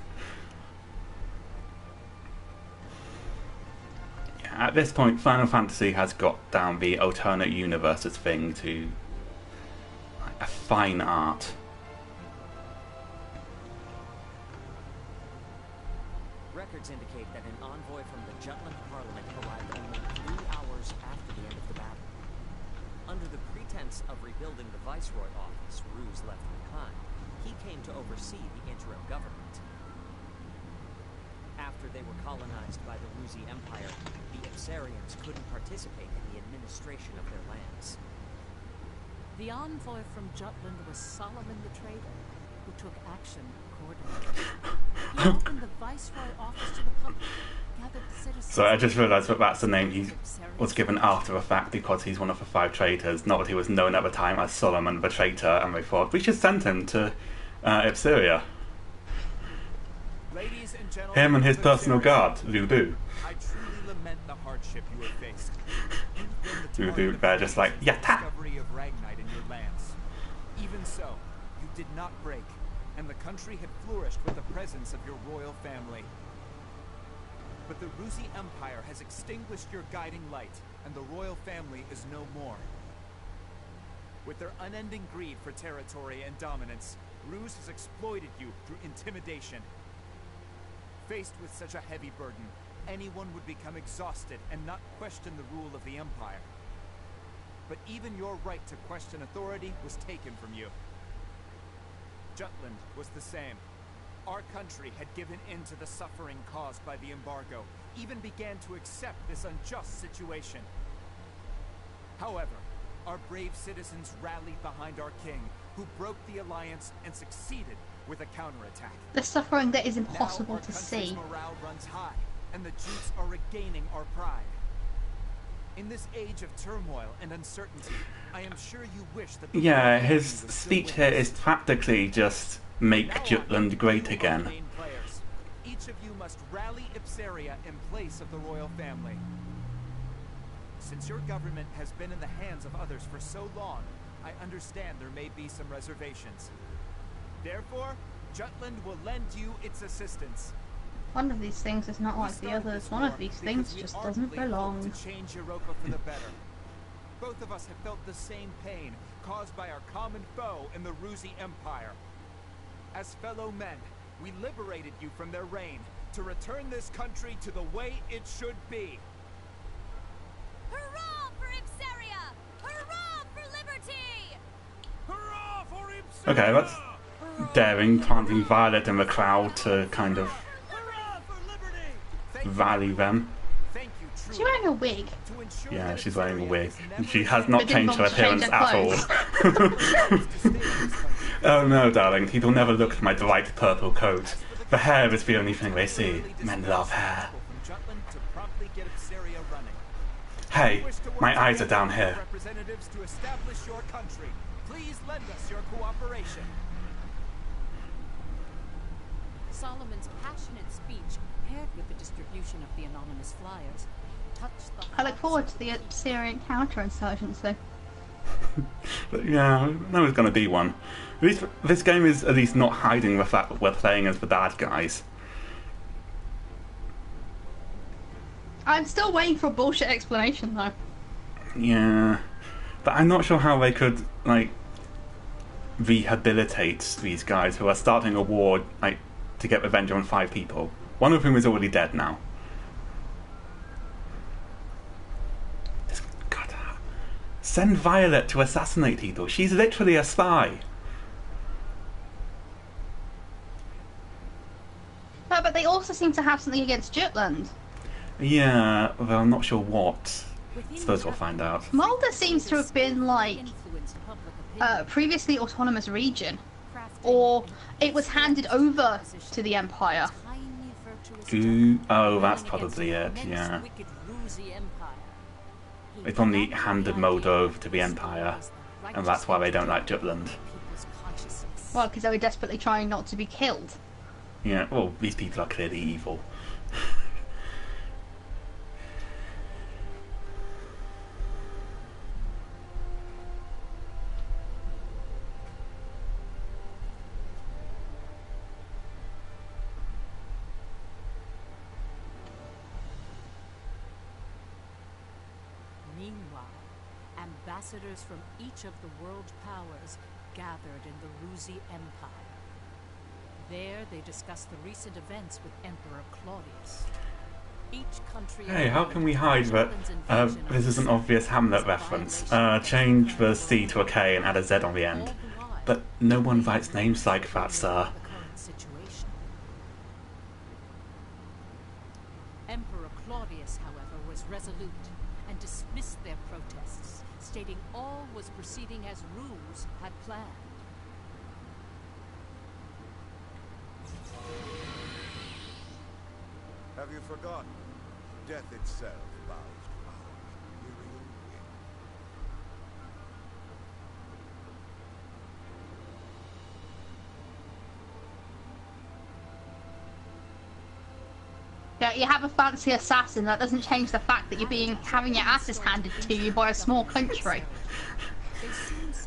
Yeah, at this point, Final Fantasy has got down the alternate universes thing to a fine art. Record records indicate that an envoy from the Jutland Parliament arrived only 3 hours after the end of the battle. Under the pretense of rebuilding the Viceroy office Ruse left behind, he came to oversee the interim government. After they were colonized by the Ruzi Empire, the Ipsarians couldn't participate in the administration of their lands. The envoy from Jutland was Solomon the Traitor, who took action accordingly. He opened the Viceroy office to the public, gathered the citizens... So I just realised that that's the name he was given after the fact because he's one of the 5 traitors, not that he was known at the time as Solomon the Traitor, and they thought we should send him to Ipsaria. Him and his personal guard, Voodoo. I truly lament the hardship you have faced. Voodoo, they're just like, yatta! Even so, you did not break, and the country had flourished with the presence of your royal family. But the Ruzi Empire has extinguished your guiding light, and the royal family is no more. With their unending greed for territory and dominance, Ruse has exploited you through intimidation. Faced with such a heavy burden, anyone would become exhausted and not question the rule of the Empire. But even your right to question authority was taken from you. Jutland was the same. Our country had given in to the suffering caused by the embargo, even began to accept this unjust situation. However, our brave citizens rallied behind our king, who broke the alliance and succeeded with a counterattack. The suffering that is impossible to see. Now our country's morale runs high, and the Jutes are regaining our pride. In this age of turmoil and uncertainty, I am sure you wish that... Yeah, his speech here is practically just make Jutland great again. Each of you must rally Ipsaria in place of the royal family. Since your government has been in the hands of others for so long, I understand there may be some reservations. Therefore, Jutland will lend you its assistance. One of these things is not like the others. One of these things just doesn't belong. To change Europa for the better. Both of us have felt the same pain caused by our common foe in the Ruzi Empire. As fellow men, we liberated you from their reign to return this country to the way it should be. Hurrah for Ipsaria! Hurrah for liberty! Hurrah for Ipsaria! Okay, that's daring, planting Violet in the crowd to kind of rally them. Is she wearing a wig? Yeah, she's wearing a wig. She has not changed her appearance at all. Oh no, darling, people never look at my bright purple coat. The hair is the only thing they see. Men love hair. Hey, my eyes are down here. Representatives to establish your country. Please lend us your cooperation. Solomon's passionate speech, paired with the distribution of the anonymous flyers, touched the... I look forward to the Syrian counterinsurgency. But yeah, there was going to be one. At least this game is at least not hiding the fact that we're playing as the bad guys. I'm still waiting for a bullshit explanation though. Yeah, but I'm not sure how they could, like, rehabilitate these guys who are starting a war, like, to get revenge on 5 people. One of whom is already dead now. God, send Violet to assassinate people. She's literally a spy. No, but they also seem to have something against Jutland. Yeah, well, I'm not sure what. I suppose we'll find out. Malta seems to have been, like, previously autonomous region. Or it was handed over to the Empire. Ooh, oh, that's probably it, yeah. They probably handed Moldova over to the Empire, and that's why they don't like Jutland. Well, because they were desperately trying not to be killed. Yeah, well, these people are clearly evil. Ambassadors from each of the world powers gathered in the Ruzi Empire. There, they discuss the recent events with Emperor Claudius. Each country... Hey, how can we hide that this is an obvious Hamlet reference? Change the C to a K and add a Z on the end. But no one writes names like that, sir. Emperor Claudius, however, was resolute and dismissed their protests, stating all was proceeding as Ruse had planned. Have you forgotten? Death itself bows to our imperial will. Yeah, you have a fancy assassin, that doesn't change the fact that you're having your asses handed to you by a small country.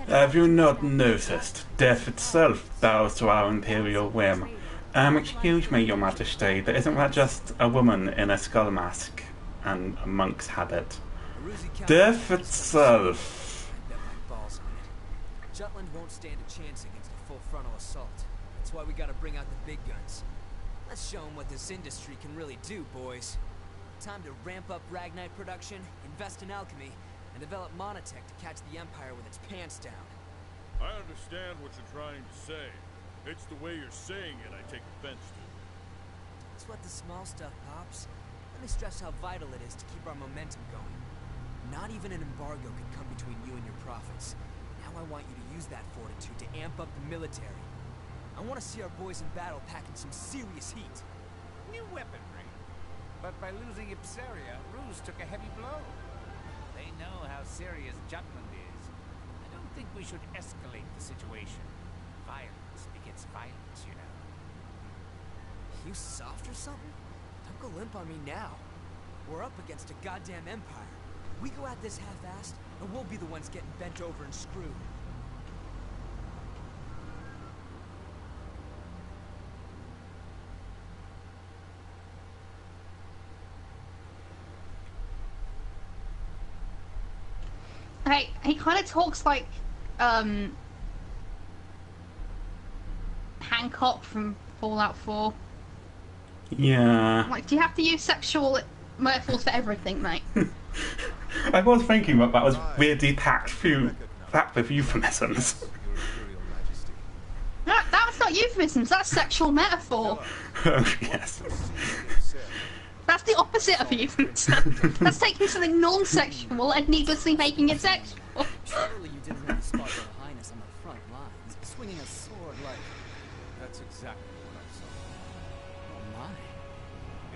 Have you not noticed? Death itself bows to our imperial whim. Excuse me, your majesty, but isn't that just a woman in a skull mask and a monk's habit? Death itself! Jutland won't stand a chance against a full frontal assault. That's why we gotta bring out the big guns. Let's show them what this industry can really do, boys. Time to ramp up Ragnite production, invest in alchemy, and develop monotech to catch the Empire with its pants down. I understand what you're trying to say. It's the way you're saying it I take offense to. It's what the small stuff, Pops. Let me stress how vital it is to keep our momentum going. Not even an embargo could come between you and your profits. Now I want you to use that fortitude to amp up the military. I want to see our boys in battle packing some serious heat. New weaponry. But by losing Ipsaria, Ruse took a heavy blow. They know how serious Jutland is. I don't think we should escalate the situation. Violence begets violence, you know. You soft or something? Don't go limp on me now. We're up against a goddamn empire. We go at this half-assed, and we'll be the ones getting bent over and screwed. Hey, he kind of talks like Hancock from Fallout 4. Yeah. Like, do you have to use sexual metaphors for everything, mate? I was thinking that was weirdly packed with euphemisms. That's not euphemisms, that's sexual metaphor. Oh, yes. That's the opposite of euphemism. That's taking something non-sexual and needlessly making it sexual. Surely you didn't want to spot Her Highness on the front lines, swinging a sword like... That's exactly what I saw. Oh my.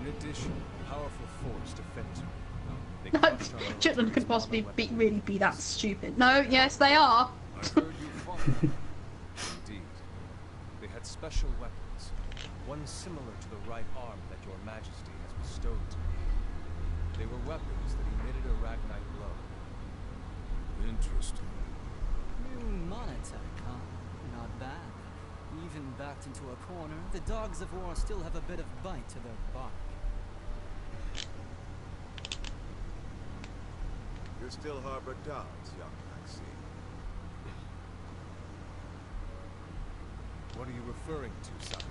In addition, powerful force defends her. No, Jutland could possibly really be that stupid. No, yes, they are. I heard you fought. Indeed. They had special weapons. One similar to the right arm that your majesty has bestowed to me. They were weapons that emitted a Ragnite blow. Interesting. New monotech, huh? Not bad. Even backed into a corner, the dogs of war still have a bit of bite to their bark. You still harbor doubts, young Maxine. What are you referring to, sire?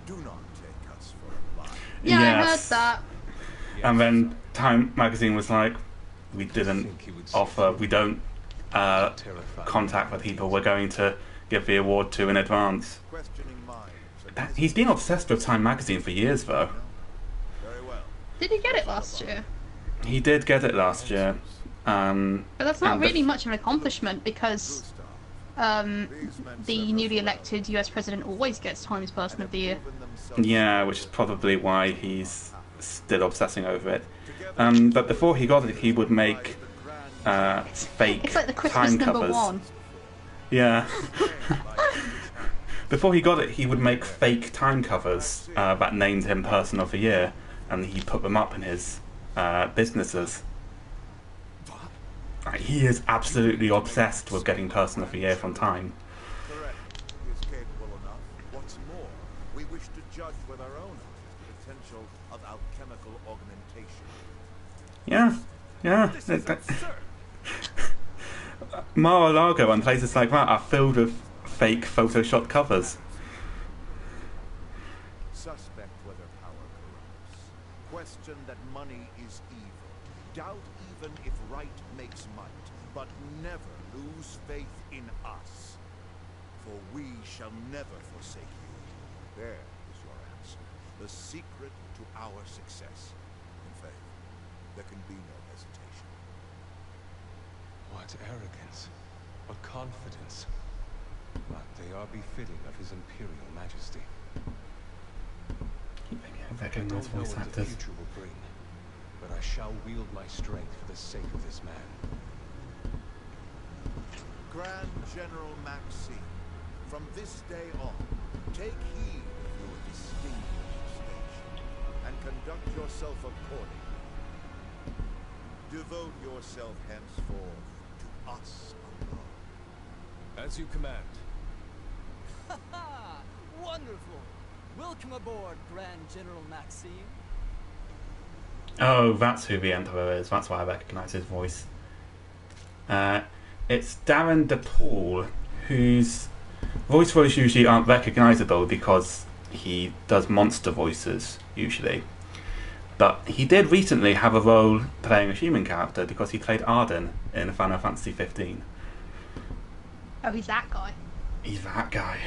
Do not take us for a lie. Yeah, Yes. I heard that. And then Time magazine was like, we don't contact the people we're going to give the award to in advance. He's been obsessed with Time magazine for years, though. Did he get it last year? He did get it last year. But that's not really much of an accomplishment because the newly elected US president always gets Times Person of the Year. Yeah, which is probably why he's still obsessing over it. But before he got it, he would make fake It's like the Christmas time number covers. one. Yeah. Before he got it, he would make fake time covers that named him Person of the Year, and he put them up in his businesses. He is absolutely obsessed with getting Person of the Year from Time. Correct. He is capable enough. What's more, we wish to judge with our own eyes the potential of alchemical augmentation. Yeah, yeah. Mar-a-Lago and places like that are filled with fake Photoshop covers. question that money is evil. Doubt even if right makes might, but never lose faith in us. For we shall never forsake you. There is your answer. The secret to our success. In faith, there can be no hesitation. What arrogance. What confidence. But they are befitting of his Imperial Majesty. I don't know what the future will bring, but I shall wield my strength for the sake of this man. Grand General Maxime, from this day on, take heed of your distinguished station, and conduct yourself accordingly. Devote yourself henceforth to us alone. As you command. Ha ha! Wonderful! Welcome aboard, Grand General Maxime. Oh, that's who the Emperor is. That's why I recognise his voice. It's Darren DePaul, whose voices usually aren't recognisable because he does monster voices, usually. But he did recently have a role playing a human character because he played Arden in Final Fantasy 15. Oh, he's that guy. He's that guy.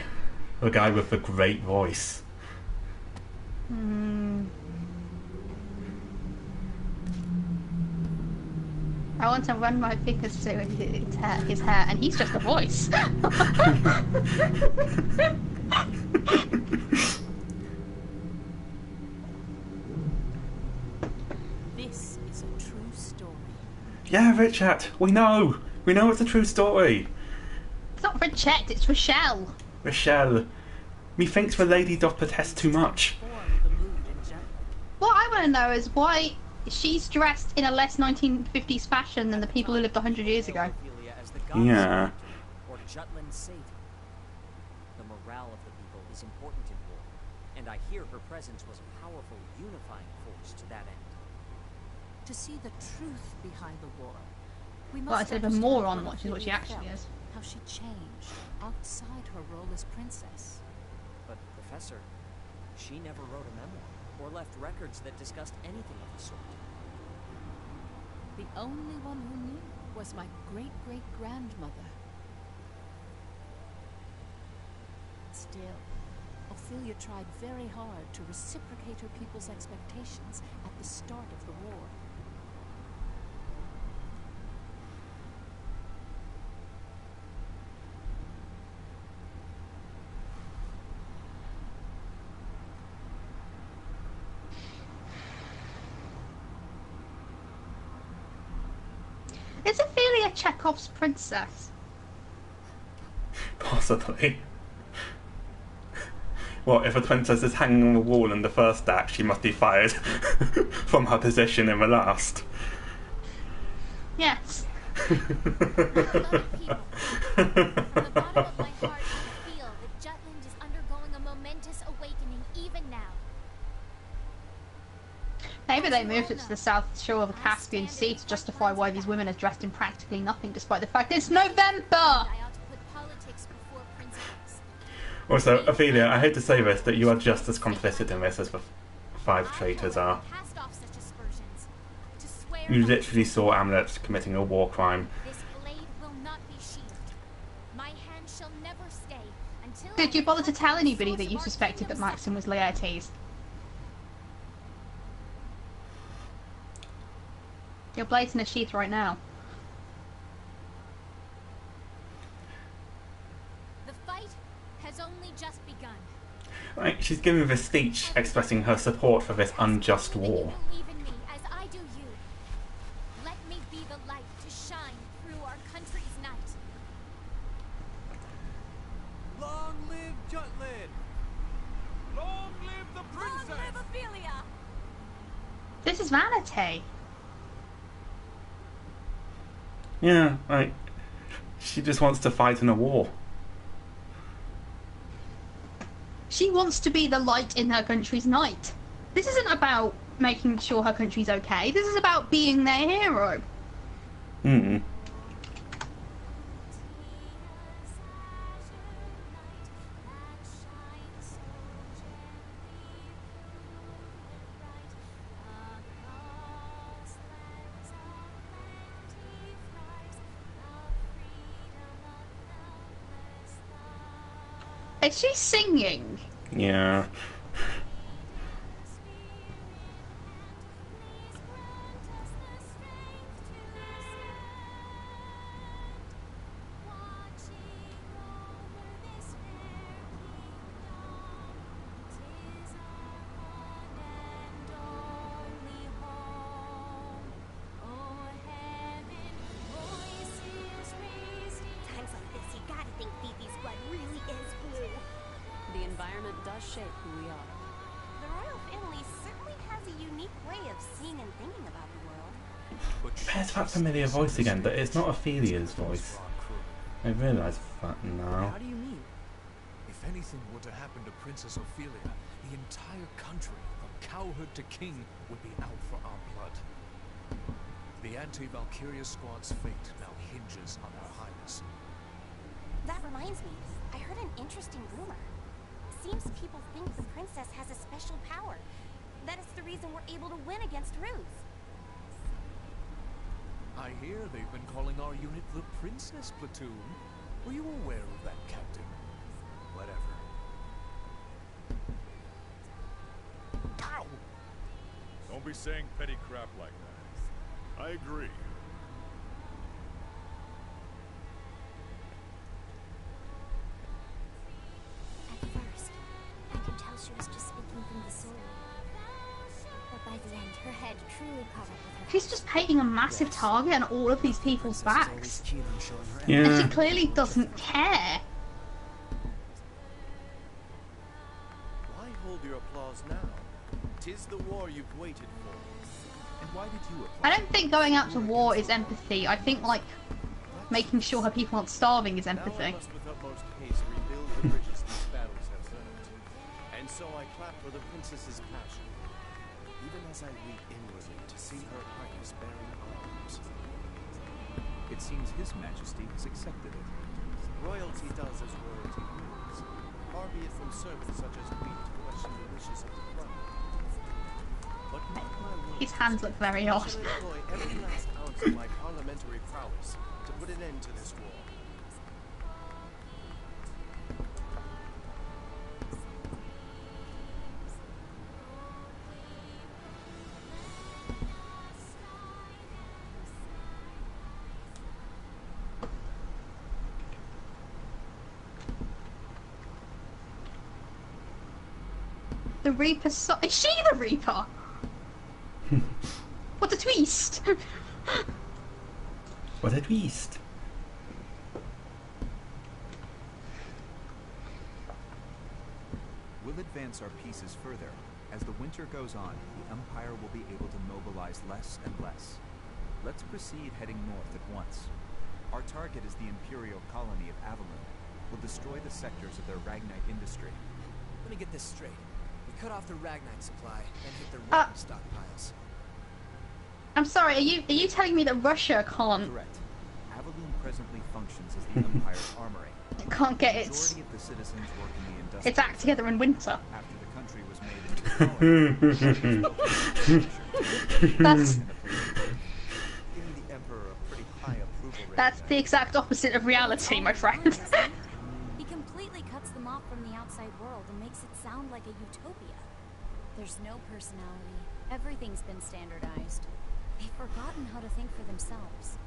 The guy with the great voice. I want to run my fingers through his hair, and he's just a voice. This is a true story. Yeah, Richard, we know. We know it's a true story. It's not Richette, it's Rochelle. Rochelle. Methinks the lady doth protest too much. What I want to know is why she's dressed in a less 1950s fashion than the people who lived 100 years ago. Yeah. Or Jutland savior. The morale of the people is important in war, and I hear her presence was a powerful unifying force to that end. To see the truth behind the war, we Well, must instead of a understand moron, what which is what she Valkyria actually felt, is. how she changed outside her role as princess. But, Professor, she never wrote a memoir, or left records that discussed anything of the sort. The only one who knew was my great-great-grandmother. Still, Ophelia tried very hard to reciprocate her people's expectations at the start of the war. Is Ophelia Chekhov's princess? Possibly. What, if a princess is hanging on the wall in the first act, she must be fired from her position in the last. Yes. From the bottom of my heart, I feel that Jutland is undergoing a momentous awakening even now. Maybe they moved it to the south shore of the Caspian Sea to justify why these women are dressed in practically nothing, despite the fact it's November! Also, Ophelia, I hate to say this, that you are just as complicit in this as the 5 traitors are. You literally saw Amulet committing a war crime. Did you bother to tell anybody that you suspected that Maxim was Laertes? Your blade's in a sheath right now. The fight has only just begun. Right, she's giving this speech expressing her support for this unjust war. Believe in me as I do you. Let me be the light to shine through our country's night. Long live Jutland! Long live the princess! Long live Ophelia! This is vanity. Yeah, like, she just wants to fight in a war. She wants to be the light in her country's night. This isn't about making sure her country's okay. This is about being their hero. Hmm. Is she singing? Yeah. Times like this, you gotta think Fifi's blood really is blue. The environment does shape who we are. The royal family certainly has a unique way of seeing and thinking about the world. There's that familiar voice again, but it's not Ophelia's voice. I realise that now. How do you mean? If anything were to happen to Princess Ophelia, the entire country, from cowherd to king, would be out for our blood. The anti-Valkyria squad's fate now hinges on Her Highness. That reminds me, I heard an interesting rumor. Seems people think the princess has a special power. That is the reason we're able to win against Ruse. I hear they've been calling our unit the Princess Platoon. Were you aware of that, Captain? Whatever. Ow! Don't be saying petty crap like that. I agree. At first, I could tell she was just speaking from the soul. But by the end, her head truly caught up with her. She's just painting a massive target on all of these people's backs. And Yeah. she clearly doesn't care. Why hold your applause now? 'Tis the war you've waited for. And why did you I don't think going out to war is empathy. I think, like, making sure her people aren't starving is Now I empathy. must with utmost haste rebuild the bridges these battles have burned. And so I clap for the princess's passion, even as I weep inwardly to see Her Highness bearing arms. It seems His Majesty has accepted it. Royalty does as royalty wills, far be it from servants such as we to question the wishes of the crown. But mark my words, His hands look very odd. I shall employ every last ounce of my parliamentary prowess to put an end to this war. The Reaper is she the Reaper? What a twist! What a twist! We'll advance our pieces further. As the winter goes on, the Empire will be able to mobilize less and less. Let's proceed heading north at once. Our target is the Imperial colony of Avalon. We'll destroy the sectors of their Ragnite industry. Let me get this straight. We cut off the Ragnite supply and hit their weapon stockpiles. I'm sorry, are you telling me that Russia can't... Correct. Avalon presently functions as the Empire's armory. It can't get The its... majority of the citizens work in the industrial its act together in winter. After the country was made into a colony, That's... Giving the Emperor a pretty high approval rating. That's the exact opposite of reality, my friend. He completely cuts them off from the outside world and makes it sound like a utopia. There's no personality. Everything's been standardized. They've forgotten how to think for themselves.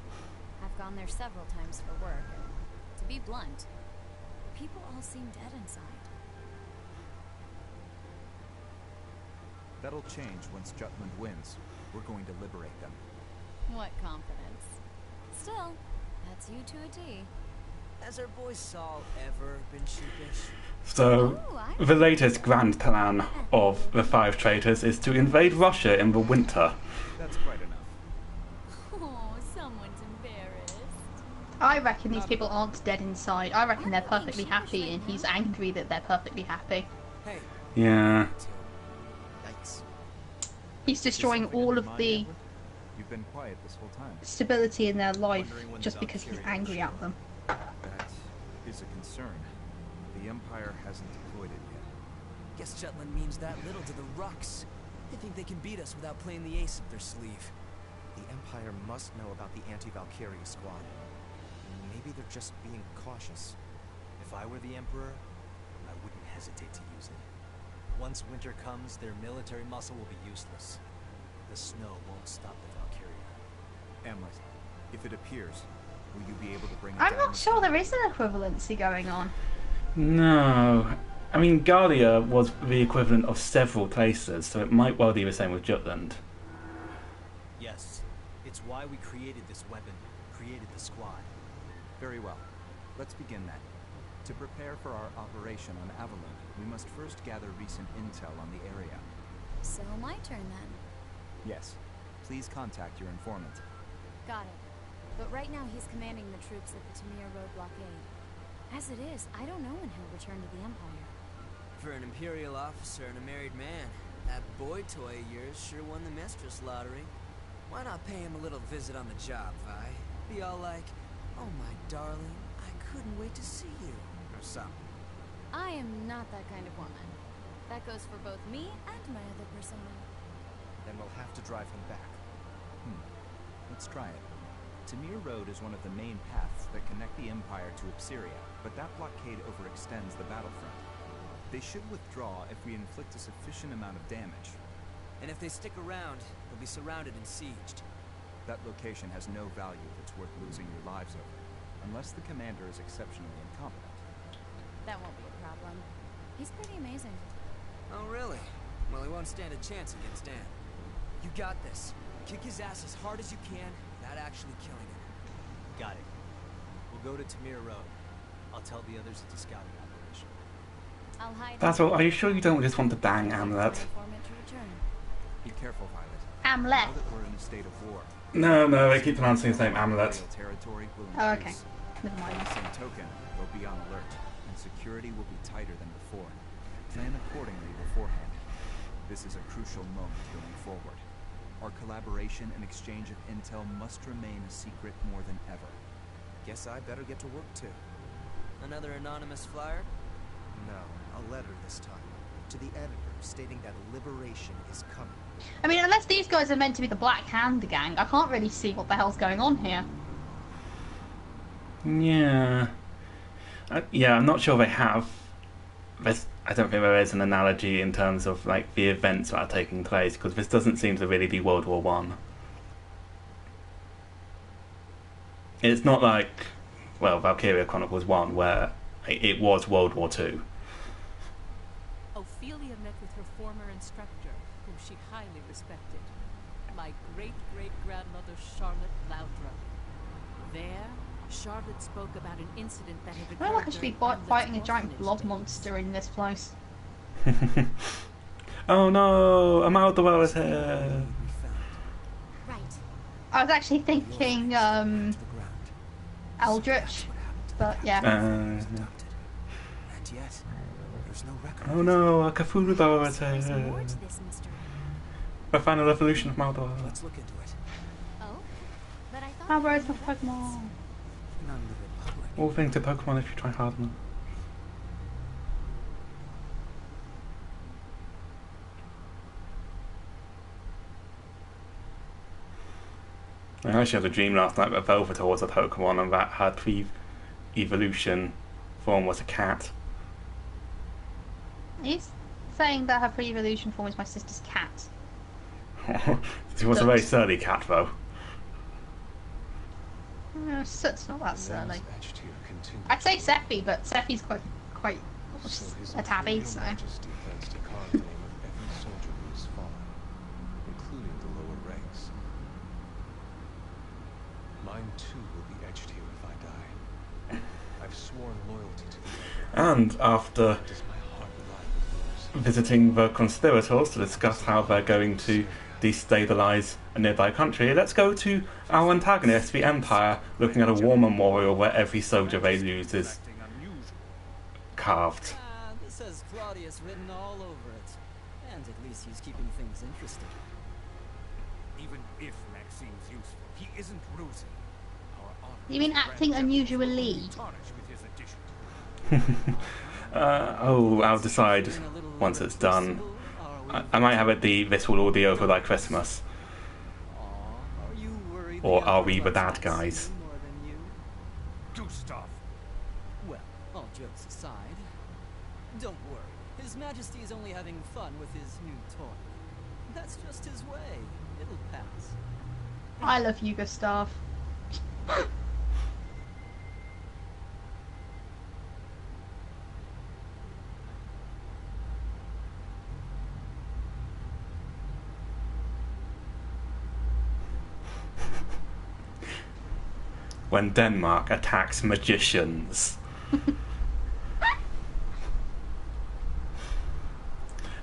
I've gone there several times for work, and to be blunt, people all seem dead inside. That'll change once Jutland wins. We're going to liberate them. What confidence. Still, that's you to a T. Has our boy Saul ever been sheepish? So, the latest grand plan of the 5 traitors is to invade Russia in the winter. That's quite enough. Oh, someone's embarrassed. I reckon these people aren't dead inside. I reckon they're perfectly happy, and he's angry that they're perfectly happy. Hey. Yeah. Yikes. He's destroying all of the You've been quiet this whole time. stability in their life just because he's angry at them. That is a concern. The Empire hasn't deployed it yet. Guess Jutland means that little to the Rux. They think they can beat us without playing the ace up their sleeve. The Empire must know about the anti-Valkyria squad. Maybe they're just being cautious. If I were the Emperor, hesitate to use it. Once winter comes, their military muscle will be useless. The snow won't stop the Valkyria. Amlet, if it appears, will you be able to bring it I'm down? not sure there is an equivalency going on. No. I mean, Gallia was the equivalent of several places, so it might well be the same with Jutland. Yes, it's why we created this weapon, created the squad. Very well. Let's begin then. To prepare for our operation on Avalon, we must first gather recent intel on the area. So my turn then. Yes. Please contact your informant. Got it. But right now he's commanding the troops at the Tamir Road blockade. As it is, I don't know when he'll return to the Empire. For an Imperial officer and a married man, that boy toy of yours sure won the mistress lottery. Why not pay him a little visit on the job, Vi? Be all like, oh my darling, I couldn't wait to see you, or something. I am not that kind of woman. That goes for both me and my other persona. Then we'll have to drive him back. Let's try it. Tamir Road is one of the main paths that connect the Empire to Ipsiria, but that blockade overextends the battlefront. They should withdraw if we inflict a sufficient amount of damage. And if they stick around, they'll be surrounded and sieged. That location has no value that's worth losing your lives over, unless the commander is exceptionally incompetent. That won't be a problem. He's pretty amazing. Oh, really? Well, he won't stand a chance against Dan. You got this. Kick his ass as hard as you can without actually killing him. Got it. We'll go to Tamir Road. I'll tell the others it's a scouting operation. I'll hide. Basil, are you sure you don't just want to bang Amlet? Be careful, Violet. Amlet. Now that we're in a state of war. No, I keep pronouncing his name Amlet. Territory will Oh, okay. increase. Never mind. By the same token, they'll be on alert, and security will be tighter than before. Plan accordingly beforehand. This is a crucial moment going forward. Our collaboration and exchange of intel must remain a secret more than ever. Guess I better get to work too. Another anonymous flyer? No, a letter this time. To the editor stating that liberation is coming. I mean, unless these guys are meant to be the Black Hand gang, I can't really see what the hell's going on here. Yeah. Yeah, I'm not sure they have. I don't think there is an analogy in terms of like the events that are taking place, because this doesn't seem to really be World War One. It's not like, well, Valkyria Chronicles 1, where it was World War Two. Ophelia met with her former instructor, whom she highly respected, my great-great-grandmother Charlotte Loudra. There, Charlotte spoke about an incident that had I occurred feel like I should be during fighting a Hamlet's giant orphanage blob days. monster in this place. Oh no, Amaldor is here. Right. I was actually thinking, Eldritch, but yeah. And yet, there's no record. Oh no, a Cthulhu is There's here. more to this mystery. The final evolution of Maldor. Let's look into it. Oh? But I thought How is my Pokemon? None of it public. All things to Pokemon if you try hard enough. I actually had a dream last night that Velvetor was a Pokemon and that her pre-evolution form was a cat. He's saying that her pre-evolution form is my sister's cat. She was a very surly cat though. Soot's not that surly. Etched here continues. I'd say Sephi, but Sephi's quite So His a tabby, Imperial so. Majesty plans to carve the name of every soldier who has fallen, including the lower ranks. Mine too will be etched here if I die. I've sworn loyalty to the Emperor. And after Does my heart lie with yours? visiting the conspirators to discuss how they're going to destabilize a nearby country, let's go to our antagonist, the Empire, looking at a war memorial where every soldier they lose is carved. Ah, this has Claudius written all over it. And at least he's keeping things interesting. Even if Maxime's useful, he isn't Ruzi. Our honor You mean acting unusually? tarnished with his addition. I'll decide once it's done. I might have it this will all be over by Christmas. Are you worried Or the are we the Emperor bad likes guys? Maxine more than you? Gustav. Well, all jokes aside, Don't worry. His Majesty is only having fun with his new toy. That's just his way. It'll pass. I love you, Gustav. When Denmark attacks magicians.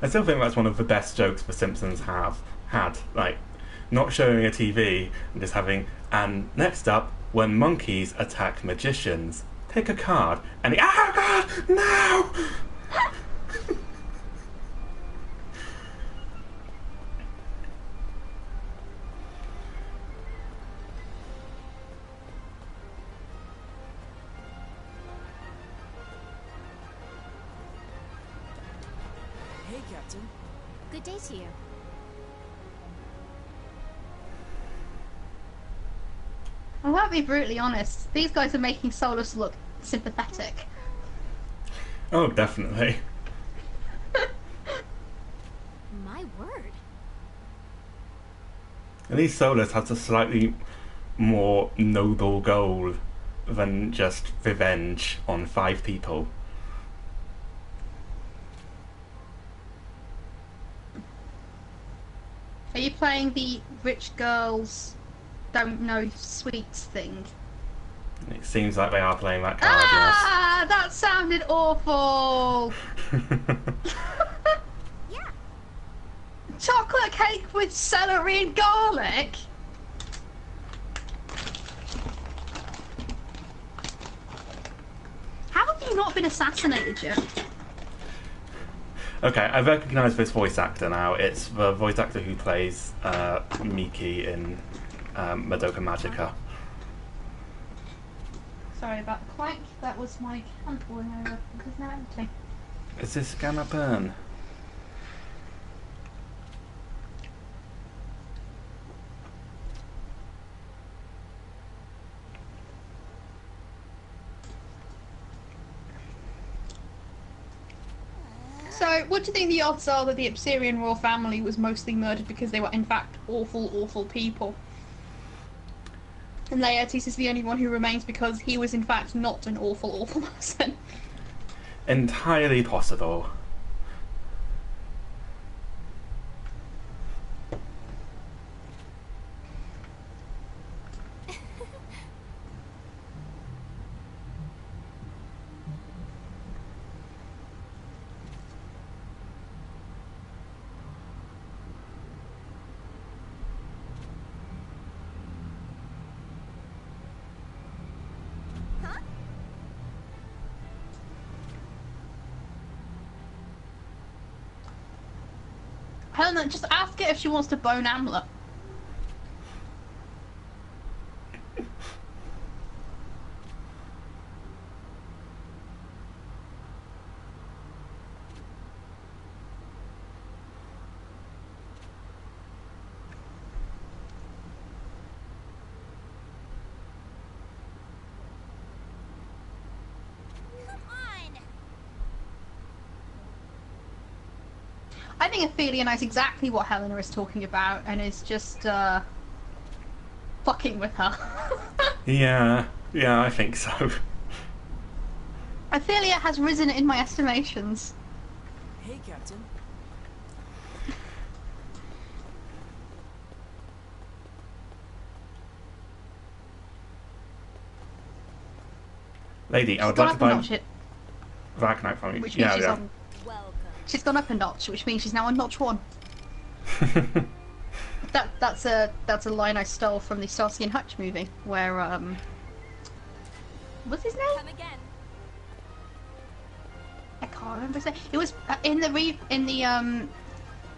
I still think that's one of the best jokes the Simpsons have had. Like, not showing a TV and just having, and next up, when monkeys attack magicians, take a card, and oh god, no! Hey, Captain. Good day to you. Well, I'll be brutally honest. These guys are making Solus look sympathetic. Oh, definitely. My word. At least Solus has a slightly more noble goal than just revenge on 5 people. Are you playing the rich girls don't know sweets thing? It seems like they are playing that card, Ah, that sounded awful. Yeah. Chocolate cake with celery and garlic. How have you not been assassinated yet? Okay, I recognise this voice actor now. It's the voice actor who plays Miki in Madoka Magica. Sorry about the clank. That was my can falling over because now empty. Is this gonna burn? So, what do you think the odds are that the Ipserian royal family was mostly murdered because they were in fact awful, awful people? And Laertes is the only one who remains because he was in fact not an awful, awful person. Entirely possible. Helena, just ask her if she wants to bone Amlet. I think Ophelia knows exactly what Helena is talking about and is just fucking with her. Yeah, I think so. Ophelia has risen in my estimations. Hey, Captain. Lady, I would like to buy Ragnarok from you. Which means Yeah. She's gone up a notch, which means she's now on notch 1. That's a line I stole from the Starsky and Hutch movie, where what's his name? Come again. I can't remember his name. It was in the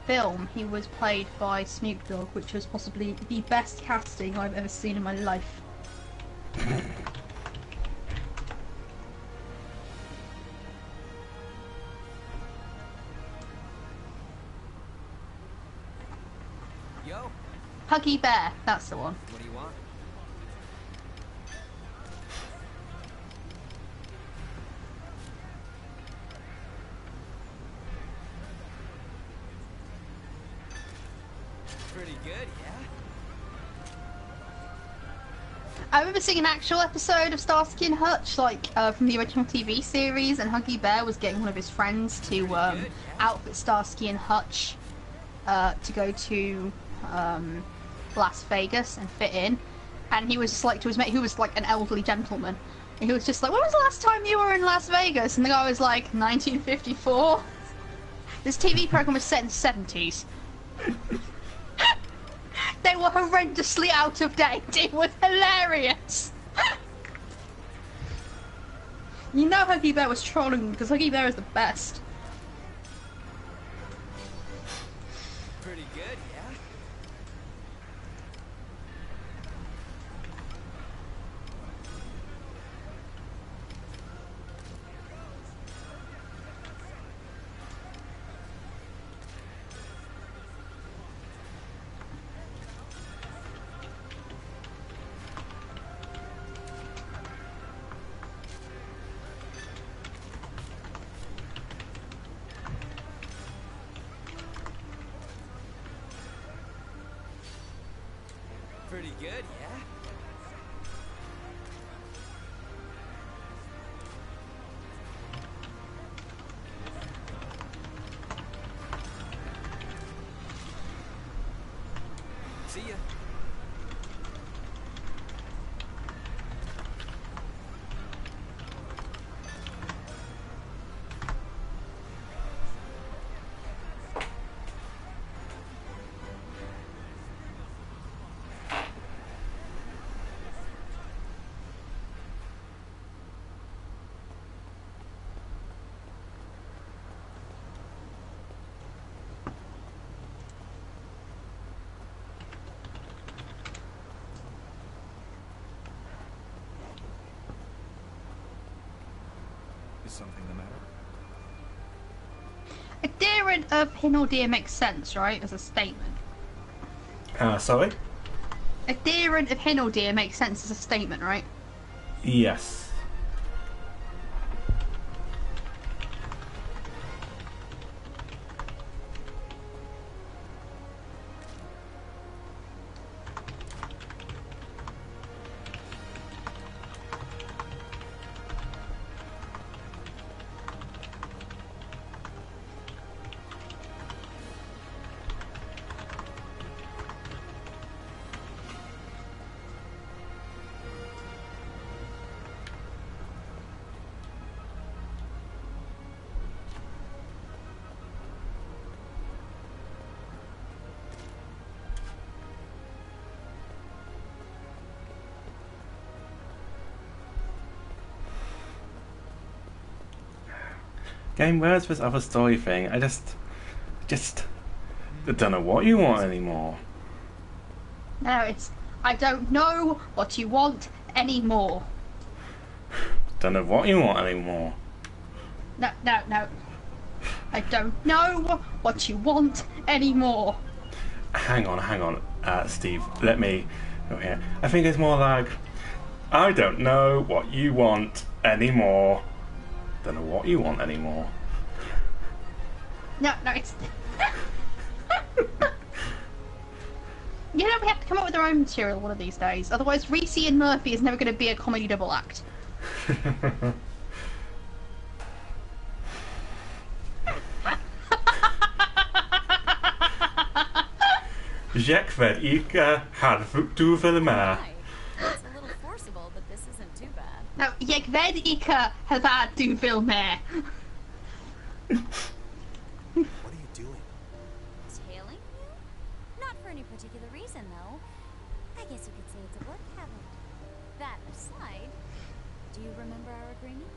film. He was played by Snoop Dogg, which was possibly the best casting I've ever seen in my life. Huggy Bear, that's the one. What do you want? good, yeah? I remember seeing an actual episode of Starsky and Hutch, like from the original TV series, and Huggy Bear was getting one of his friends to outfit Starsky and Hutch to go to Las Vegas and fit in, and he was just like to his mate, who was like an elderly gentleman, and he was just like, "When was the last time you were in Las Vegas?" And the guy was like, "1954." This TV program was set in the 70s. They were horrendously out of date. It was hilarious. You know Huggy Bear was trolling because Huggy Bear is the best. Pretty good, yeah? Pretty good, yeah? See ya. Is something the matter? Adherent of hin or dear makes sense, right? As a statement. Sorry? Adherent of hin or dear makes sense as a statement, right? Yes. Game, where's this other story thing? I just don't know what you want anymore. No, it's I don't know what you want anymore. Don't know what you want anymore. No. I don't know what you want anymore. Hang on, Steve. Let me go here. I think it's more like, I don't know what you want anymore. Don't know what you want anymore. No, it's... You know, we have to come up with our own material one of these days. Otherwise, Reese and Murphy is never going to be a comedy double act. Jag vet ikke hur du vill med. It's a little forcible, but this isn't too bad. No, jag vet ikke hur du vill med. What are you doing? Tailing you? Not for any particular reason, though. I guess you could say it's a work habit. That aside, do you remember our agreement?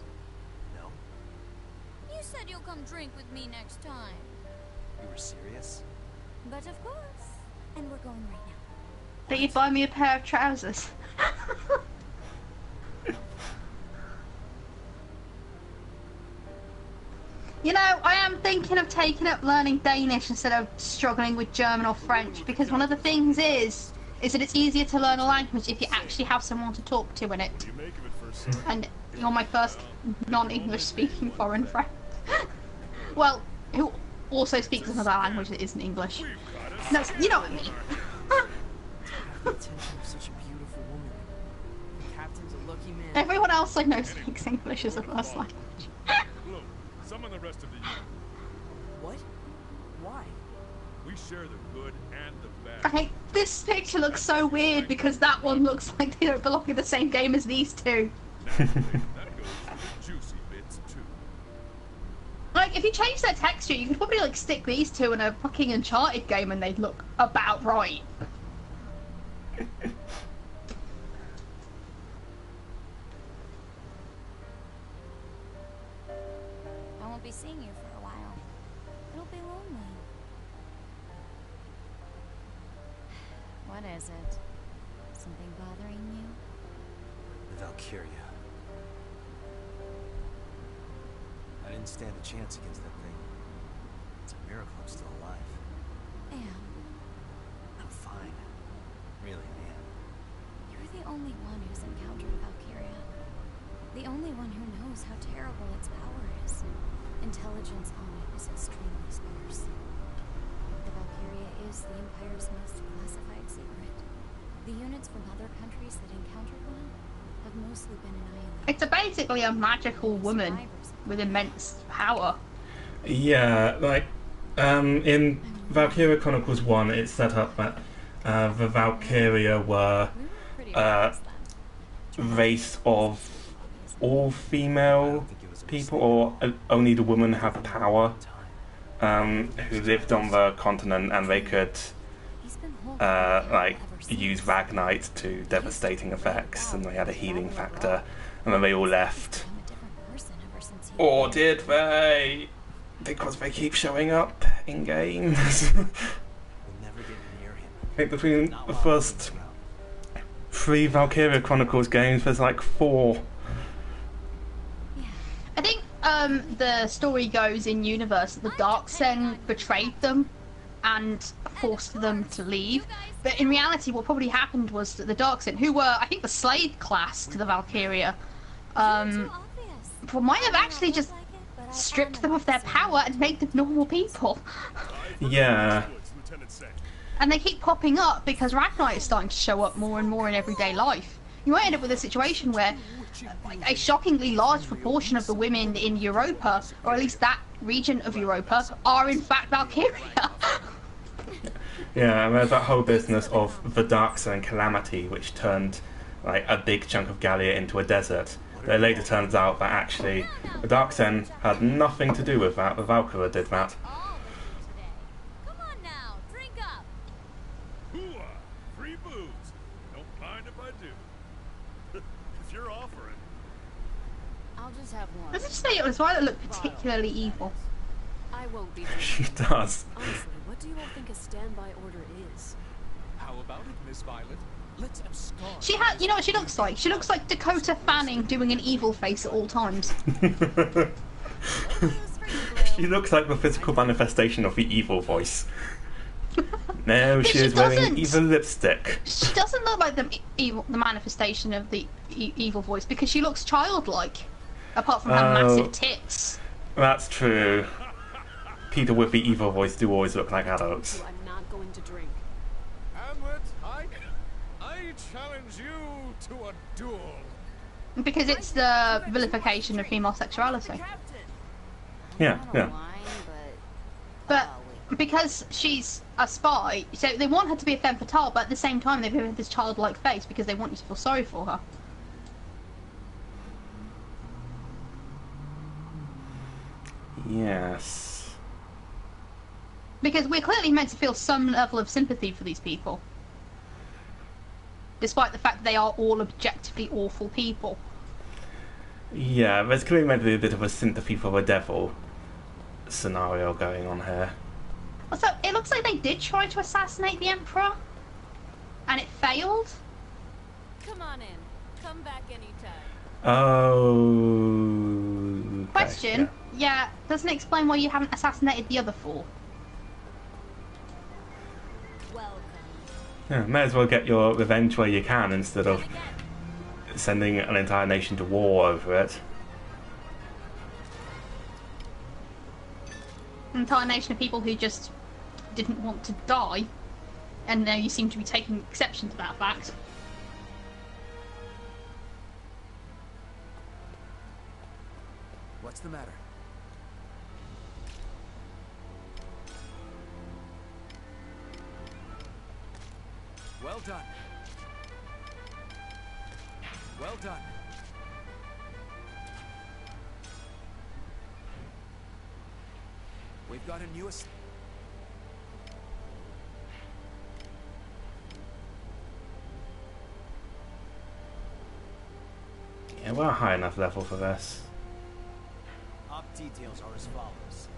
No. You said you'll come drink with me next time. You were serious? But of course. And we're going right now. That you'd buy me a pair of trousers. You know, I am thinking of taking up learning Danish instead of struggling with German or French, because one of the things is that it's easier to learn a language if you actually have someone to talk to in it. And you're my first non-English speaking foreign friend. Well, who also speaks another language that isn't English. No, you know what I mean. Attention of such a beautiful woman. The captain's a lucky man. Everyone else I know speaks English as a first language. Blue, summon the rest of the unit. What? Why? We share the good and the bad. Okay, this picture looks so weird because that one looks like they don't belong in the same game as these two. That goes for the juicy bits too. Like, if you change their texture, you could probably like stick these two in a fucking Uncharted game and they'd look about right. I won't be seeing you for a while. It'll be lonely. What is it? Something bothering you? The Valkyria. I didn't stand a chance against that thing. It's a miracle I'm still alive. Am. I'm fine. Really, I am. You're the only one who's encountered Valkyria. The only one who knows how terrible its power is. Intelligence on it is extremely sparse. The Valkyria is the Empire's most classified secret. The units from other countries that encountered one have mostly been annihilated. It's basically a magical woman with immense power. Yeah, like in Valkyria Chronicles 1, it's set up that the Valkyria were a race of all female people, or only the women have power, who lived on the continent, and they could like use Ragnite to devastating effects, and they had a healing factor, and then they all left. Or did they? Because they keep showing up in games. I think between the first 3 Valkyria Chronicles games, there's like 4. I think the story goes in universe that the Darksen betrayed them and forced them to leave. But in reality, what probably happened was that the Darksen, who were, I think, the slave class to the Valkyria, might have actually just stripped them of their power and made them normal people. Yeah. And they keep popping up because Ragnite is starting to show up more and more in everyday life. You might end up with a situation where a shockingly large proportion of the women in Europa, or at least that region of Europa, are in fact Valkyria. Yeah, and there's that whole business of the Darksen Calamity, which turned like a big chunk of Gallia into a desert. But it later turns out that actually the Darksen had nothing to do with that. The Valkyria did that. Come on now, drink up. Hooah! Free booze. Don't mind if I do. If you're offering. I'll just have one. Let's just say it was why that looked particularly evil. I won't be. She does. Honestly, what do you all think a standby order is? How about it, Miss Violet? Let's abscond. She had, you know what she looks like? She looks like Dakota Fanning doing an evil face at all times. She looks like the physical manifestation of the evil voice. No, she is wearing evil lipstick. She doesn't look like the manifestation of the evil voice because she looks childlike, apart from her massive tits. That's true. People with the evil voice do always look like adults. I'm not going to drink. Hamlet, I challenge you to a duel. Because it's the vilification of female sexuality. Yeah, yeah. But because she's a spy, so they want her to be a femme fatale, but at the same time they give her this childlike face because they want you to feel sorry for her. Yes. Because we're clearly meant to feel some level of sympathy for these people. Despite the fact that they are all objectively awful people. Yeah, there's clearly meant to be a bit of a sympathy for the devil scenario going on here. Also, it looks like they did try to assassinate the Emperor. And it failed. Come on in. Come back anytime. Oh. Okay, Question. Yeah, doesn't explain why you haven't assassinated the other 4. Yeah, may as well get your revenge where you can instead of sending an entire nation to war over it. An entire nation of people who just didn't want to die. And you seem to be taking exception to that fact. What's the matter? Well done. Well done. We've got a newest. Yeah, we're a high enough level for this. Op details are as follows.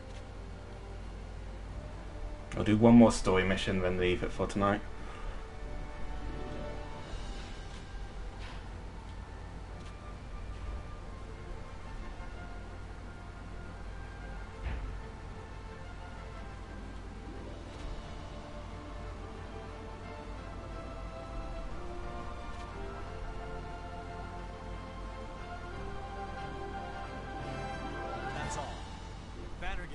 I'll do one more story mission, then leave it for tonight.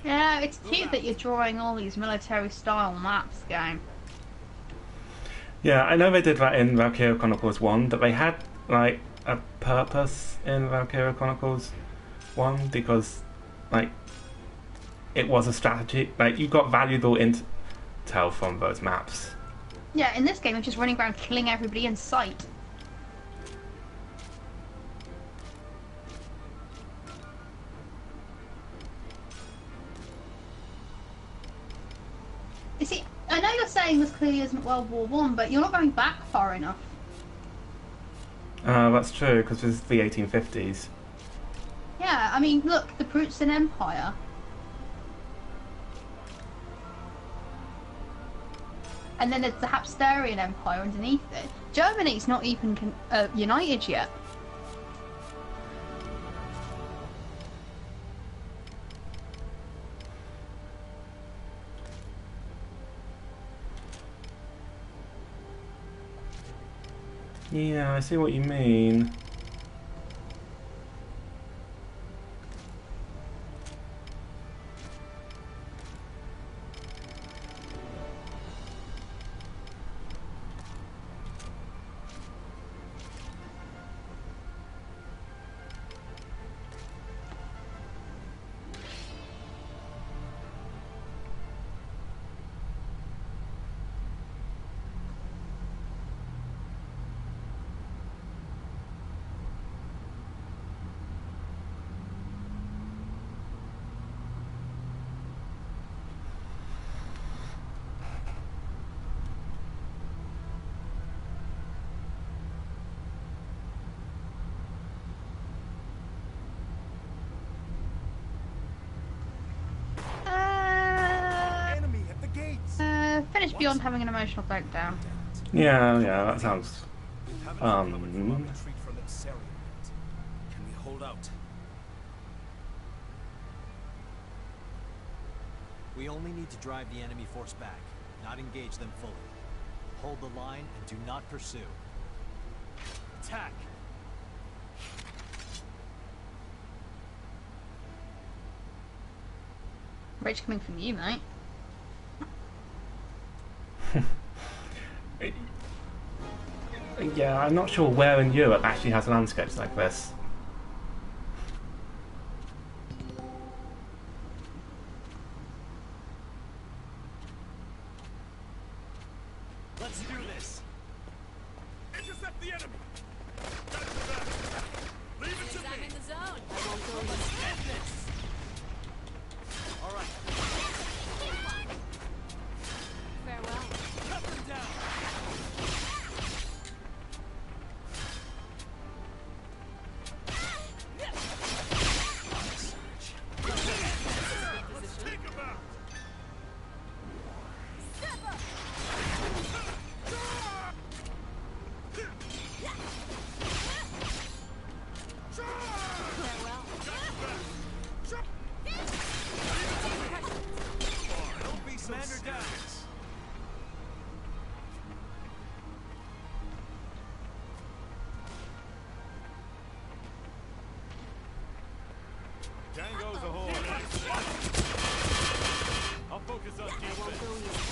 Yeah, it's cute that you're drawing all these military-style maps, game. Yeah, I know they did that in Valkyria Chronicles 1, that they had, like, a purpose in Valkyria Chronicles 1, because, like, it was a strategy. Like, you got valuable intel from those maps. Yeah, in this game, you're just running around killing everybody in sight. You see, I know you're saying this clearly isn't World War One, but you're not going back far enough. That's true, because this is the 1850s. Yeah, I mean, look, the Prussian Empire. And then there's the Habsburgian Empire underneath it. Germany's not even united yet. Yeah, I see what you mean. Finish beyond having an emotional breakdown. Yeah, that sounds Can we hold out? We only need to drive the enemy force back, not engage them fully. Hold the line and do not pursue. Attack! Rage coming from you, mate. Yeah, I'm not sure where in Europe actually has landscapes like this. Let's do this. Intercept the enemy. Leave it to me. I'm in the zone. I won't go. Let's end this. All right. Farewell. Cut them down. Django's a whore. I'll focus on defense.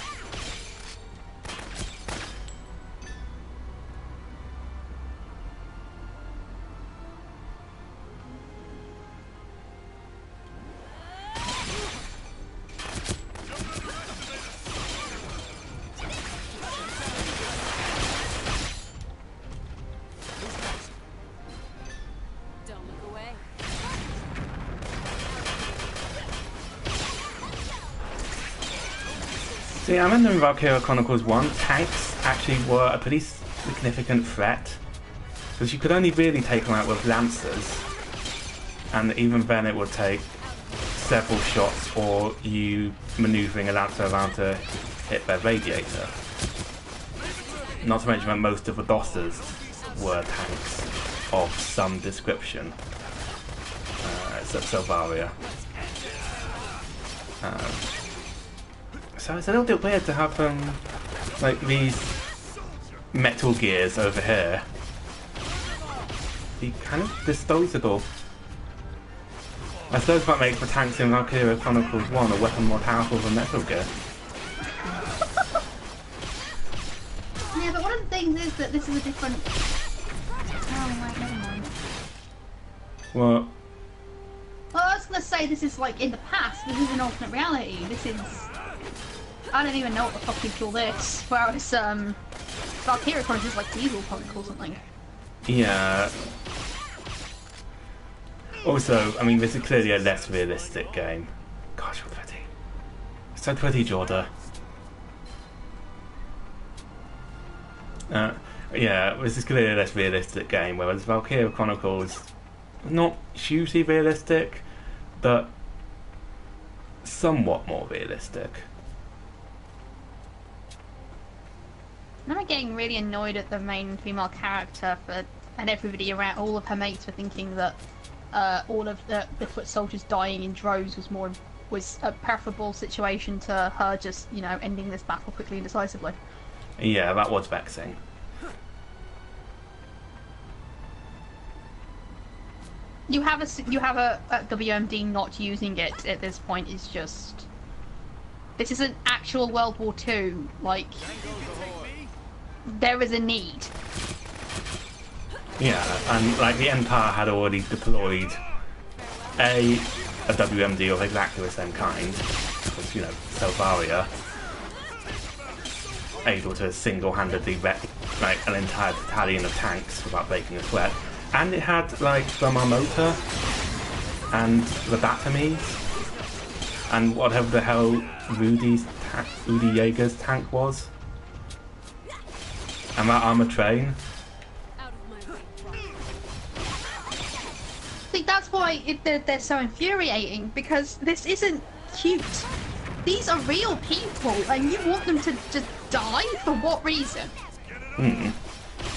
See, I remember in Valkyria Chronicles 1, tanks actually were a pretty significant threat. Because you could only really take them out with lancers. And even then it would take several shots or you manoeuvring a lancer around to hit their radiator. Not to mention that most of the Dossers were tanks of some description. Except Valkyria. So it's a little bit weird to have like these metal gears over here be kind of disposable. I suppose that makes the tanks in Valkyria Chronicles 1 a weapon more powerful than Metal Gear. Yeah, but one of the things is that this is a different... Oh, wait, never mind. What? Well, I was going to say this is like in the past, this is an alternate reality, this is... I don't even know what the fuck you call this, whereas Valkyria Chronicles is like Diesel Chronicle or something. Yeah. Also, I mean, this is clearly a less realistic game. Gosh, you're pretty. So pretty, Jorda. Yeah, this is clearly a less realistic game, whereas Valkyria Chronicles not hugely realistic, but somewhat more realistic. I'm getting really annoyed at the main female character and everybody around, all of her mates, for thinking that all of the foot soldiers dying in droves was a preferable situation to her just, you know, ending this battle quickly and decisively. Yeah, that was vexing. You have a WMD not using it at this point is just... This is an actual World War II, like... There is a need. Yeah, and like the Empire had already deployed a WMD of exactly the same kind, because, you know, Valkyria, able to single-handedly wreck like an entire battalion of tanks without breaking a sweat, and it had like the Marmota and the Batamies and whatever the hell Rudy Jaeger's tank was, and that armored train. See, that's why they're so infuriating, because this isn't cute. These are real people, and you want them to just die? For what reason?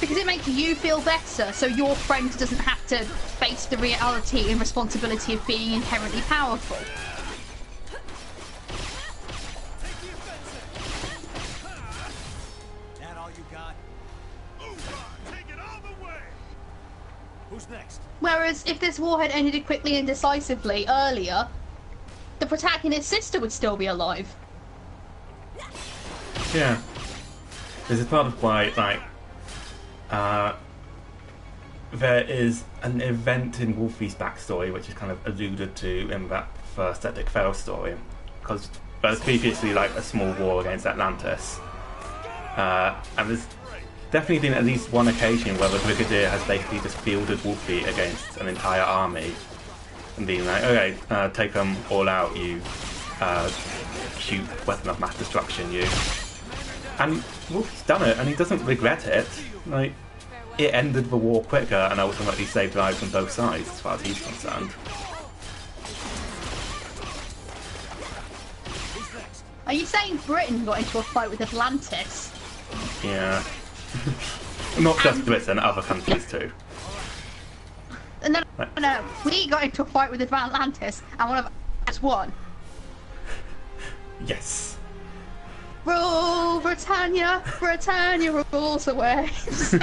Because it makes you feel better, so your friend doesn't have to face the reality and responsibility of being inherently powerful. That all you got? Take it all the way. Who's next? Whereas if this war had ended quickly and decisively earlier, the protagonist's sister would still be alive. Yeah. This is part of why, like, there is an event in Wolfie's backstory which is kind of alluded to in that first Epic Fail story, because there was previously like a small war against Atlantis, and there's definitely been at least one occasion where the Brigadier has basically just fielded Wolfie against an entire army and being like, okay, take them all out, you cute weapon of mass destruction, you. And Wolfie's done it, and he doesn't regret it. Like, it ended the war quicker and ultimately saved lives on both sides, as far as he's concerned. Are you saying Britain got into a fight with Atlantis? Yeah. Not just Britain, other countries too. No, we got into a fight with Atlantis, and one of us won. Yes. Rule Britannia, Britannia rules the waves.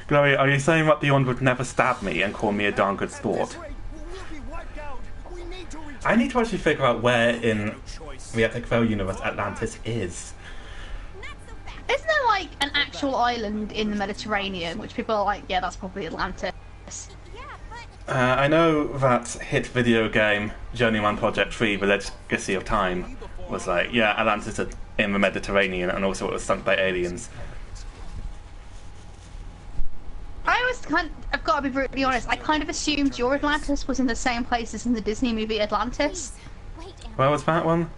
Chloe, are you saying that Beyond would never stab me and call me a darn good sport? I need to actually figure out where in the Epic Fail universe Atlantis is. Isn't there like an actual island in the Mediterranean which people are like, yeah, that's probably Atlantis? I know that hit video game Journeyman Project 3, The Legacy of Time, was like, yeah, Atlantis is in the Mediterranean, and also it was sunk by aliens. I always I've got to be brutally honest. I kind of assumed your Atlantis was in the same place as in the Disney movie Atlantis. Where was that one?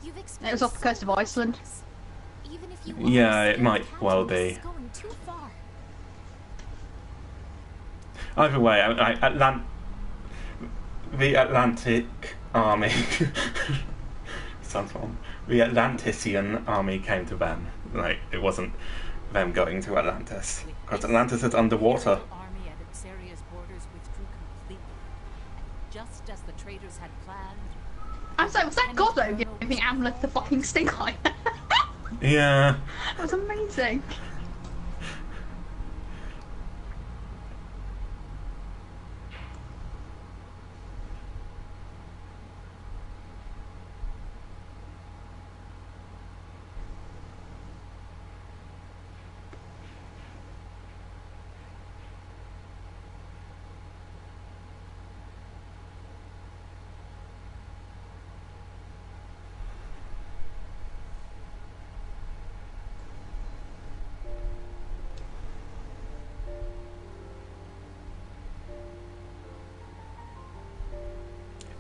It was off the coast of Iceland. Yeah, it might well be. Either way, the Atlantic army sounds wrong. The Atlantisian army came to them. Like, it wasn't them going to Atlantis, because Atlantis is underwater. Army at Ipsaria's borders withdrew completely, just as the traitors had planned. I'm sorry, was that Goddo giving Amleth the fucking stink eye? Yeah. That was amazing.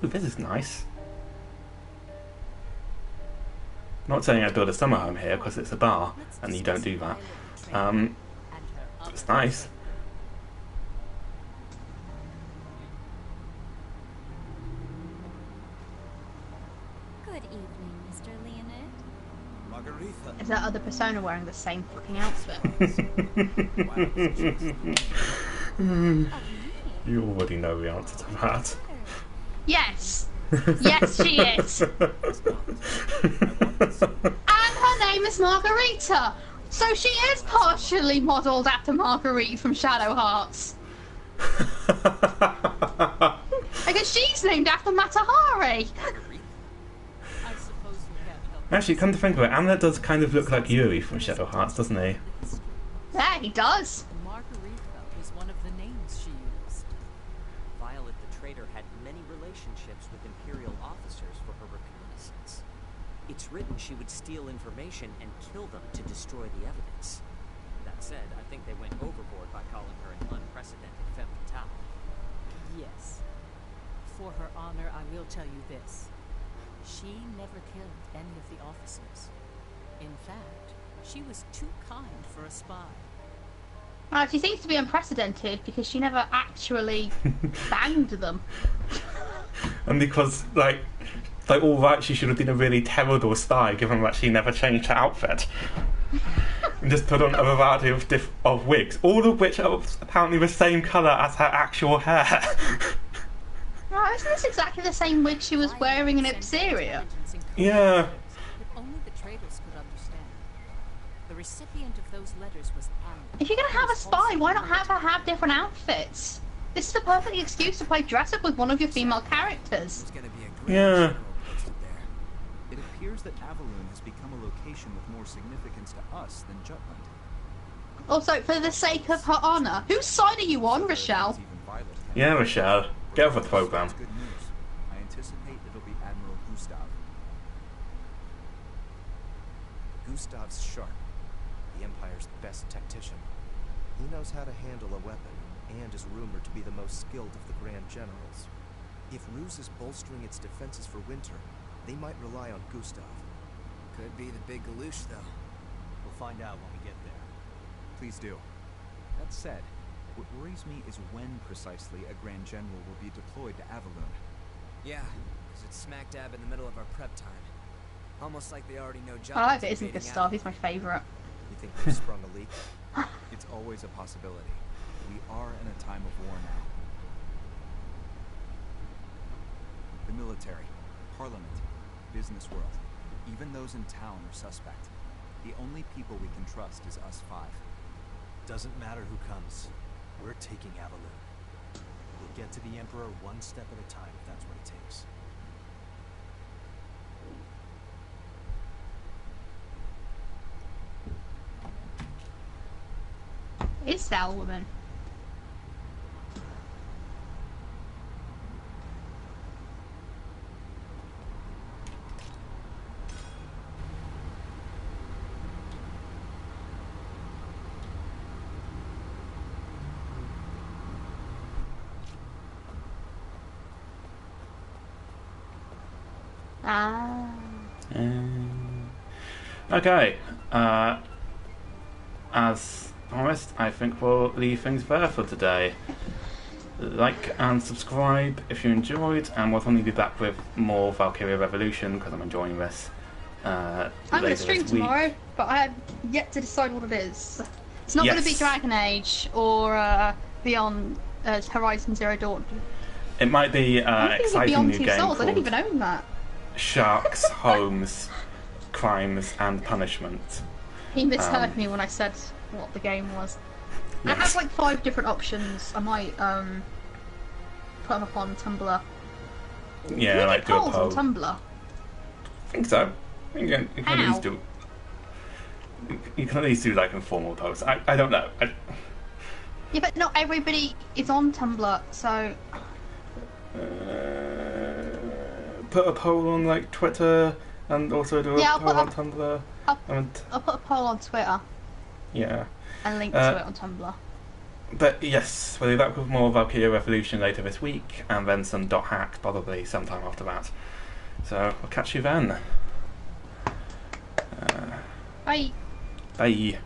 Ooh, this is nice. Not saying I'd build a summer home here because it's a bar and you don't do that. It's nice. Good evening, Mr. Leonid. Margarita. Is that other persona wearing the same fucking outfit? You already know the answer to that. Yes! Yes, she is! And her name is Margarita! So she is partially modelled after Marguerite from Shadow Hearts. Because she's named after Matahari! Actually, come to think of it, Amlet does kind of look like Yuri from Shadow Hearts, doesn't he? Yeah, he does. Margarita was one of the names she used. Violet the traitor had many relationships with Imperial officers for her reconnaissance. It's written she would steal information and kill them to destroy the evidence. That said, I think they went overboard by calling her an unprecedented femme fatale. Yes. For her honor, I will tell you this. She never killed any of the officers. In fact, she was too kind for a spy. Well, she seems to be unprecedented because she never actually banged them. And because, like all right, she should have been a really terrible spy, given that she never changed her outfit. And just put on a variety of wigs, all of which are apparently the same colour as her actual hair. Right, isn't this exactly the same wig she was wearing in Ipsaria? Yeah. But only the traitors could understand. The recipient of those letters was Amlet. If you're gonna have a spy, why not have her have different outfits? This is the perfect excuse to play dress up with one of your female characters. Yeah. It appears that Avaloon has become a location with more significance to us than Jutland. Also, for the sake of her honour, whose side are you on, Rochelle? Yeah, Rochelle. Get off the program. Good news. I anticipate it'll be Admiral Gustav. Gustav's sharp, the Empire's best tactician. He knows how to handle a weapon, and is rumored to be the most skilled of the Grand Generals. If Ruse is bolstering its defenses for winter, they might rely on Gustav. Could be the big galoosh, though. We'll find out when we get there. Please do. That said, what worries me is when precisely a Grand General will be deployed to Avaloon. Yeah, because it's smack dab in the middle of our prep time. Almost like they already know Jutland's I like it, isn't invading Gustav? He's my favourite. You think they've sprung a leak? It's always a possibility. We are in a time of war now. The military, parliament, business world, even those in town are suspect. The only people we can trust is us five. Doesn't matter who comes. We're taking Avaloon. We'll get to the Emperor one step at a time if that's what it takes. Is that woman? Ah. Okay. As promised, I think we'll leave things there for today. Like and subscribe if you enjoyed, and we'll probably be back with more Valkyria Revolution because I'm enjoying this. I'm going to stream tomorrow, but I have yet to decide what it is. It's not going to be Dragon Age or Beyond Horizon Zero Dawn. It might be exciting new game Souls. called I don't even own that. Sharks, Homes, Crimes and Punishment. He misheard me when I said what the game was. Yes. I have like 5 different options. I might put them up on Tumblr. Yeah, like do a poll on Tumblr. I think so. You can at least do. You can at least do like informal posts. I don't know. Yeah, but not everybody is on Tumblr, so. Put a poll on like Twitter and also do a poll on Tumblr. I'll put a poll on Twitter. Yeah. And link to it on Tumblr. But yes, we'll be back with more Valkyria Revolution later this week, and then some dot hack probably sometime after that. So I'll catch you then. Bye. Bye.